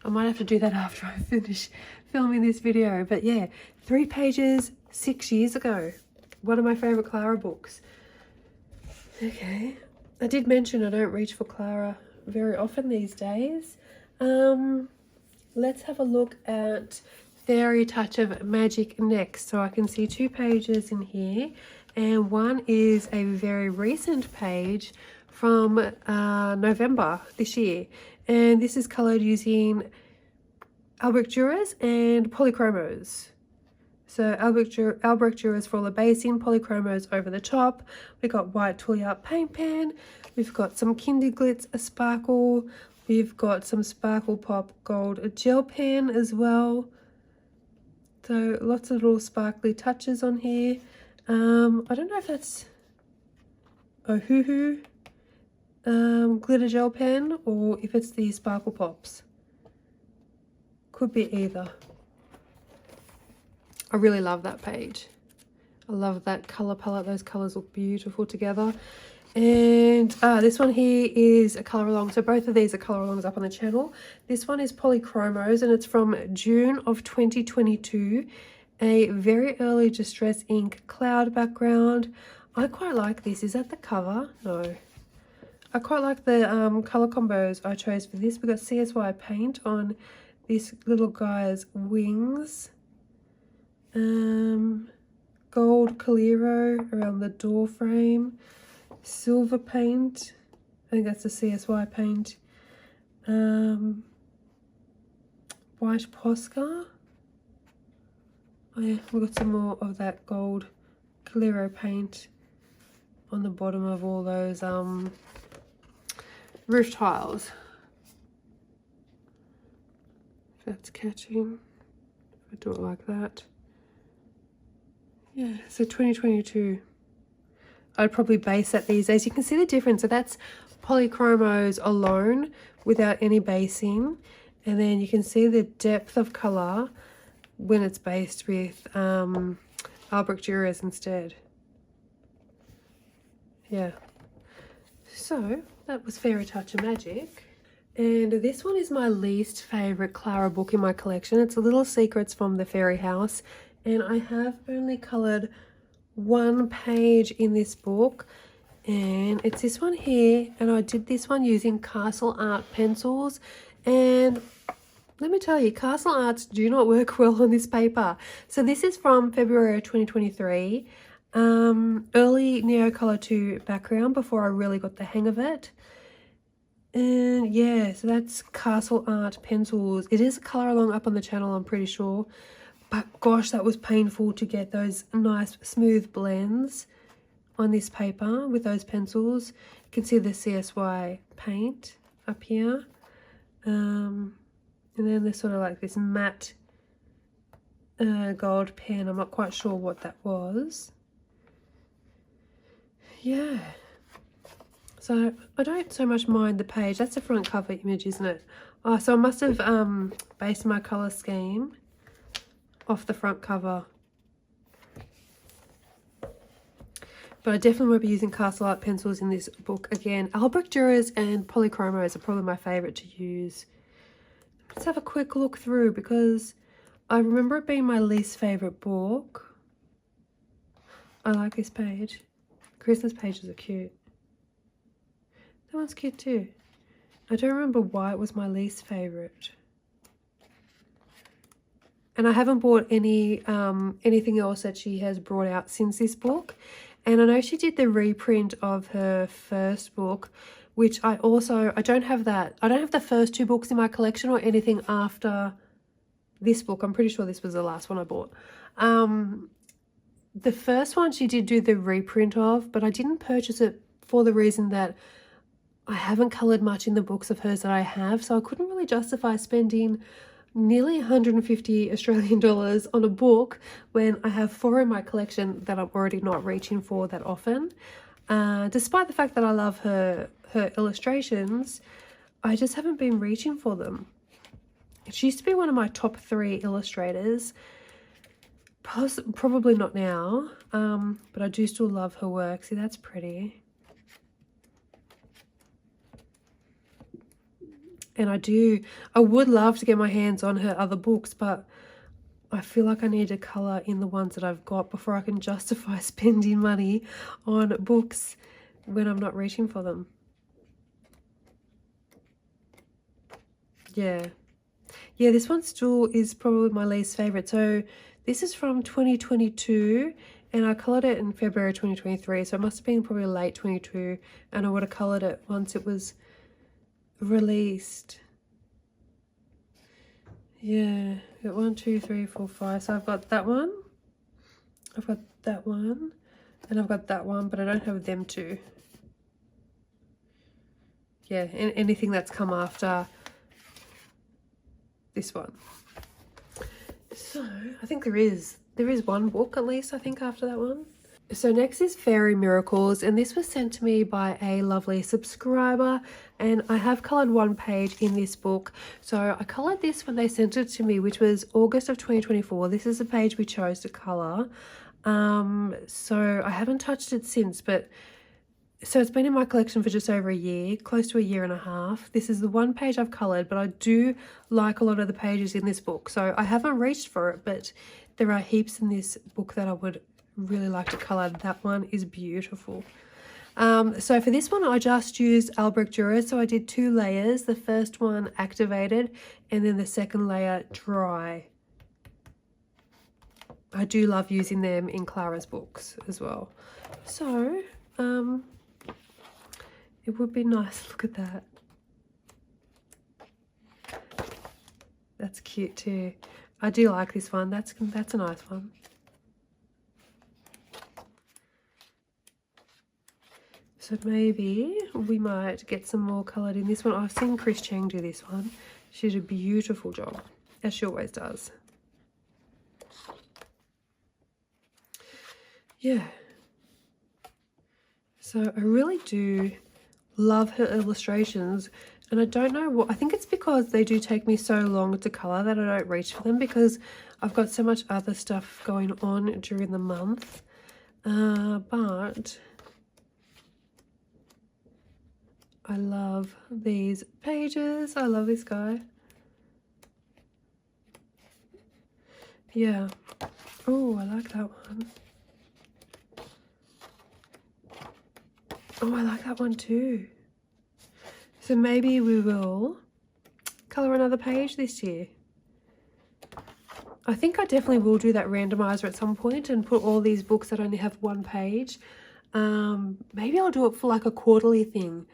I might have to do that after I finish filming this video. But yeah, 3 pages 6 years ago. One of my favourite Klara books. Okay. I did mention I don't reach for Klara very often these days. Let's have a look at Fairy Touch of Magic next. So I can see 2 pages in here. And one is a very recent page from November this year, and this is coloured using Albrecht Duras and Polychromos. So Albrecht Duras for all the basing, Polychromos over the top. We've got white Tully Art paint pen. We've got some Kinderglitz sparkle. We've got some Sparkle Pop gold gel pen as well. So lots of little sparkly touches on here. I don't know if that's Ohuhu glitter gel pen or if it's the Sparkle Pops. Could be either. I really love that page. I love that colour palette. Those colours look beautiful together. And this one here is a colour along. So both of these are colour alongs up on the channel. This one is Polychromos and it's from June of 2022. A very early Distress Ink cloud background. I quite like this. Is that the cover? No. I quite like the colour combos I chose for this. We've got CSY paint on this little guy's wings. Gold Calero around the door frame. Silver paint. I think that's the CSY paint. White Posca. Oh yeah, we've got some more of that gold Calero paint on the bottom of all those roof tiles. If that's catching. If I do it like that. Yeah, so 2022. I'd probably base that these days. You can see the difference. So that's Polychromos alone without any basing. And then you can see the depth of colour when it's based with Albrecht Duras instead. Yeah. So that was Fairy Touch of Magic. And this one is my least favourite Klara book in my collection. It's Little Secrets from the Fairy House. And I have only coloured 1 page in this book. And it's this one here. And I did this one using Castle Art pencils. And let me tell you, Castle Arts do not work well on this paper. So this is from February 2023. Early Neocolor 2 background before I really got the hang of it. And yeah, so that's Castle Art pencils. It is a colour along up on the channel, I'm pretty sure. But gosh, that was painful to get those nice smooth blends on this paper with those pencils. You can see the CSY paint up here. And then there's sort of like this matte gold pen. I'm not quite sure what that was. Yeah. So I don't so much mind the page. That's the front cover image, isn't it? Oh, so I must have based my colour scheme off the front cover. But I definitely won't be using Castle Art pencils in this book again. Albrecht Dürers and Polychromos are probably my favourite to use. Let's have a quick look through because I remember it being my least favourite book. I like this page. Christmas pages are cute. That one's cute too. I don't remember why it was my least favourite. And I haven't bought any anything else that she has brought out since this book. And I know she did the reprint of her first book, which I don't have that. I don't have the first two books in my collection or anything after this book. I'm pretty sure this was the last one I bought. The first one she did do the reprint of, but I didn't purchase it for the reason that I haven't coloured much in the books of hers that I have, so I couldn't really justify spending nearly 150 Australian dollars on a book when I have 4 in my collection that I'm already not reaching for that often. Despite the fact that I love her illustrations, I just haven't been reaching for them. She used to be one of my top 3 illustrators. Probably not now, but I do still love her work. See, that's pretty. And I would love to get my hands on her other books, but I feel like I need to colour in the ones that I've got before I can justify spending money on books when I'm not reaching for them. Yeah, this one still is probably my least favourite. So this is from 2022 and I coloured it in February 2023, so it must have been probably late 22, and I would have coloured it once it was released. Yeah, got 1, 2, 3, 4, 5. So I've got that one, I've got that one, and I've got that one, but I don't have them two. Yeah, and anything that's come after this one. So I think there is one book at least, I think, after that one. So next is Fairy Miracles, and this was sent to me by a lovely subscriber, and I have coloured one page in this book. So I coloured this when they sent it to me, which was August of 2024. This is the page we chose to colour. So I haven't touched it since, but so it's been in my collection for just over a year, close to a year and a half. This is the one page I've coloured, but I do like a lot of the pages in this book. So I haven't reached for it, but there are heaps in this book that I would really like to colour. That one is beautiful. So for this one I just used Albrecht Dürers, so I did 2 layers. The first one activated and then the second layer dry. I do love using them in Klara's books as well. So it would be nice. Look at that. That's cute too. I do like this one. That's a nice one. So maybe we might get some more coloured in this one. I've seen Chris Cheng do this one. She did a beautiful job, as she always does. Yeah. So I really do love her illustrations, and I don't know what, I think it's because they do take me so long to colour that I don't reach for them because I've got so much other stuff going on during the month. But I love these pages. I love this guy. Yeah. Oh, I like that one. Oh, I like that one too. So maybe we will colour another page this year. I think I definitely will do that randomizer at some point and put all these books that only have one page. Maybe I'll do it for like a quarterly thing,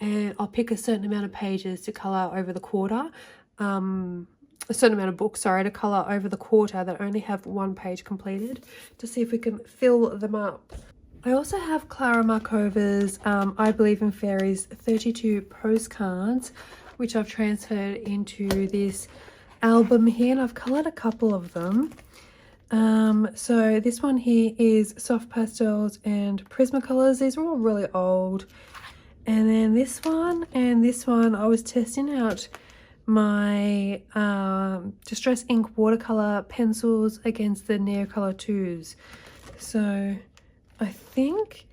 and I'll pick a certain amount of pages to colour over the quarter. A certain amount of books, sorry, to colour over the quarter that only have one page completed, to see if we can fill them up. I also have Klara Markova's I Believe in Fairies 32 postcards, which I've transferred into this album here, and I've coloured a couple of them. So this one here is soft pastels and Prismacolors. These are all really old. And then this one and this one, I was testing out my Distress Ink watercolor pencils against the Neocolor 2s. So I think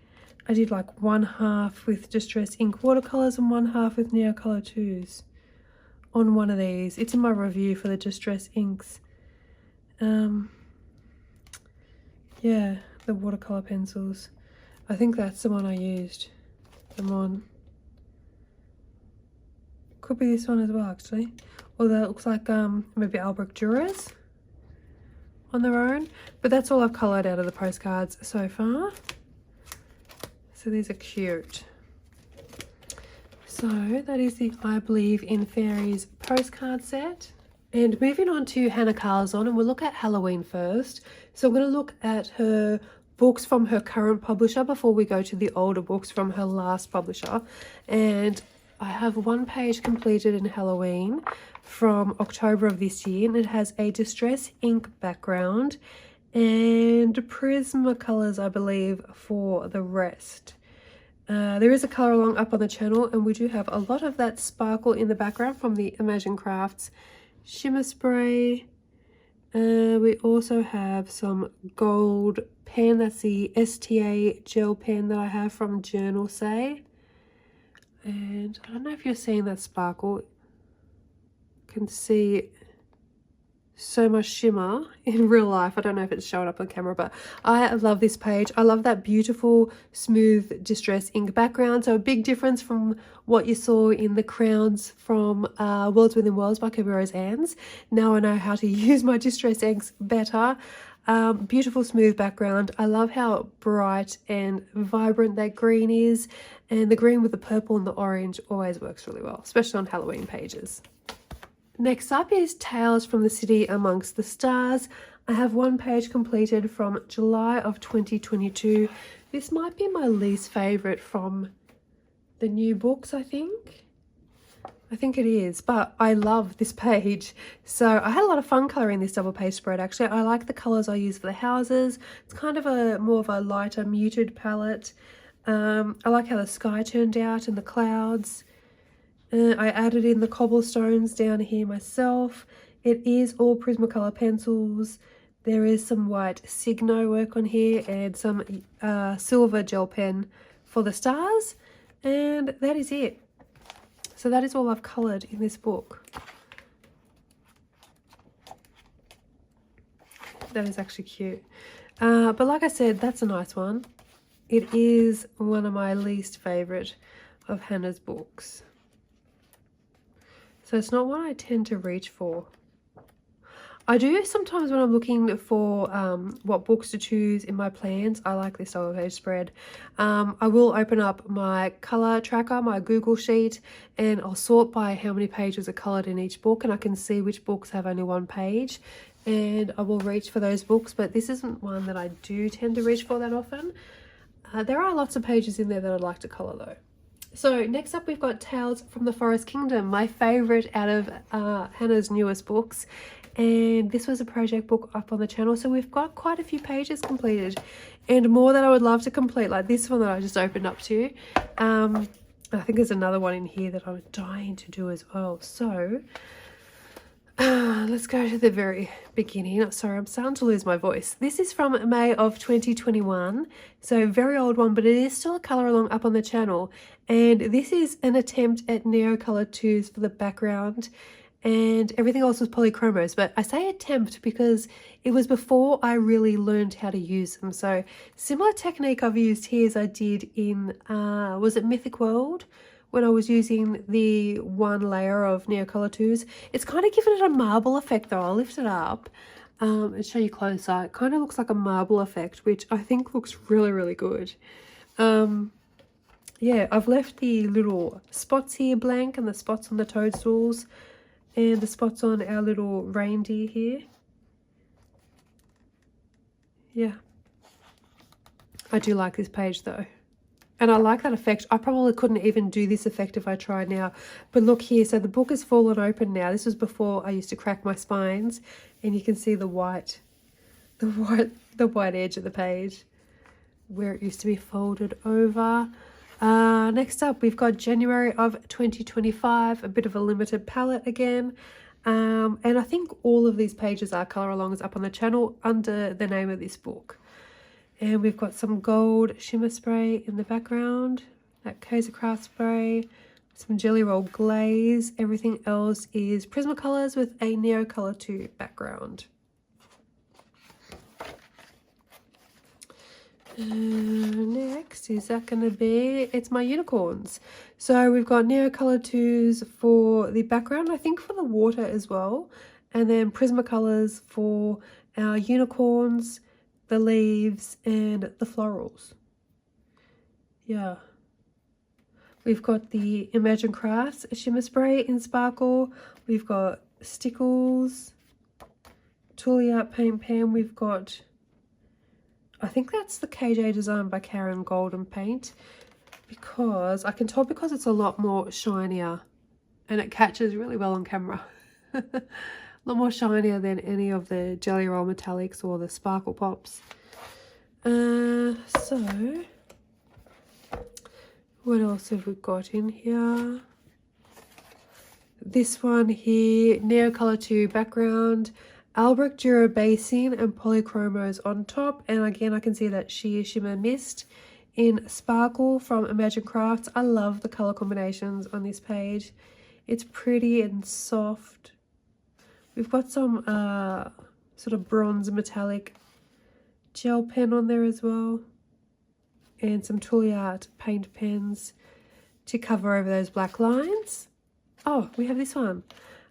I did like 1/2 with Distress Ink watercolors and 1/2 with Neocolor 2s on one of these. It's in my review for the Distress Inks. Yeah, the watercolor pencils. I think that's the one I used them on. Could be this one as well, actually. Although it looks like maybe Albrecht Dürer's on their own. But that's all I've coloured out of the postcards so far. So these are cute. So that is the I Believe in Fairies postcard set. And moving on to Hanna Karlzon, and we'll look at Halloween first. So I'm going to look at her books from her current publisher before we go to the older books from her last publisher. And I have one page completed in Halloween from October of this year, and it has a Distress Ink background and Prismacolors, I believe, for the rest. There is a colour along up on the channel, and we do have a lot of that sparkle in the background from the Imagine Crafts shimmer spray. We also have some gold pen. That's the STA gel pen that I have from Journal Say. And I don't know if you're seeing that sparkle. You can see so much shimmer in real life. I don't know if it's showing up on camera, but I love this page. I love that beautiful smooth Distress Ink background. So a big difference from what you saw in the crowns from Worlds Within Worlds by Kerby Rosanes. Now I know how to use my Distress Inks better. Beautiful smooth background. I love how bright and vibrant that green is, and the green with the purple and the orange always works really well, especially on Halloween pages. Next up is Tales from the City Amongst the Stars. I have one page completed from July of 2022. This might be my least favourite from the new books, I think. I think it is, but I love this page. So I had a lot of fun colouring this double page spread, actually. I like the colours I use for the houses. It's kind of a more of a lighter muted palette. I like how the sky turned out and the clouds. I added in the cobblestones down here myself. It is all Prismacolor pencils. There is some white Signo work on here and some silver gel pen for the stars. And that is it. So that is all I've coloured in this book. That is actually cute. But like I said, that's a nice one. It is one of my least favourite of Hanna's books. So it's not one I tend to reach for. I do sometimes when I'm looking for what books to choose in my plans. I like this double page spread. I will open up my colour tracker, my Google sheet, and I'll sort by how many pages are coloured in each book, and I can see which books have only one page, and I will reach for those books. But this isn't one that I do tend to reach for that often. There are lots of pages in there that I'd like to colour though. So next up we've got Tales from the Forest Kingdom, my favourite out of Hanna's newest books. And this was a project book up on the channel, so we've got quite a few pages completed and more that I would love to complete, like this one that I just opened up to. I think there's another one in here that I'm dying to do as well. So let's go to the very beginning. Sorry, I'm starting to lose my voice. This is from May of 2021, so very old one, but it is still a colour along up on the channel. And this is an attempt at Neocolor 2s for the background, and everything else was polychromos. But I say attempt because it was before I really learned how to use them. So similar technique I've used here as I did in, was it Mythic World? When I was using the one layer of Neocolor 2s. It's kind of given it a marble effect though. I'll lift it up and show you closer. It kind of looks like a marble effect, which I think looks really, really good. Yeah, I've left the little spots here blank, and the spots on the toadstools, and the spots on our little reindeer here. Yeah. I do like this page though. And I like that effect. I probably couldn't even do this effect if I tried now. But look here, so the book has fallen open now. This was before I used to crack my spines, and you can see the white edge of the page where it used to be folded over. Next up, we've got January of 2025, a bit of a limited palette again. And I think all of these pages are color alongs up on the channel under the name of this book. And we've got some gold shimmer spray in the background, that Cozy Craft spray, some Jelly Roll glaze. Everything else is Prismacolors with a Neo Color 2 background. Next, is that going to be, it's my unicorns. So we've got Neo Color 2s for the background, I think for the water as well. And then Prismacolors for our unicorns, the leaves, and the florals. Yeah. We've got the Imagine Crafts shimmer spray in sparkle. We've got Stickles, Tulle Art paint pen. We've got, I think that's the KJ design by Karen Golden paint, because I can tell because it's a lot more shinier and it catches really well on camera. A lot more shinier than any of the Jelly Roll metallics or the sparkle pops. So what else have we got in here? This one here, Neo Color 2 background, Albrecht Dura basing and polychromos on top. And again, I can see that sheer shimmer mist in sparkle from Imagine Crafts. I love the color combinations on this page. It's pretty and soft. We've got some sort of bronze metallic gel pen on there as well. And some Tulle Art paint pens to cover over those black lines. Oh, we have this one.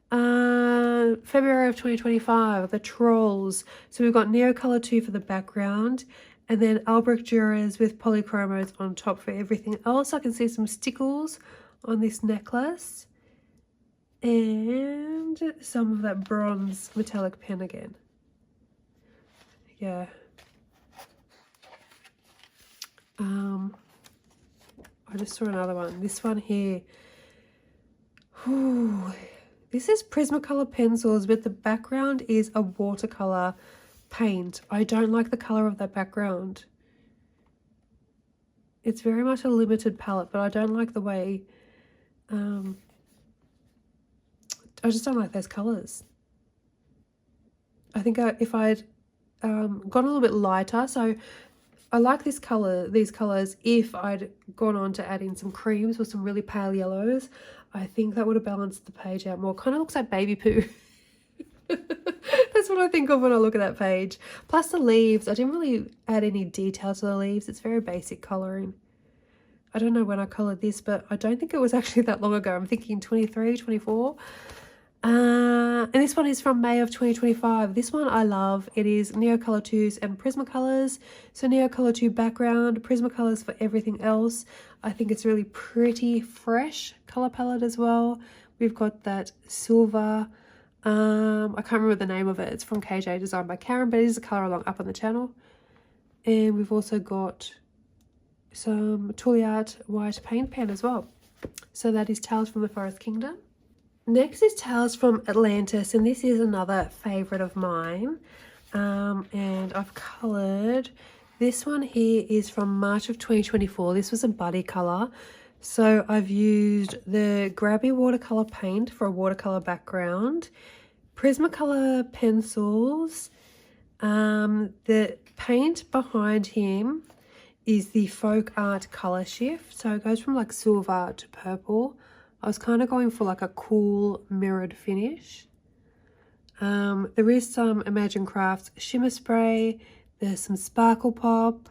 February of 2025, the Trolls. So we've got Neo Color 2 for the background, and then Albrecht Duras with polychromos on top for everything else. I can see some stickles on this necklace, and some of that bronze metallic pen again. Yeah. I just saw another one. This one here. Ooh, this is Prismacolor pencils, but the background is a watercolor paint. I don't like the color of that background. It's very much a limited palette, but I don't like the way, I just don't like those colors. I think if I'd gone a little bit lighter, so I like this color, these colors, if I'd gone on to add in some creams or some really pale yellows, I think that would have balanced the page out more. Kind of looks like baby poo. That's what I think of when I look at that page. Plus the leaves, I didn't really add any detail to the leaves. It's very basic coloring. I don't know when I colored this, but I don't think it was actually that long ago. I'm thinking 23, 24. And this one is from May of 2025. This one I love. It is Neo Color 2s and Prismacolors. So Neo Color 2 background, Prismacolors for everything else. I think it's really pretty fresh color palette as well. We've got that silver. I can't remember the name of it. It's from KJ, designed by Karen, but it is a color along up on the channel. And we've also got some Tulle Art white paint pen as well. So that is Tales from the Forest Kingdom. Next is Tales from Atlantis, and this is another favorite of mine. And I've colored, this one here is from March of 2024. This was a buddy color. So I've used the Grabby watercolor paint for a watercolor background, Prismacolor pencils. The paint behind him is the Folk Art color shift. So it goes from like silver to purple. I was kind of going for like a cool mirrored finish. There is some Imagine Crafts shimmer spray. There's some sparkle pop.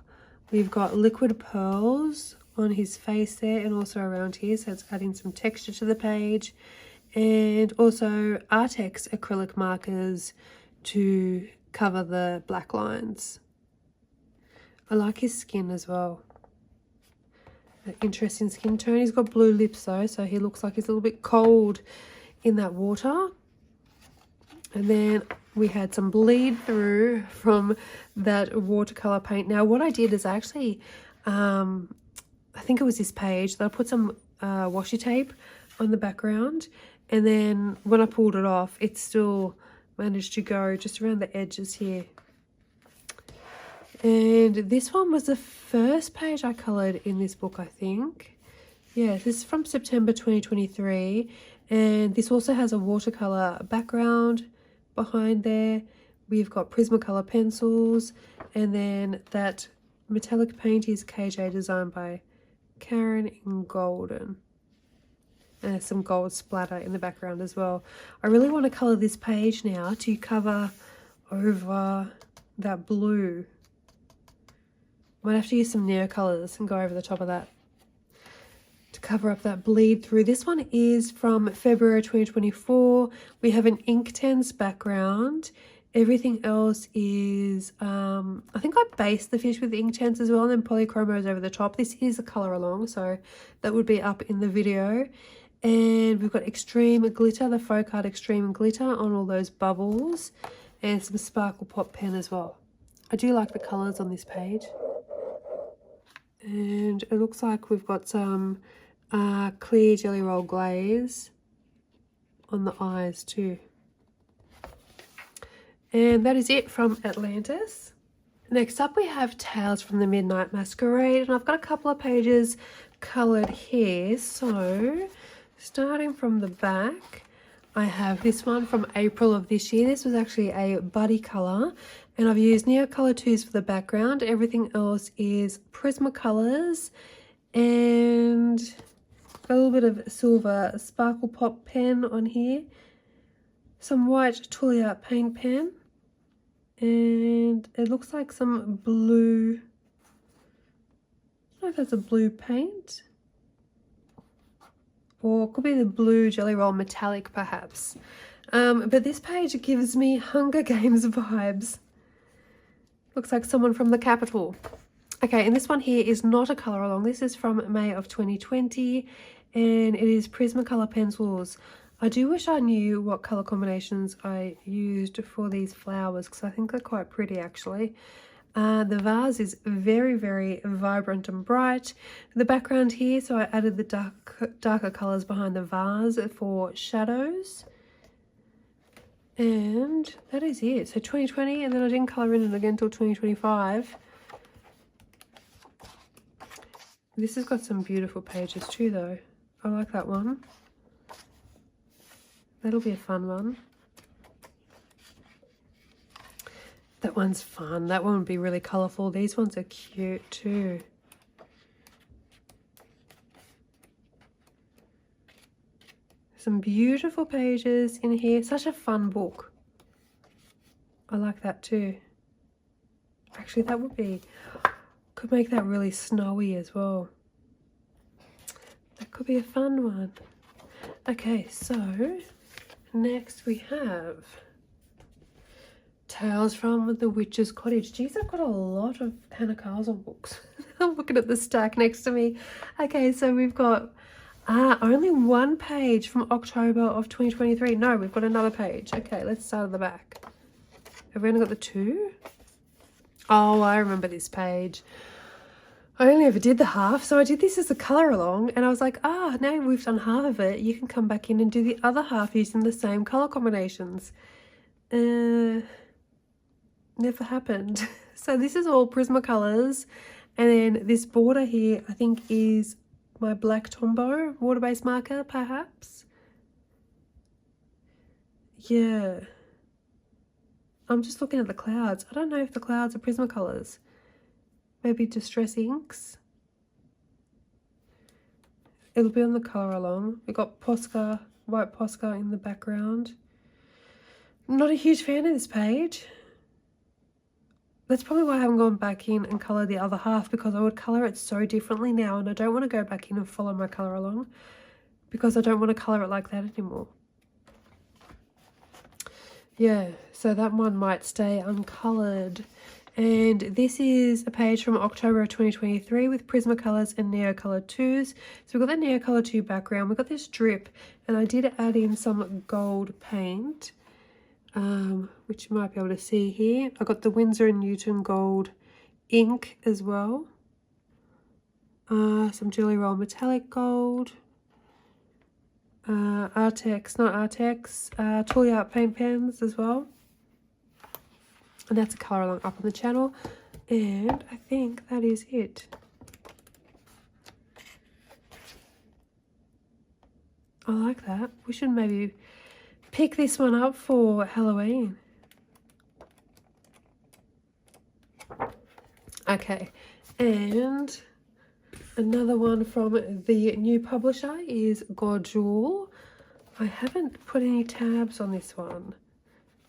We've got liquid pearls on his face there and also around here, so it's adding some texture to the page. And also Artex acrylic markers to cover the black lines. I like his skin as well. Interesting skin tone. He's got blue lips though, so he looks like he's a little bit cold in that water. And then we had some bleed through from that watercolor paint. Now what I did is I actually I think it was this page that I put some washi tape on the background, and then when I pulled it off, it still managed to go just around the edges here. And this one was the first page I coloured in this book, I think. Yeah, this is from September 2023. And this also has a watercolour background behind there. We've got Prismacolor pencils. And then that metallic paint is KJ designed by Karen in Golden. And there's some gold splatter in the background as well. I really want to colour this page now to cover over that blue. Might have to use some Neo colours and go over the top of that to cover up that bleed through. This one is from February 2024. We have an Inktense background. Everything else is, I think I based the fish with Inktense as well, and then polychromos over the top. This is a colour along, so that would be up in the video. And we've got Extreme Glitter, the Folk Art Extreme Glitter on all those bubbles, and some Sparkle Pop pen as well. I do like the colours on this page. And it looks like we've got some clear Jelly Roll glaze on the eyes too. And that is it from Atlantis. Next up we have Tales from the Midnight Masquerade, and I've got a couple of pages coloured here. So starting from the back, I have this one from April of this year. This was actually a buddy colour, and I've used Neocolor 2s for the background. Everything else is Prismacolors, and a little bit of silver Sparkle Pop pen on here, some white Trolle Art paint pen, and it looks like some blue, I don't know if that's a blue paint, or it could be the blue Jelly Roll metallic perhaps. But this page gives me Hunger Games vibes. Looks like someone from the Capitol. Okay, and this one here is not a colour along. This is from May of 2020, and it is Prismacolor pencils. I do wish I knew what colour combinations I used for these flowers, because I think they're quite pretty actually. The vase is very, very vibrant and bright. The background here, so I added the darker colours behind the vase for shadows. And that is it. So 2020, and then I didn't colour in it again until 2025. This has got some beautiful pages too though. I like that one. That'll be a fun one. That one's fun. That one would be really colourful. These ones are cute too. Some beautiful pages in here. Such a fun book. I like that too. Actually, that would be, could make that really snowy as well. That could be a fun one. Okay, so next we have Tales from the Witch's Cottage. Geez, I've got a lot of Hanna Karlzon books. I'm looking at the stack next to me. Okay, so we've got only one page from October of 2023. No, we've got another page. Okay, let's start at the back. Have we only got the two? Oh, I remember this page. I only ever did the half, so I did this as a colour along, and I was like, now we've done half of it, you can come back in and do the other half using the same colour combinations. Never happened. So this is all Prismacolors, and then this border here I think is my black Tombow water-based marker perhaps. Yeah, I'm just looking at the clouds. I don't know if the clouds are Prismacolors. Maybe Distress Inks. It'll be on the colour along. We've got Posca, white Posca in the background. I'm not a huge fan of this page. That's probably why I haven't gone back in and coloured the other half, because I would colour it so differently now, and I don't want to go back in and follow my colour along because I don't want to colour it like that anymore. Yeah, so that one might stay uncoloured. And this is a page from October of 2023 with Prismacolors and Neocolor 2s. So we've got the Neocolor 2 background, we've got this drip, and I did add in some gold paint, which you might be able to see here. I got the Winsor & Newton gold ink as well. Some Jelly Roll metallic gold. Artex, not Artex, Trolle Art paint pens as well. And that's a colour along up on the channel. And I think that is it. I like that. We should maybe pick this one up for Halloween. Okay, and another one from the new publisher is Gojul. I haven't put any tabs on this one.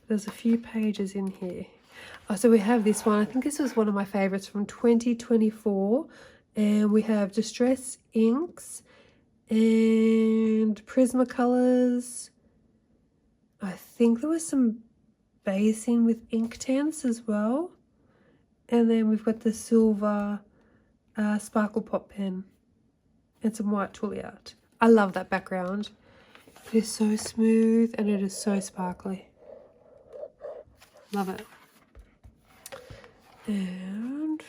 There's a few pages in here. Oh, so we have this one. I think this was one of my favorites from 2024. And we have Distress Inks and Prismacolors. I think there was some basing with Inktense as well. And then we've got the silver sparkle pop pen and some white tulle art. I love that background. It is so smooth and it is so sparkly. Love it. And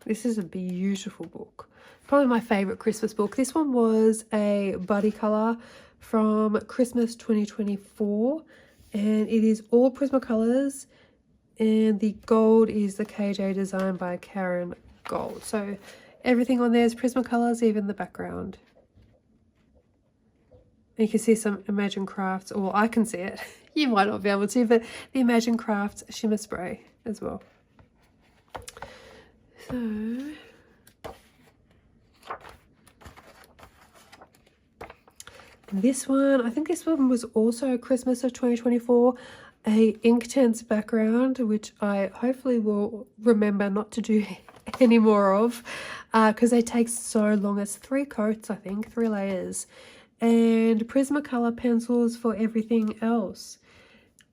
this is a beautiful book. Probably my favorite Christmas book. This one was a buddy color from Christmas 2024. And it is all Prismacolors. And the gold is the KJ design by Karen Gold. So everything on there is Prismacolors, even the background. And you can see some Imagine Crafts, or I can see it. You might not be able to, but the Imagine Crafts shimmer spray as well. So this one, I think this one was also Christmas of 2024. A Inktense background, which I hopefully will remember not to do any more of, because they take so long. It's 3 coats, I think, 3 layers. And Prismacolor pencils for everything else.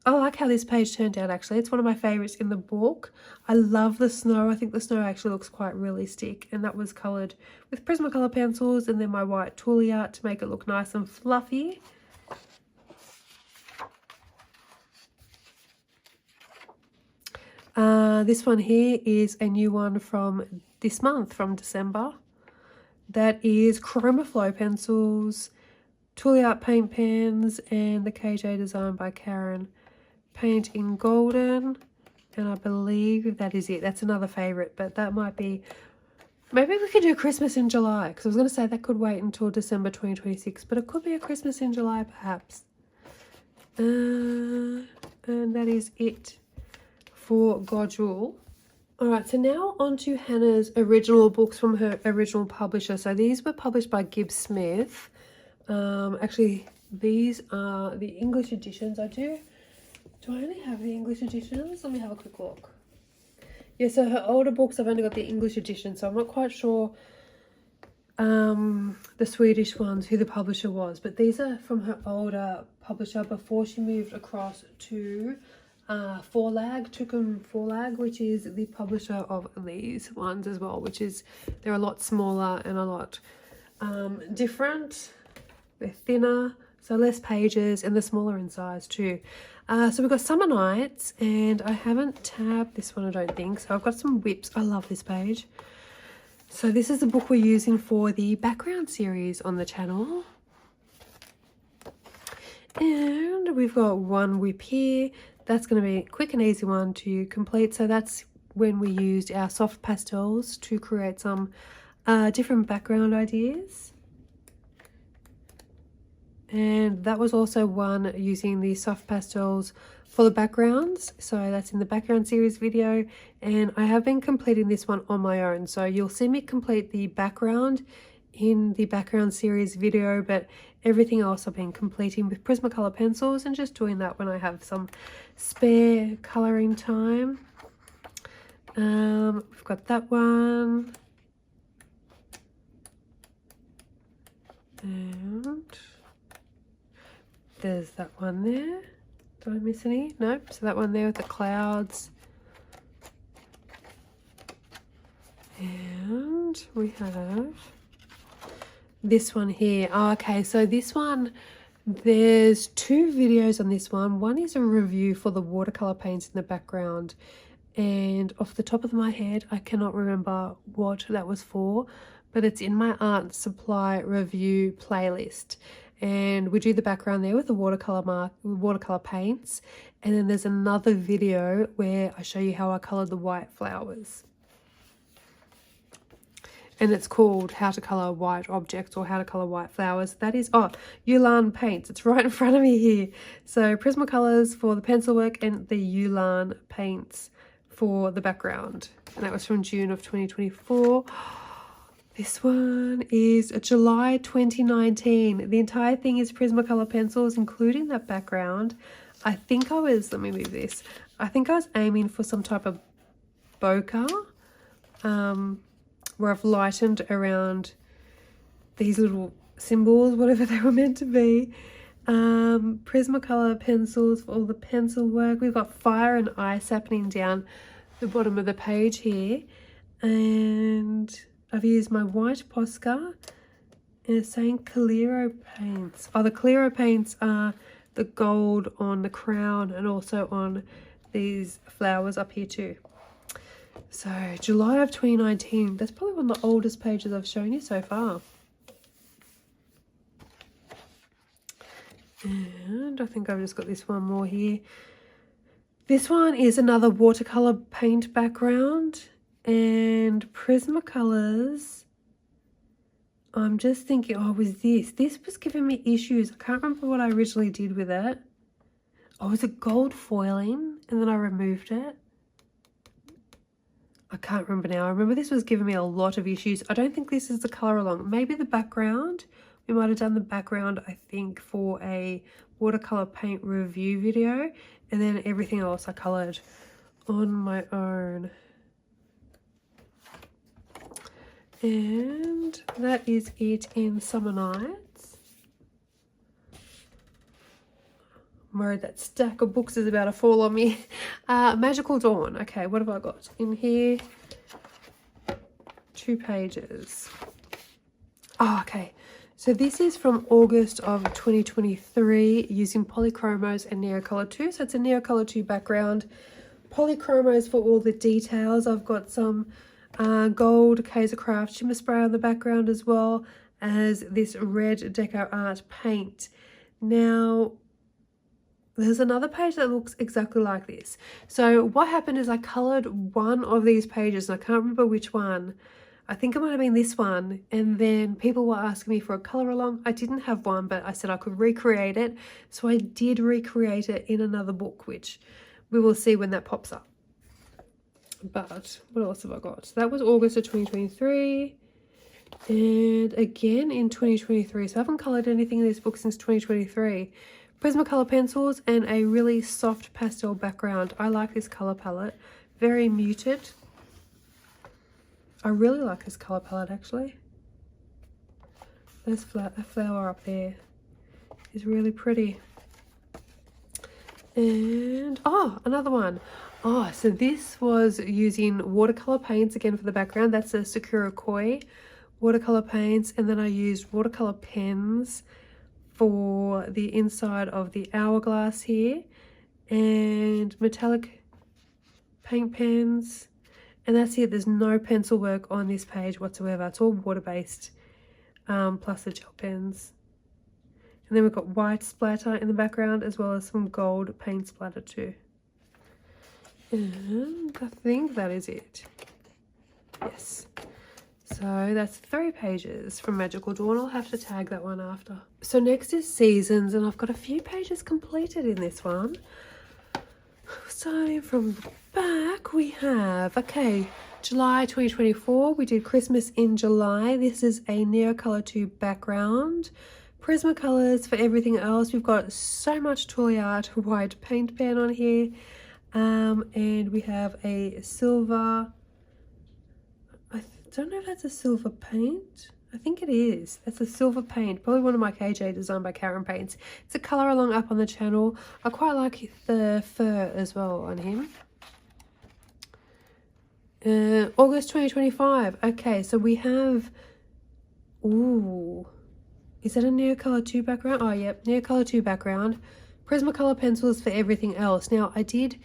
I like how this page turned out, actually. It's one of my favorites in the book. I love the snow. I think the snow actually looks quite realistic, and that was coloured with Prismacolor pencils and then my white tulle art to make it look nice and fluffy. This one here is a new one from this month, from December. That is Chromaflow pencils, tulle art paint pens, and the KJ design by Karen. Paint in golden, and I believe that is it. That's another favourite, but that might be... Maybe we could do Christmas in July, because I was going to say that could wait until December 2026, but it could be a Christmas in July perhaps. And that is it for Gojul. Alright, so now on to Hannah's original books from her original publisher. So these were published by Gibbs Smith. Actually, these are the English editions. Do I only have the English editions? Let me have a quick look. Yeah, so her older books, I've only got the English edition, so I'm not quite sure the Swedish ones, who the publisher was. But these are from her older publisher before she moved across to Tukum Forlag, which is the publisher of these ones as well, which is, they're a lot smaller and a lot different. They're thinner, so less pages, and they're smaller in size too. So we've got Summer Nights, and I haven't tabbed this one, I don't think. So I've got some whips. I love this page. So this is the book we're using for the background series on the channel. And we've got one whip here. That's going to be a quick and easy one to complete. So that's when we used our soft pastels to create some different background ideas. And that was also one using the soft pastels for the backgrounds. So that's in the background series video. And I have been completing this one on my own. So you'll see me complete the background in the background series video, but everything else I've been completing with Prismacolor pencils and just doing that when I have some spare colouring time. We've got that one. And there's that one there. Did I miss any? Nope. So that one there with the clouds. And we have this one here. Oh, okay, so this one, there's 2 videos on this one. One is a review for the watercolor paints in the background, and off the top of my head I cannot remember what that was for, but it's in my art supply review playlist. and we do the background there with the watercolor paints. And then there's another video where I show you how I colored the white flowers. And it's called How to Color White Objects or How to Color White Flowers. That is, Ulan paints. It's right in front of me here. So Prismacolors for the pencil work and the Ulan paints for the background. And that was from June of 2024. This one is July 2019. The entire thing is Prismacolor pencils, including that background. I think I was, let me move this. I think I was aiming for some type of bokeh. Where I've lightened around these little symbols, whatever they were meant to be. Prismacolor pencils for all the pencil work. We've got fire and ice happening down the bottom of the page here. And I've used my white Posca, and it's saying Clearo paints. Oh, the Clearo paints are the gold on the crown and also on these flowers up here too. So July of 2019, that's probably one of the oldest pages I've shown you so far. And I think I've just got this one more here. This one is another watercolor paint background and Prismacolors. I'm just thinking, oh, was this? This was giving me issues. I can't remember what I originally did with it. Oh, was it gold foiling? And then I removed it. I can't remember now. I remember this was giving me a lot of issues. I don't think this is the colour along. Maybe the background. We might have done the background, I think, for a watercolour paint review video. And then everything else I coloured on my own. And that is it in Summer Nights. I'm worried that stack of books is about to fall on me. Magical Dawn. Okay, what have I got in here? 2 pages. Oh, okay. So this is from August of 2023 using Polychromos and Neocolor 2. So it's a Neocolor 2 background. Polychromos for all the details. I've got some gold Kaiser Craft shimmer spray on the background as well as this red Deco Art paint. Now, there's another page that looks exactly like this. So what happened is I coloured one of these pages, and I can't remember which one. I think it might have been this one, and then people were asking me for a colour along. I didn't have one, but I said I could recreate it. So I did recreate it in another book, which we will see when that pops up. But what else have I got? So that was August of 2023. And again in 2023. So I haven't coloured anything in this book since 2023. Prismacolor pencils and a really soft pastel background. I like this colour palette. Very muted. I really like this colour palette actually. This flower up there is really pretty. And another one. So this was using watercolor paints again for the background. That's a Sakura Koi watercolor paints, and then I used watercolor pens for the inside of the hourglass here, and metallic paint pens. And that's it. There's no pencil work on this page whatsoever. It's all water-based, plus the gel pens. And then we've got white splatter in the background as well as some gold paint splatter too. And I think that is it. Yes. So that's 3 pages from Magical Dawn. I'll have to tag that one after. So next is Seasons, and I've got a few pages completed in this one. Starting from the back, we have, okay, July 2024. We did Christmas in July. This is a Neocolor 2 background. Prismacolors for everything else. We've got so much Trolle Art white paint pen on here. And we have a silver, I don't know if that's a silver paint. I think it is. That's a silver paint, probably one of my KJ designed by Karen paints. It's a colour along up on the channel. I quite like the fur as well on him. August 2025. Okay, so we have, ooh, is that a Neocolor 2 background? Oh, yep, Neocolor 2 background. Prismacolor pencils for everything else. Now, I did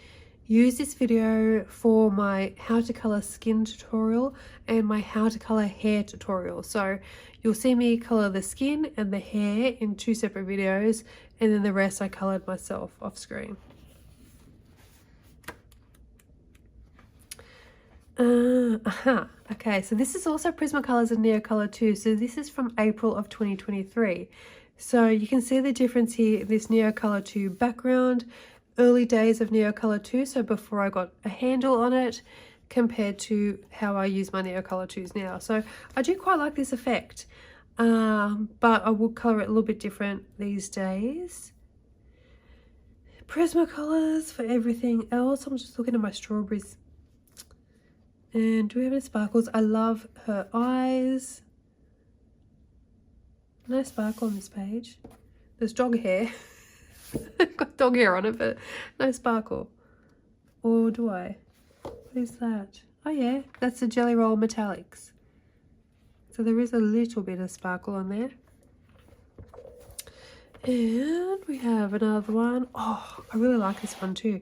use this video for my how to color skin tutorial and my how to color hair tutorial. So you'll see me color the skin and the hair in 2 separate videos, and then the rest I colored myself off screen. Okay, so this is also Prismacolors and Neocolor too. So this is from April of 2023. So you can see the difference here, this Neocolor 2 background, early days of Neocolor 2, so before I got a handle on it, compared to how I use my Neocolor 2s now. So I do quite like this effect, but I will color it a little bit different these days. Prismacolors for everything else. I'm just looking at my strawberries. And do we have any sparkles? I love her eyes. No sparkle on this page. There's dog hair. Got dog hair on it, but no sparkle. Or do I? What is that? Oh yeah, that's the Jelly Roll Metallics. So there is a little bit of sparkle on there. And we have another one. Oh, I really like this one too.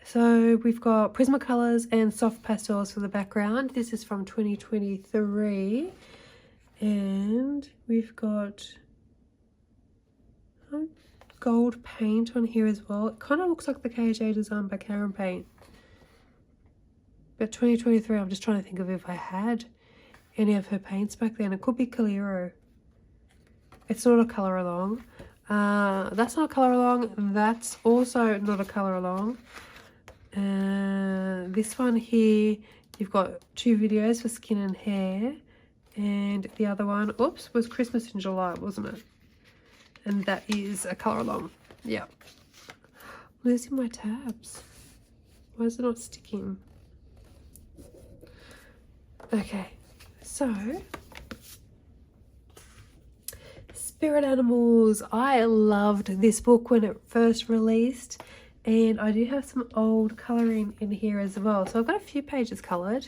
So we've got Prismacolors and soft pastels for the background. This is from 2023. And we've got gold paint on here as well. It kind of looks like the KJ design by Karen Paint. But 2023, I'm just trying to think of if I had any of her paints back then. It could be Calero. It's not a colour along. That's not a colour along. That's also not a colour along. This one here, you've got 2 videos for skin and hair. And the other one, oops, was Christmas in July, wasn't it? And that is a colour along. Yeah. Losing my tabs. Why is it not sticking? Okay, so Spirit Animals. I loved this book when it first released, and I do have some old colouring in here as well. So I've got a few pages coloured.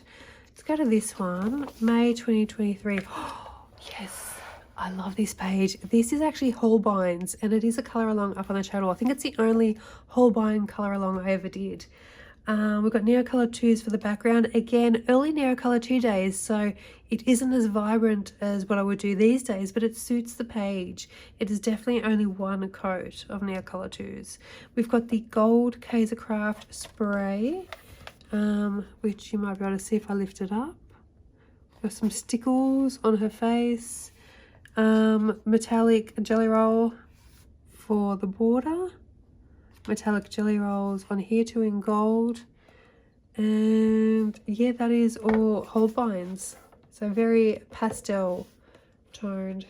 Let's go to this one, May 2023. Oh, yes, I love this page. This is actually Holbein's, and it is a colour along up on the channel. I think it's the only Holbein colour along I ever did. We've got Neocolor 2s for the background. Again, early Neocolor 2 days, so it isn't as vibrant as what I would do these days, but it suits the page. It is definitely only 1 coat of Neocolor 2s. We've got the gold Kaisercraft spray, which you might be able to see if I lift it up. Got some stickles on her face. Metallic jelly roll for the border. Metallic jelly rolls on here too in gold. And yeah, that is all Holbein's. So very pastel toned.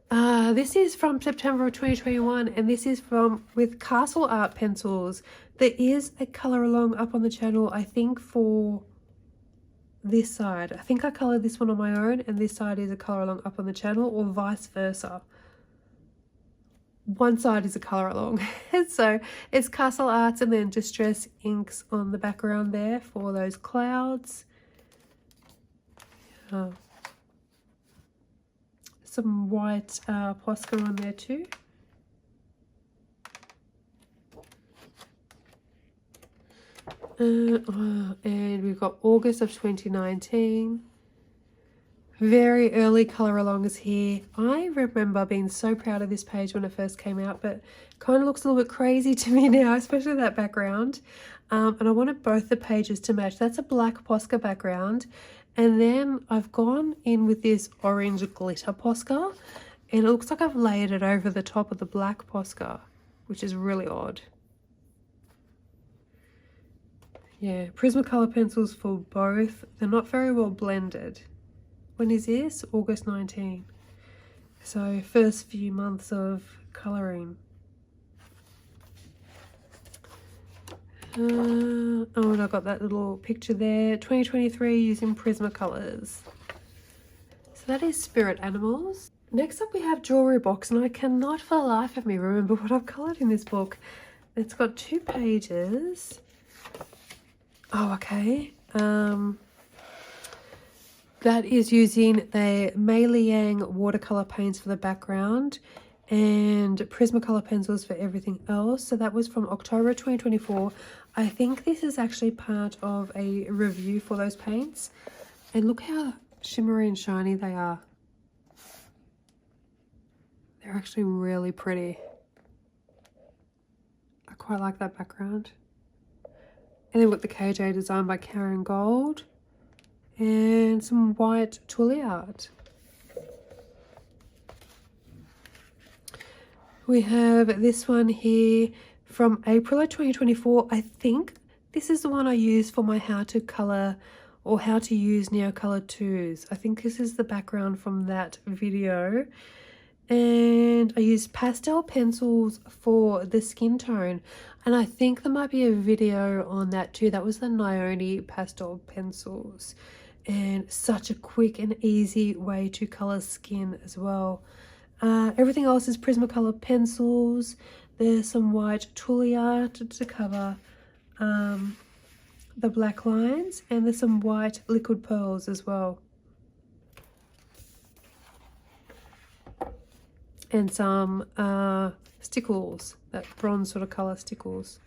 This is from September of 2021, and this is from with Castle Art pencils. There is a colour along up on the channel, I think, for this side. I think I coloured this one on my own, and this side is a colour along up on the channel, or vice versa. One side is a colour along. So it's Castle Arts and then Distress Inks on the background there for those clouds. Some white Posca on there too. And we've got August of 2019. Very early colour alongs here. I remember being so proud of this page when it first came out, but kind of looks a little bit crazy to me now, especially that background. And I wanted both the pages to match. That's a black Posca background. And then I've gone in with this orange glitter Posca, and it looks like I've layered it over the top of the black Posca, which is really odd. Yeah, Prismacolor pencils for both. They're not very well blended. When is this? August 19. So first few months of colouring. Oh, and I got that little picture there. 2023 using Prismacolors. So that is Spirit Animals. Next up we have Jewelry Box, and I cannot for the life of me remember what I've coloured in this book. It's got 2 pages. Oh, okay. That is using the Mei Liang watercolour paints for the background, and Prismacolor pencils for everything else. So that was from October 2024. I think this is actually part of a review for those paints. And look how shimmery and shiny they are. They're actually really pretty. I quite like that background. And then with the KJ design by Karen Gold. And some white tulle art. We have this one here from April of 2024. I think this is the one I used for my how to color or how to use Neocolor 2s. I think this is the background from that video. And I used pastel pencils for the skin tone. And I think there might be a video on that too. That was the Nione pastel pencils. And such a quick and easy way to color skin as well. Everything else is Prismacolor pencils. There's some white tulle art to cover the black lines, and there's some white liquid pearls as well. And some stickles, that bronze sort of colour stickles.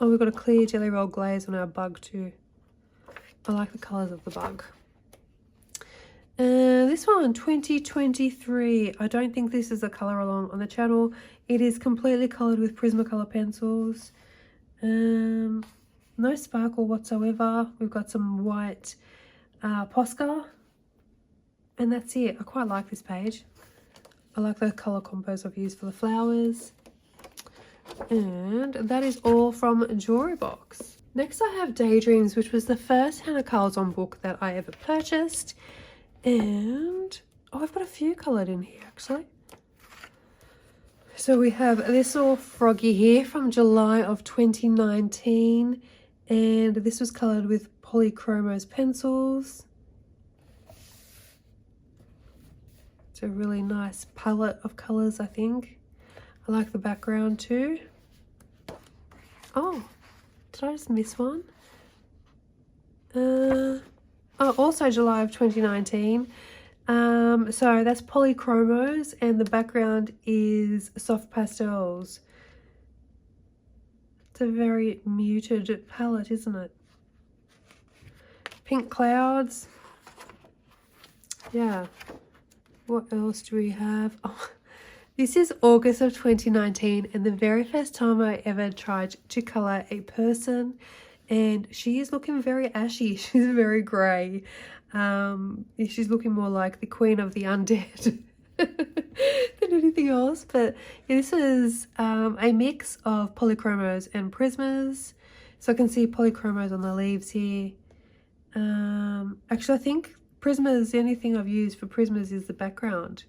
Oh, we've got a clear Jelly Roll glaze on our bug too. I like the colours of the bug. This one, 2023. I don't think this is a colour along on the channel. It is completely coloured with Prismacolor pencils. No sparkle whatsoever. We've got some white Posca. And that's it. I quite like this page. I like the colour combos I've used for the flowers. And that is all from Jewelry Box. Next I have Daydreams, which was the first Hanna Karlzon book that I ever purchased. And oh, I've got a few coloured in here actually. So we have this all froggy here from July of 2019. And this was coloured with Polychromos pencils. It's a really nice palette of colours, I think. I like the background too. Oh, did I just miss one? Oh, also July of 2019. So that's Polychromos, and the background is soft pastels. It's a very muted palette, isn't it? Pink clouds. Yeah. What else do we have? Oh, this is August of 2019, and the very first time I ever tried to colour a person, and she is looking very ashy. She's very grey. She's looking more like the Queen of the Undead than anything else. But yeah, this is a mix of Polychromos and Prismas. So I can see Polychromos on the leaves here. Actually, I think Prismas, the only thing I've used for Prismas is the background.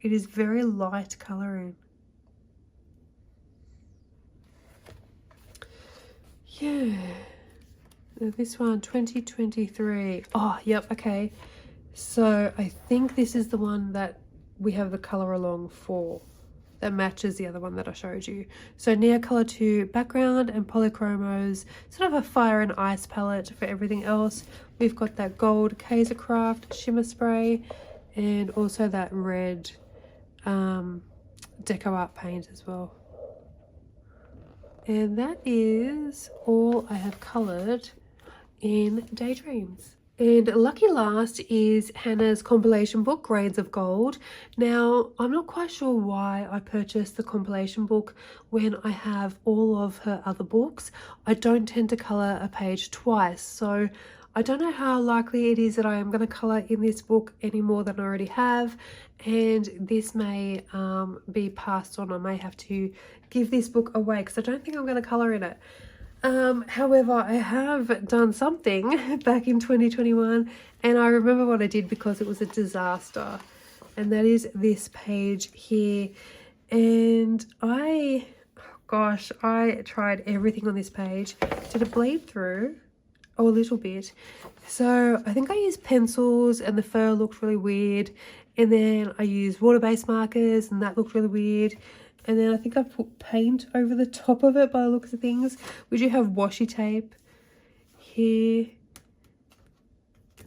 It is very light colouring. Yeah. This one, 2023. Oh, yep, okay. So I think this is the one that we have the colour along for. That matches the other one that I showed you. So Neocolor 2 background and Polychromos, sort of a fire and ice palette for everything else. We've got that gold Kaisercraft shimmer spray and also that red deco art paint as well. And that is all I have coloured in Daydreams. And lucky last is Hannah's compilation book, Grades of Gold. Now, I'm not quite sure why I purchased the compilation book when I have all of her other books. I don't tend to colour a page twice, so I don't know how likely it is that I am going to colour in this book any more than I already have, and this may be passed on. I may have to give this book away because I don't think I'm going to colour in it. However, I have done something back in 2021, and I remember what I did because it was a disaster, and that is this page here. And I tried everything on this page. Did it bleed through? Oh, a little bit. So I think I used pencils and the fur looked really weird, and then I used water-based markers and that looked really weird. And then I think I put paint over the top of it by the looks of things. We do have washi tape here.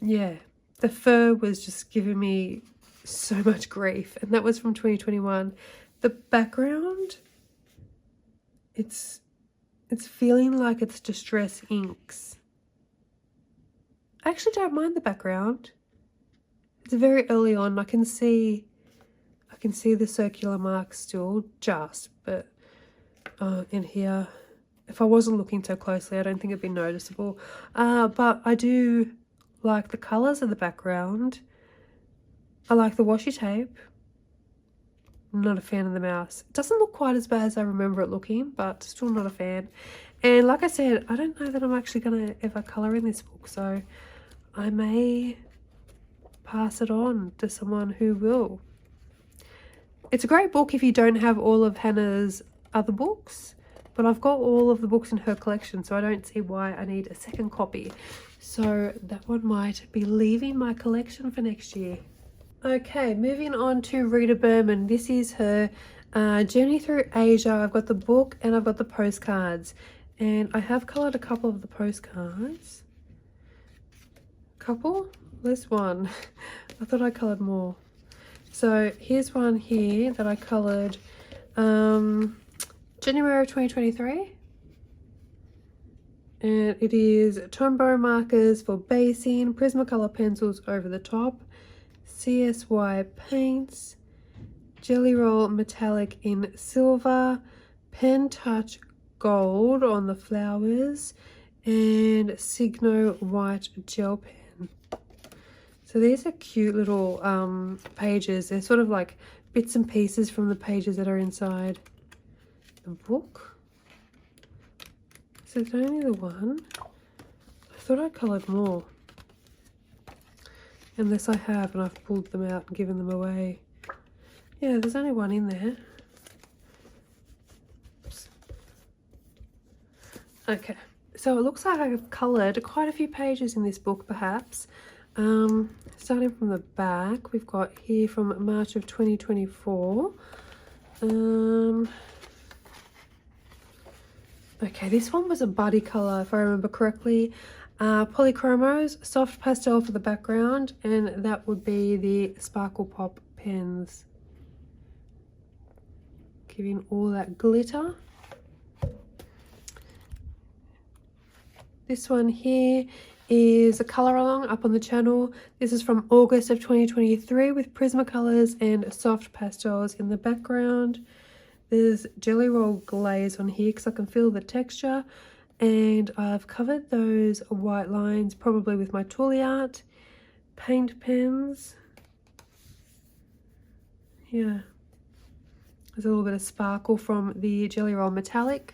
Yeah, the fur was just giving me so much grief, and that was from 2021. The background, it's feeling like it's distress inks. I actually don't mind the background. It's very early on. I can see the circular marks still, just, but in here, if I wasn't looking so closely, I don't think it'd be noticeable. But I do like the colours of the background. I like the washi tape. I'm not a fan of the mouse. It doesn't look quite as bad as I remember it looking, but still not a fan. And like I said, I don't know that I'm actually going to ever colour in this book, so I may pass it on to someone who will. It's a great book if you don't have all of Hanna's other books, but I've got all of the books in her collection, so I don't see why I need a second copy. So that one might be leaving my collection for next year. Okay, moving on to Rita Berman. This is her Journey Through Asia. I've got the book and I've got the postcards, and I have coloured a couple of the postcards. This one. I thought I coloured more. So here's one here that I coloured January of 2023. And it is Tombow markers for basing, Prismacolor pencils over the top, CSY paints, Jelly Roll metallic in silver, Pen Touch gold on the flowers, and Signo white gel pen. So these are cute little pages. They're sort of like bits and pieces from the pages that are inside the book. So it's only the one. I thought I coloured more. Unless I have and I've pulled them out and given them away. Yeah, there's only one in there. Oops. Okay, so it looks like I've coloured quite a few pages in this book perhaps. Starting from the back, we've got here from March of 2024. Okay, this one was a buddy colour if I remember correctly. Polychromos, soft pastel for the background, and that would be the Sparkle Pop pens. Giving all that glitter. This one here is a colour along up on the channel. This is from August of 2023 with Prismacolors and soft pastels in the background. There's Jelly Roll glaze on here because I can feel the texture, and I've covered those white lines probably with my Toolie art. Paint pens. Yeah. There's a little bit of sparkle from the Jelly Roll metallic.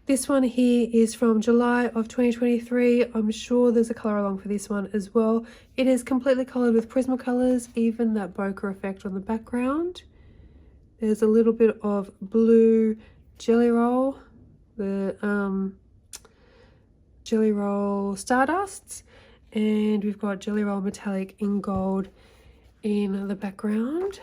This one here is from July of 2023. I'm sure there's a colour along for this one as well. It is completely coloured with Prismacolors, even that bokeh effect on the background. There's a little bit of blue Jelly Roll, the Jelly Roll Stardusts, and we've got Jelly Roll metallic in gold in the background.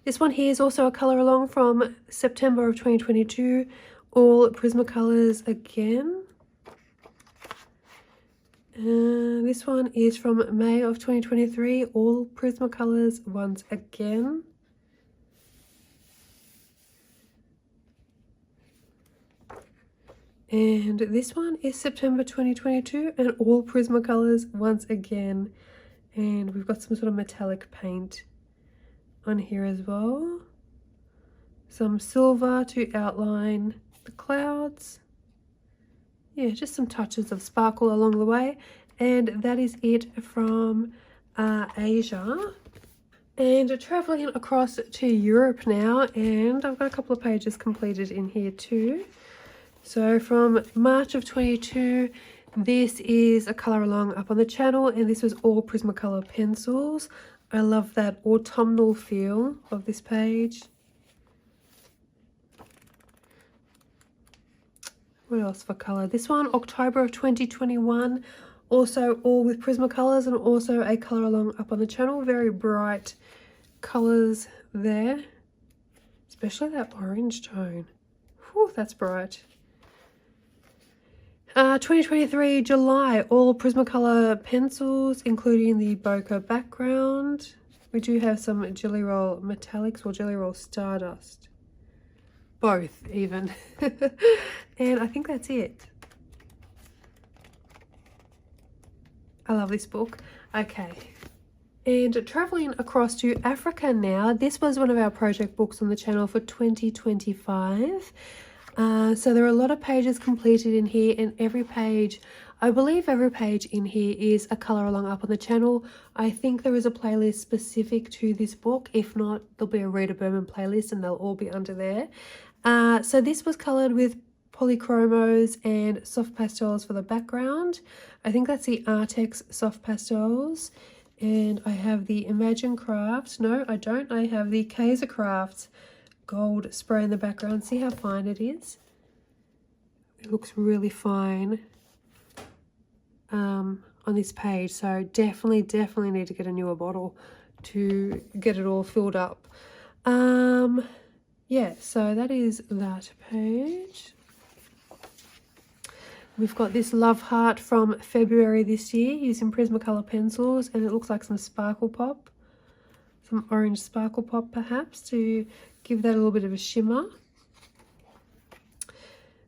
This one here is also a colour along from September of 2022, all Prismacolors again. This one is from May of 2023, all Prismacolors once again. And this one is September 2022 and all Prismacolors once again. And we've got some sort of metallic paint on here as well. Some silver to outline the clouds. Yeah, just some touches of sparkle along the way. And that is it from Asia. And traveling across to Europe now, and I've got a couple of pages completed in here too. So from March of 22, this is a colour along up on the channel, and this was all Prismacolor pencils. I love that autumnal feel of this page. What else for colour? This one, October of 2021, also all with Prismacolors, and also a colour along up on the channel. Very bright colours there, especially that orange tone. Whew, that's bright. 2023 July, all Prismacolor pencils, including the bokeh background. We do have some Jelly Roll Metallics or Jelly Roll Stardust. Both, even. And I think that's it. I love this book. Okay. And traveling across to Africa now. This was one of our project books on the channel for 2025. So there are a lot of pages completed in here, and every page, I believe every page in here is a colour along up on the channel. I think there is a playlist specific to this book. If not, there'll be a Rita Berman playlist and they'll all be under there. So this was coloured with polychromos and soft pastels for the background. I think that's the Artex soft pastels. And I have the Imagine Craft. No, I don't. I have the Kaiser Craft gold spray in the background. See how fine it is? It looks really fine on this page. So definitely need to get a newer bottle to get it all filled up. Yeah, so that is that page. We've got this Love Heart from February this year using Prismacolor pencils, and it looks like some sparkle pop, some orange sparkle pop perhaps, to give that a little bit of a shimmer.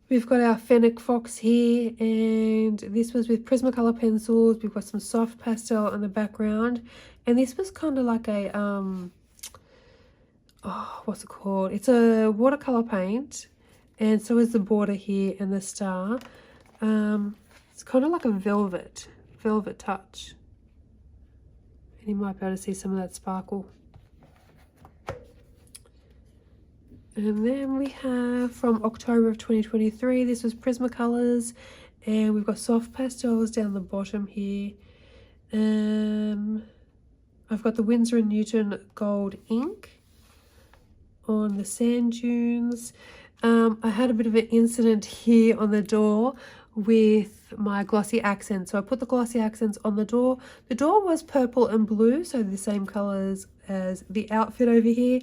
We've got our Fennec Fox here, and this was with Prismacolor pencils. We've got some soft pastel on the background, and this was kind of like a oh, what's it called? It's a watercolor paint, and so is the border here and the star. It's kind of like a velvet touch, and you might be able to see some of that sparkle. And then we have from October of 2023, this was Prismacolors, and we've got soft pastels down the bottom here. I've got the Winsor & Newton gold ink on the sand dunes. I had a bit of an incident here on the door with my glossy accents. So I put the glossy accents on the door. The door was purple and blue, so the same colours as the outfit over here,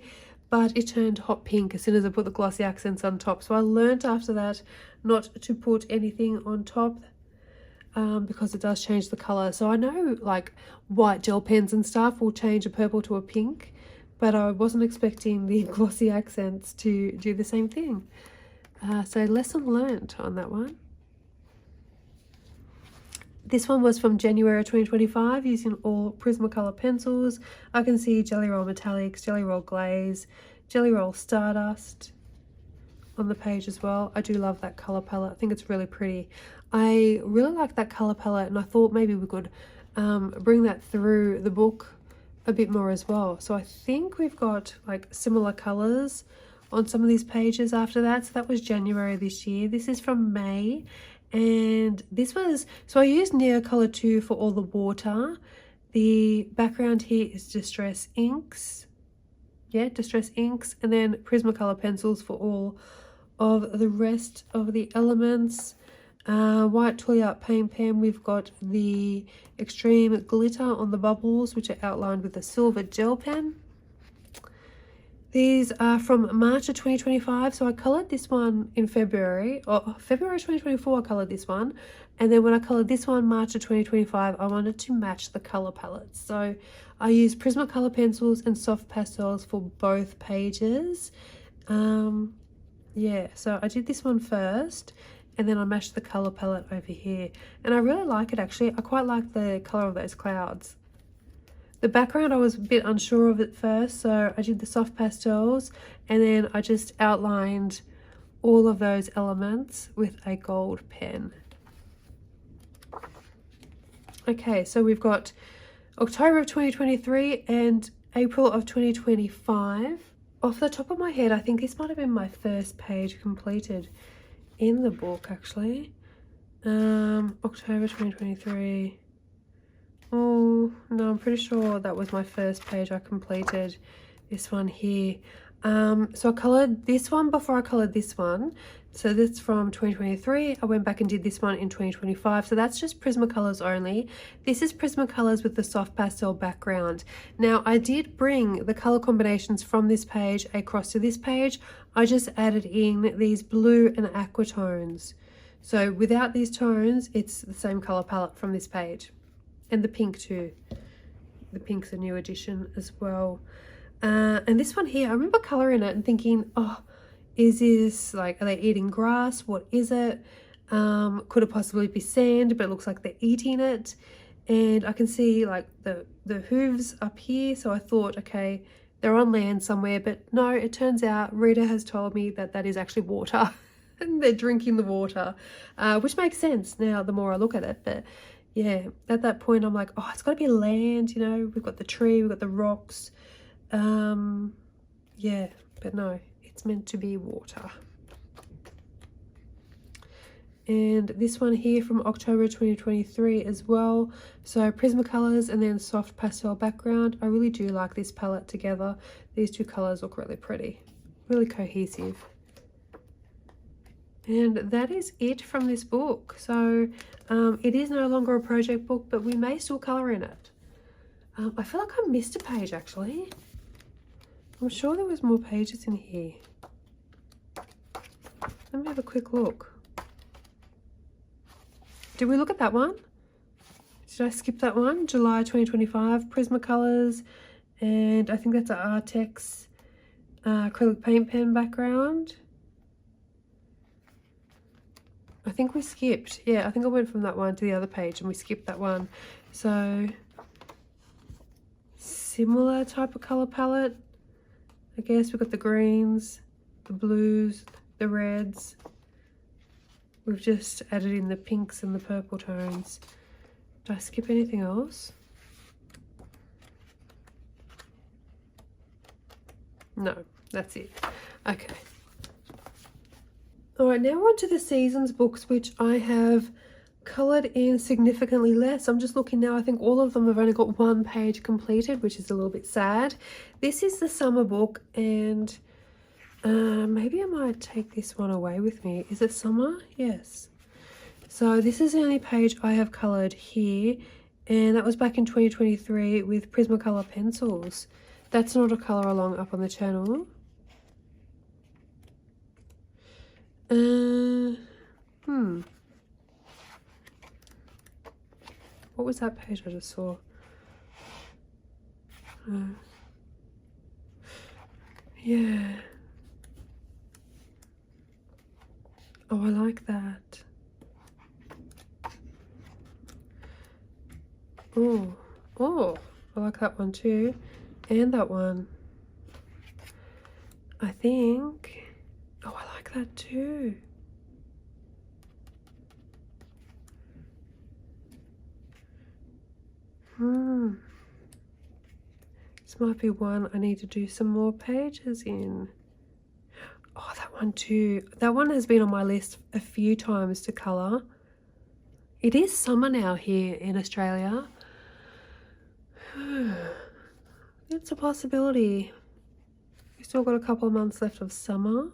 but it turned hot pink as soon as I put the glossy accents on top. So I learnt after that not to put anything on top because it does change the colour. So I know like white gel pens and stuff will change a purple to a pink, but I wasn't expecting the glossy accents to do the same thing. So lesson learnt on that one. This one was from January 2025 using all Prismacolor pencils. I can see Jelly Roll Metallics, Jelly Roll Glaze, Jelly Roll Stardust on the page as well. I do love that colour palette. I think it's really pretty. I really like that colour palette, and I thought maybe we could bring that through the book a bit more as well. So I think we've got like similar colours on some of these pages after that. So that was January this year. This is from May. And this was, so I used Neocolor 2 for all the water. The background here is Distress Inks. Yeah, Distress Inks. And then Prismacolor pencils for all of the rest of the elements. White Toy Art Paint Pen, we've got the Extreme Glitter on the bubbles, which are outlined with a silver gel pen. These are from March of 2025, so I coloured this one in February, or February 2024 I coloured this one, and then when I coloured this one, March of 2025, I wanted to match the colour palettes. So I used Prismacolor pencils and soft pastels for both pages. Yeah, so I did this one first, and then I matched the colour palette over here. And I really like it actually. I quite like the colour of those clouds. The background I was a bit unsure of at first, so I did the soft pastels and then I just outlined all of those elements with a gold pen. Okay, so we've got October of 2023 and April of 2025. Off the top of my head, I think this might have been my first page completed in the book actually. October 2023. Oh no, I'm pretty sure that was my first page I completed, this one here. So I coloured this one before I coloured this one. So that's from 2023. I went back and did this one in 2025. So that's just Prismacolors only. This is Prismacolors with the soft pastel background. Now I did bring the colour combinations from this page across to this page. I just added in these blue and aqua tones. So without these tones, it's the same color palette from this page. And the pink too. The pink's a new addition as well. And this one here, I remember coloring it and thinking, oh, is this like, are they eating grass? What is it? Could it possibly be sand? But it looks like they're eating it. And I can see like the hooves up here. So I thought, okay, they're on land somewhere. But no, it turns out Rita has told me that that is actually water. And they're drinking the water, which makes sense now the more I look at it. But yeah, at that point I'm like, oh, it's got to be land, you know, we've got the tree, we've got the rocks. Yeah, but no, it's meant to be water. And this one here from October 2023 as well. So Prismacolors and then soft pastel background. I really do like this palette together. These two colors look really pretty, really cohesive. And that is it from this book. So it is no longer a project book, but we may still color in it. I feel like I missed a page actually. I'm sure there was more pages in here. Let me have a quick look. Did we look at that one? Did I skip that one? July 2025, Prismacolors, and I think that's an Artex acrylic paint pen background. I think we skipped. Yeah, I think I went from that one to the other page and we skipped that one. So similar type of color palette. I guess we've got the greens, the blues, the reds. We've just added in the pinks and the purple tones. Did I skip anything else? No, that's it. Okay. All right, now we're on to the seasons books, which I have coloured in significantly less. I'm just looking now, I think all of them have only got one page completed, which is a little bit sad. This is the summer book, and maybe I might take this one away with me. Is it summer? Yes. So this is the only page I have coloured here, and that was back in 2023 with Prismacolor pencils. That's not a colour along up on the channel. What was that page I just saw? Yeah. Oh, I like that. Oh, I like that one too. And that one. I think. Oh, I like that too. This might be one I need to do some more pages in. Oh, that one too. That one has been on my list a few times to colour. It is summer now here in Australia. It's a possibility. We've still got a couple of months left of summer.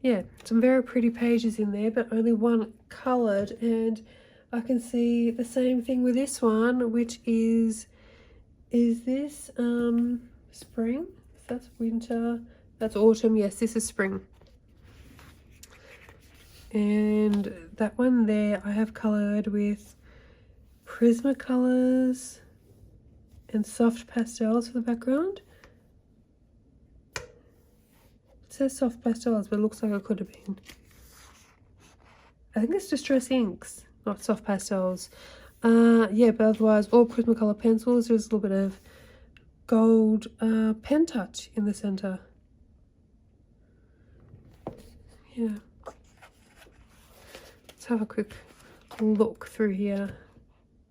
Yeah, some very pretty pages in there, but only one coloured, and I can see the same thing with this one, which is this spring? That's winter. That's autumn. Yes, this is spring. And that one there I have coloured with Prismacolors and soft pastels for the background. It says soft pastels, but it looks like it could have been. I think it's Distress Inks, not soft pastels. Yeah, but otherwise all Prismacolor pencils. There's a little bit of gold pen touch in the center. Yeah. Let's have a quick look through here.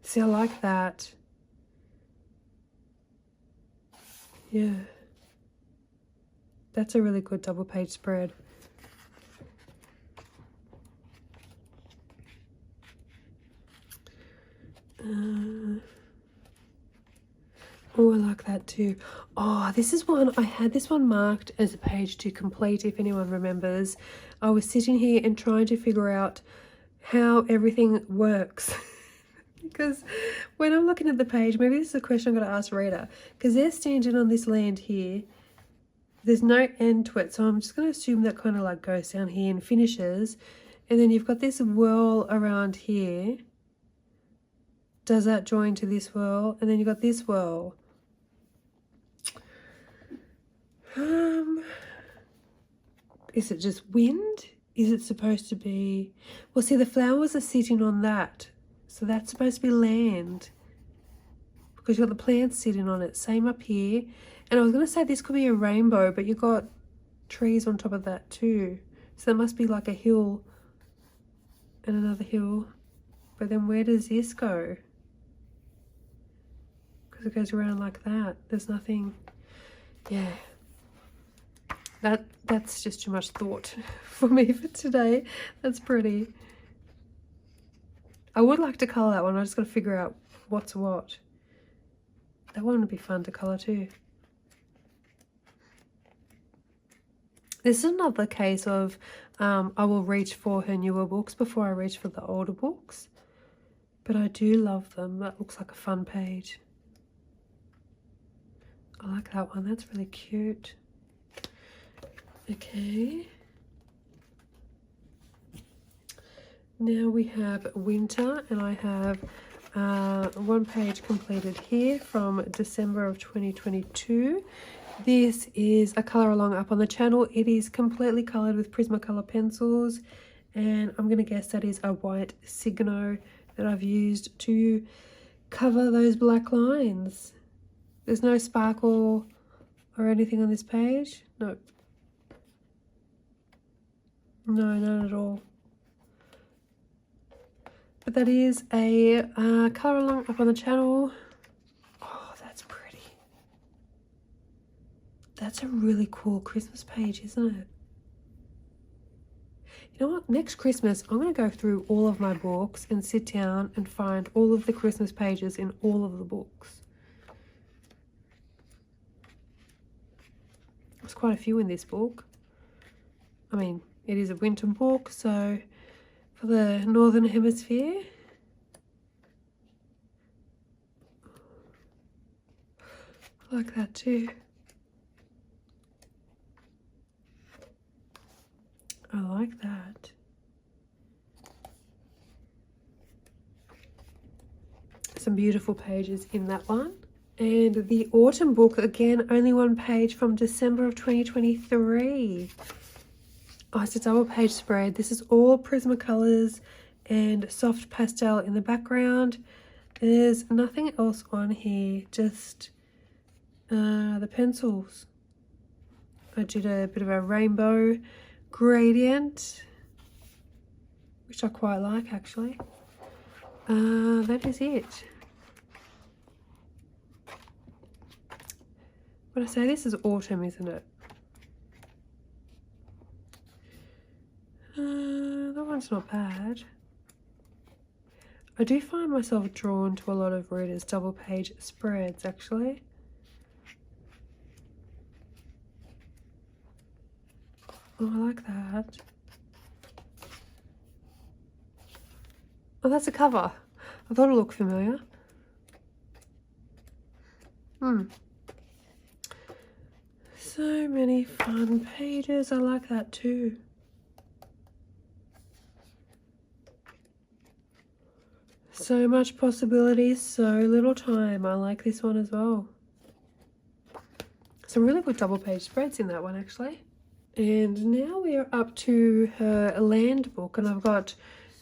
See, I like that. Yeah. That's a really good double page spread. Oh, I like that too. Oh, this is one, I had this one marked as a page to complete, if anyone remembers. I was sitting here and trying to figure out how everything works. Because when I'm looking at the page, maybe this is a question I'm going to ask Rita, because they're standing on this land here, There's no end to it, so I'm just going to assume that kind of like goes down here and finishes. And then you've got this whirl around here. Does that join to this whirl? And then you've got this whirl. Is it just wind? Is it supposed to be... Well, see, the flowers are sitting on that. So that's supposed to be land. Because you've got the plants sitting on it. Same up here. And I was going to say this could be a rainbow, but you've got trees on top of that too. So that must be like a hill and another hill. But then where does this go? Because it goes around like that. There's nothing... Yeah. That's just too much thought for me for today. That's pretty. I would like to colour that one. I just got to figure out what's what. That one would be fun to colour too. This is another case of I will reach for her newer books before I reach for the older books. But I do love them. That looks like a fun page. I like that one. That's really cute. Okay. Now we have winter, and I have one page completed here from December of 2022. This is a colour along up on the channel. It is completely coloured with Prismacolor pencils, and I'm going to guess that is a white Signo that I've used to cover those black lines. There's no sparkle or anything on this page. Nope. No, none at all. But that is a colour along up on the channel. Oh, that's pretty. That's a really cool Christmas page, isn't it? You know what? Next Christmas, I'm going to go through all of my books and sit down and find all of the Christmas pages in all of the books. There's quite a few in this book. I mean, it is a winter book, so for the Northern Hemisphere. I like that too. I like that. Some beautiful pages in that one. And the autumn book, again, only one page from December of 2023. Oh, it's a double page spread. This is all Prismacolors and soft pastel in the background. There's nothing else on here, just the pencils. I did a bit of a rainbow gradient, which I quite like actually. That is it. But I say this is autumn, isn't it? That one's not bad. I do find myself drawn to a lot of Rita's double page spreads actually. Oh, I like that. Oh, that's a cover. I thought it looked familiar. So many fun pages. I like that too. So much possibilities, so little time. I like this one as well. Some really good double page spreads in that one actually. And now we are up to her land book, and I've got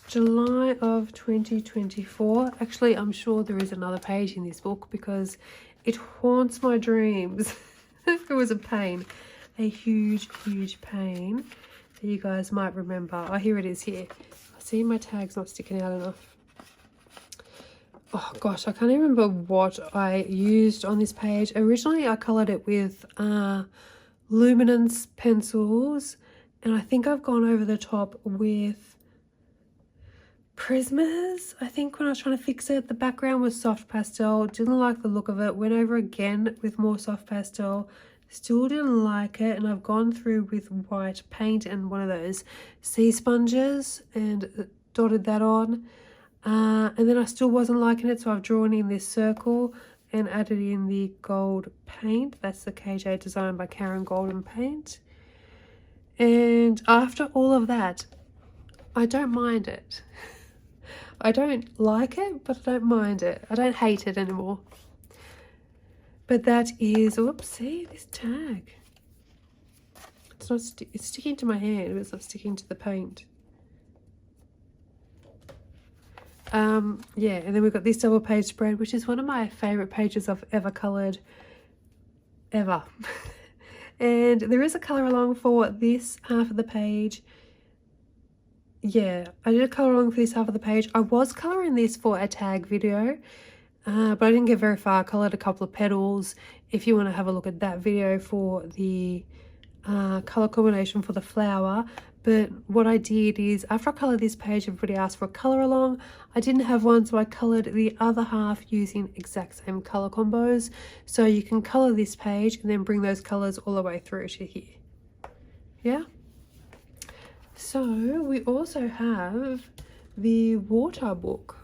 July of 2024. Actually, I'm sure there is another page in this book because it haunts my dreams. It was a pain, a huge, huge pain that you guys might remember. Oh, here it is here. I see my tag's not sticking out enough. Oh gosh, I can't even remember what I used on this page. Originally, I coloured it with luminance pencils, and I think I've gone over the top with Prismas. I think when I was trying to fix it, the background was soft pastel, didn't like the look of it, went over again with more soft pastel, still didn't like it, and I've gone through with white paint and one of those sea sponges and dotted that on, and then I still wasn't liking it, so I've drawn in this circle and added in the gold paint. That's the KJ Design by Karen Golden paint. And after all of that, I don't mind it. I don't like it, but I don't mind it. I don't hate it anymore. But that is, oops, see this tag. It's not, it's sticking to my hand, but it's not sticking to the paint. Yeah, and then we've got this double page spread, which is one of my favorite pages I've ever colored, ever. And there is a color along for this half of the page. Yeah, I did a color along for this half of the page. I was coloring this for a tag video, but I didn't get very far. I colored a couple of petals. If you want to have a look at that video for the color combination for the flower. But what I did is, after I colored this page, everybody asked for a color along. I didn't have one, so I colored the other half using exact same color combos. So you can color this page and then bring those colors all the way through to here. Yeah. So we also have the water book,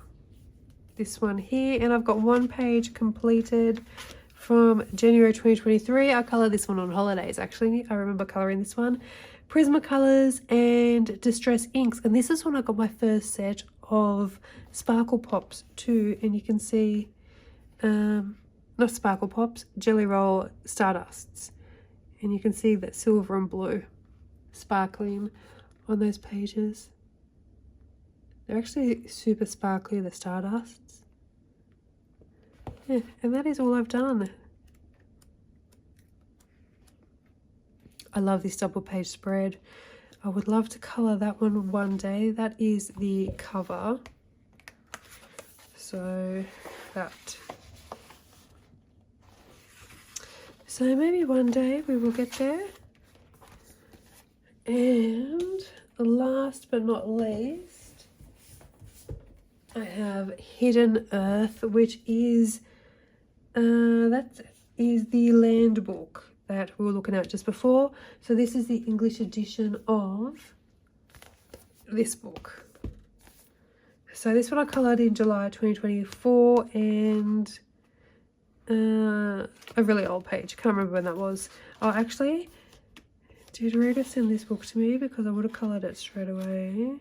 this one here, and I've got one page completed from January 2023. I colored this one on holidays, actually. I remember coloring this one. Prismacolors and Distress inks, and this is when I got my first set of sparkle pops too, and you can see not sparkle pops, Jelly Roll Stardusts, and you can see that silver and blue sparkling on those pages. They're actually super sparkly, the Stardusts. Yeah, and that is all I've done. I love this double page spread. I would love to color that one day. That is the cover. So maybe one day we will get there. And last but not least, I have Hidden Earth, which is that is the land book that we were looking at just before. So this is the English edition of this book. So this one I coloured in July 2024, and a really old page. Can't remember when that was. Oh, actually, did Rita send this book to me? Because I would have coloured it straight away.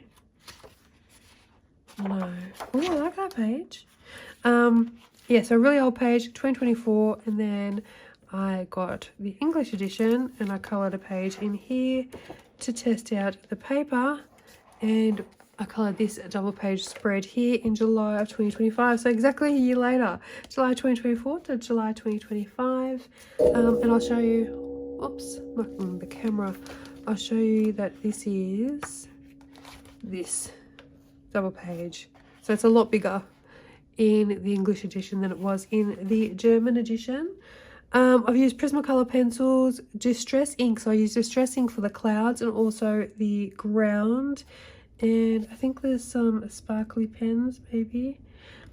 No. Oh, I like that page. Yeah, so a really old page, 2024, and then I got the English edition and I coloured a page in here to test out the paper, and I coloured this double page spread here in July of 2025, so exactly a year later, July 2024 to July 2025. And I'll show you, oops, knocking the camera, I'll show you that this is this double page, so it's a lot bigger in the English edition than it was in the German edition. I've used Prismacolor pencils, Distress ink, so I used Distress ink for the clouds and also the ground, and I think there's some sparkly pens maybe.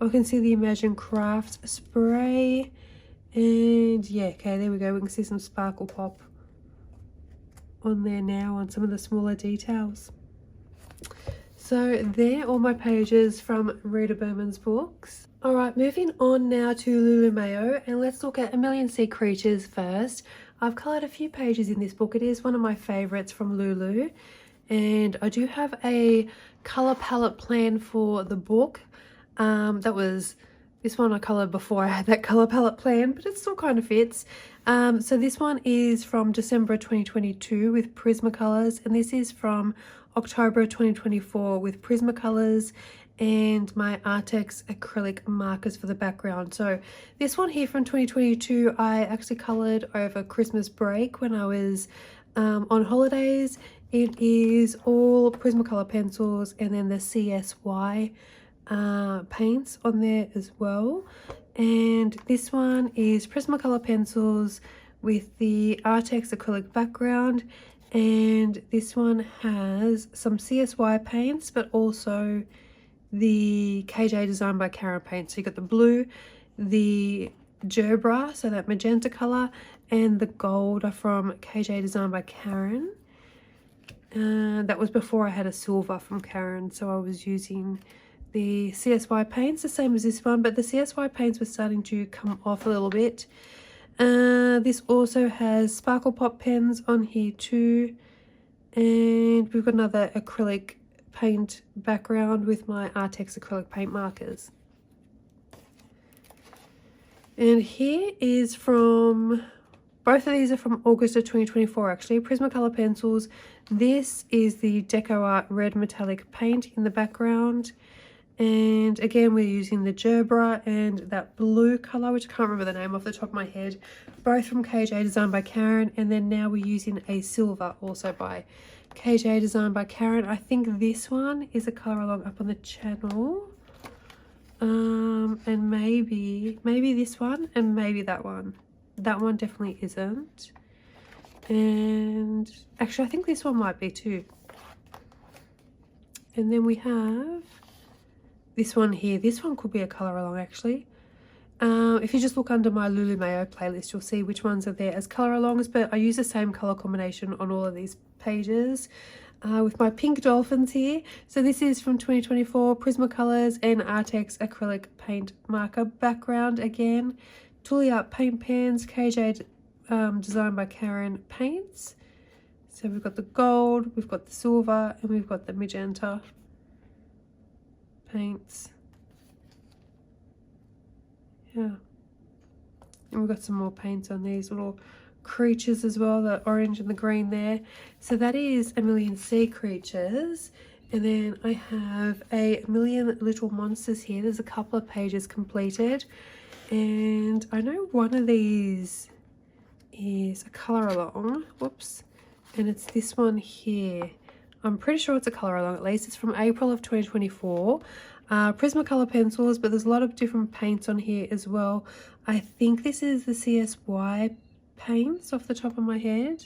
I can see the Imagine Crafts spray, and yeah, okay, there we go, we can see some sparkle pop on there now on some of the smaller details. So they're all my pages from Rita Berman's books. All right, moving on now to Lulu Mayo, and let's look at A Million Sea Creatures first. I've coloured a few pages in this book. It is one of my favourites from Lulu, and I do have a colour palette plan for the book. That was this one I coloured before I had that colour palette plan, but it still kind of fits. So this one is from December 2022 with Prismacolors, and this is from October 2024 with Prismacolors and my Artex acrylic markers for the background. So this one here from 2022 I actually coloured over Christmas break when I was on holidays. It is all Prismacolor pencils and then the CSY paints on there as well. And this one is Prismacolor pencils with the Artex acrylic background, and this one has some CSY paints but also the KJ Design by Karen paint. So you got the blue, the Gerbera, so that magenta color, and the gold are from KJ Design by Karen. That was before I had a silver from Karen, so I was using the CSY paints, the same as this one, but the CSY paints were starting to come off a little bit. This also has Sparkle Pop pens on here too, and we've got another acrylic paint background with my Artex acrylic paint markers. And here is from, both of these are from August of 2024 actually, Prismacolor pencils. This is the Deco Art red metallic paint in the background. And again, we're using the Gerbera and that blue colour, which I can't remember the name off the top of my head. Both from KJ, designed by Karen. And then now we're using a silver, also by KJ, designed by Karen. I think this one is a colour along up on the channel. And maybe this one, and maybe that one. That one definitely isn't. And actually, I think this one might be too. And then we have this one here. This one could be a colour along actually. If you just look under my Lulu Mayo playlist, you'll see which ones are there as colour alongs, but I use the same colour combination on all of these pages with my pink dolphins here. So this is from 2024, Prismacolors and Artex acrylic paint marker background again. Tully Art paint pens, KJ designed by Karen paints. So we've got the gold, we've got the silver, and we've got the magenta paints. Yeah, and we've got some more paints on these little creatures as well, the orange and the green there. So that is A Million Sea Creatures, and then I have A Million Little Monsters here. There's a couple of pages completed, and I know one of these is a colour along, whoops, and it's this one here. I'm pretty sure it's a colour along, at least. It's from April of 2024. Prismacolor pencils, but there's a lot of different paints on here as well. I think this is the CSY paints off the top of my head.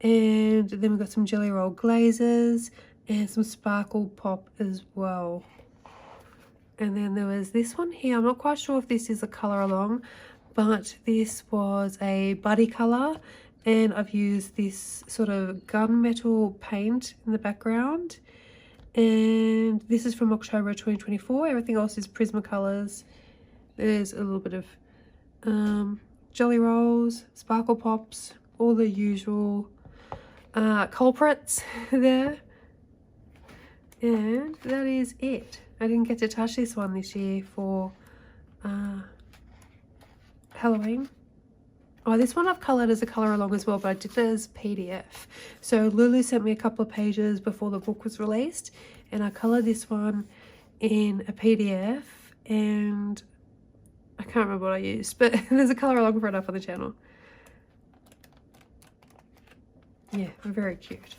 And then we've got some Jelly Roll glazes and some Sparkle Pop as well. And then there was this one here. I'm not quite sure if this is a colour along, but this was a buddy colour. And I've used this sort of gunmetal paint in the background. And this is from October 2024. Everything else is Prismacolors. There's a little bit of Jelly Rolls, Sparkle Pops, all the usual culprits there. And that is it. I didn't get to touch this one this year for Halloween. Oh, this one I've coloured as a colour along as well, but I did it as PDF. So Lulu sent me a couple of pages before the book was released, and I coloured this one in a PDF, and I can't remember what I used, but there's a colour along for it up on the channel. Yeah, very cute.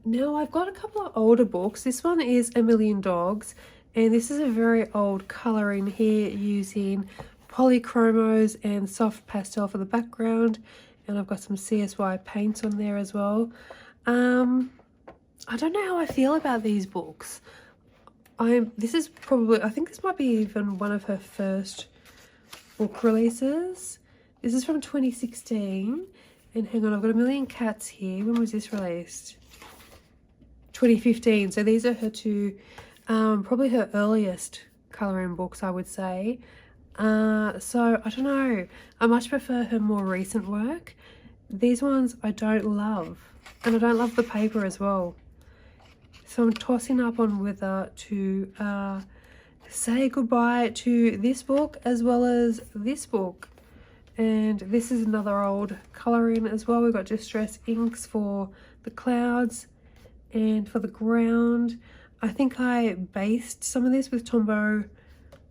Now I've got a couple of older books. This one is A Million Dogs, and this is a very old colouring here using polychromos and soft pastel for the background, and I've got some CSY paints on there as well. I don't know how I feel about these books. This is probably, I think this might be even one of her first book releases. This is from 2016, and hang on, I've got A Million Cats here. When was this released? 2015. So these are her two, probably her earliest colouring books, I would say. So I don't know, I much prefer her more recent work. These ones I don't love, and I don't love the paper as well. So I'm tossing up on whether to say goodbye to this book as well as this book. And this is another old colouring as well. We've got Distress inks for the clouds and for the ground. I think I based some of this with Tombow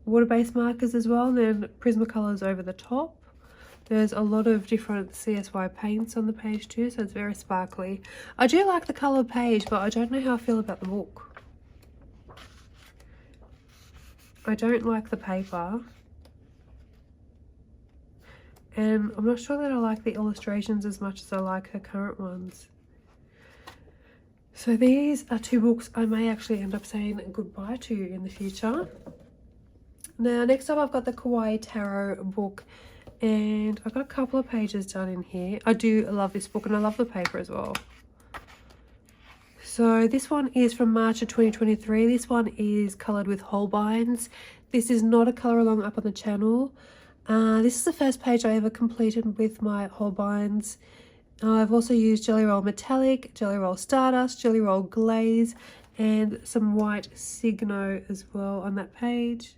water-based markers as well, and then Prismacolors over the top. There's a lot of different CSY paints on the page too, so it's very sparkly. I do like the coloured page, but I don't know how I feel about the book. I don't like the paper, and I'm not sure that I like the illustrations as much as I like her current ones. So these are two books I may actually end up saying goodbye to in the future. Now, next up I've got the Kawaii Tarot book, and I've got a couple of pages done in here. I do love this book, and I love the paper as well. So this one is from March of 2023. This one is coloured with Holbeins. This is not a colour along up on the channel. This is the first page I ever completed with my Holbeins. I've also used Jelly Roll Metallic, Jelly Roll Stardust, Jelly Roll Glaze, and some white Signo as well on that page.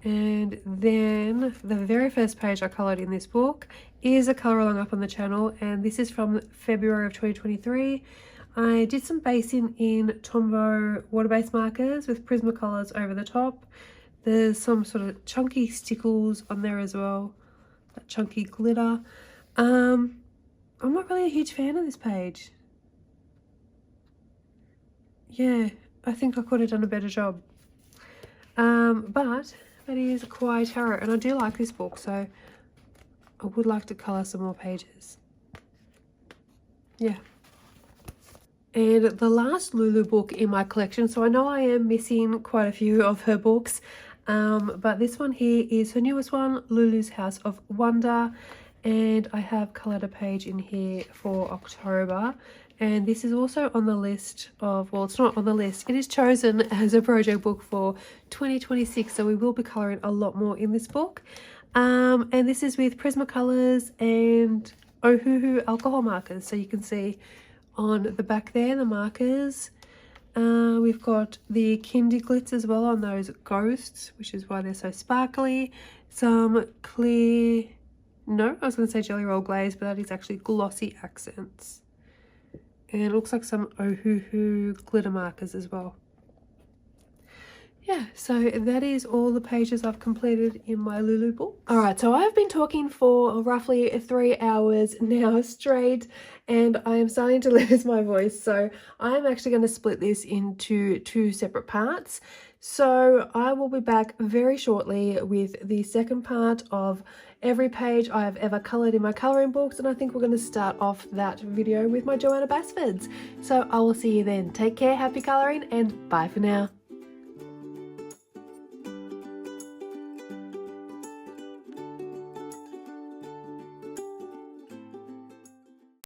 And then the very first page I coloured in this book is a colour along up on the channel, and this is from February of 2023. I did some basing in Tombow water-based markers with Prismacolors over the top. There's some sort of chunky stickles on there as well, that chunky glitter. I'm not really a huge fan of this page. Yeah, I think I could have done a better job. But that is quite Tarot, and I do like this book, so I would like to colour some more pages. Yeah. And the last Lulu book in my collection, so I know I am missing quite a few of her books, but this one here is her newest one, Lulu's House of Wonder, and I have coloured a page in here for October. And this is also on the list of, well, it's not on the list, it is chosen as a project book for 2026, so we will be colouring a lot more in this book. And this is with Prismacolors and Ohuhu alcohol markers, so you can see on the back there the markers. We've got the Kindy Glitz as well on those ghosts, which is why they're so sparkly. Some clear, no, I was going to say Jelly Roll Glaze, but that is actually glossy accents. And it looks like some Ohuhu glitter markers as well. Yeah, so that is all the pages I've completed in my Lulu book. Alright, so I've been talking for roughly 3 hours now straight, and I am starting to lose my voice, so I'm actually going to split this into 2 separate parts. So I will be back very shortly with the second part of every page I have ever coloured in my colouring books, and I think we're going to start off that video with my Joanna Basfords. So I will see you then. Take care, happy colouring, and bye for now.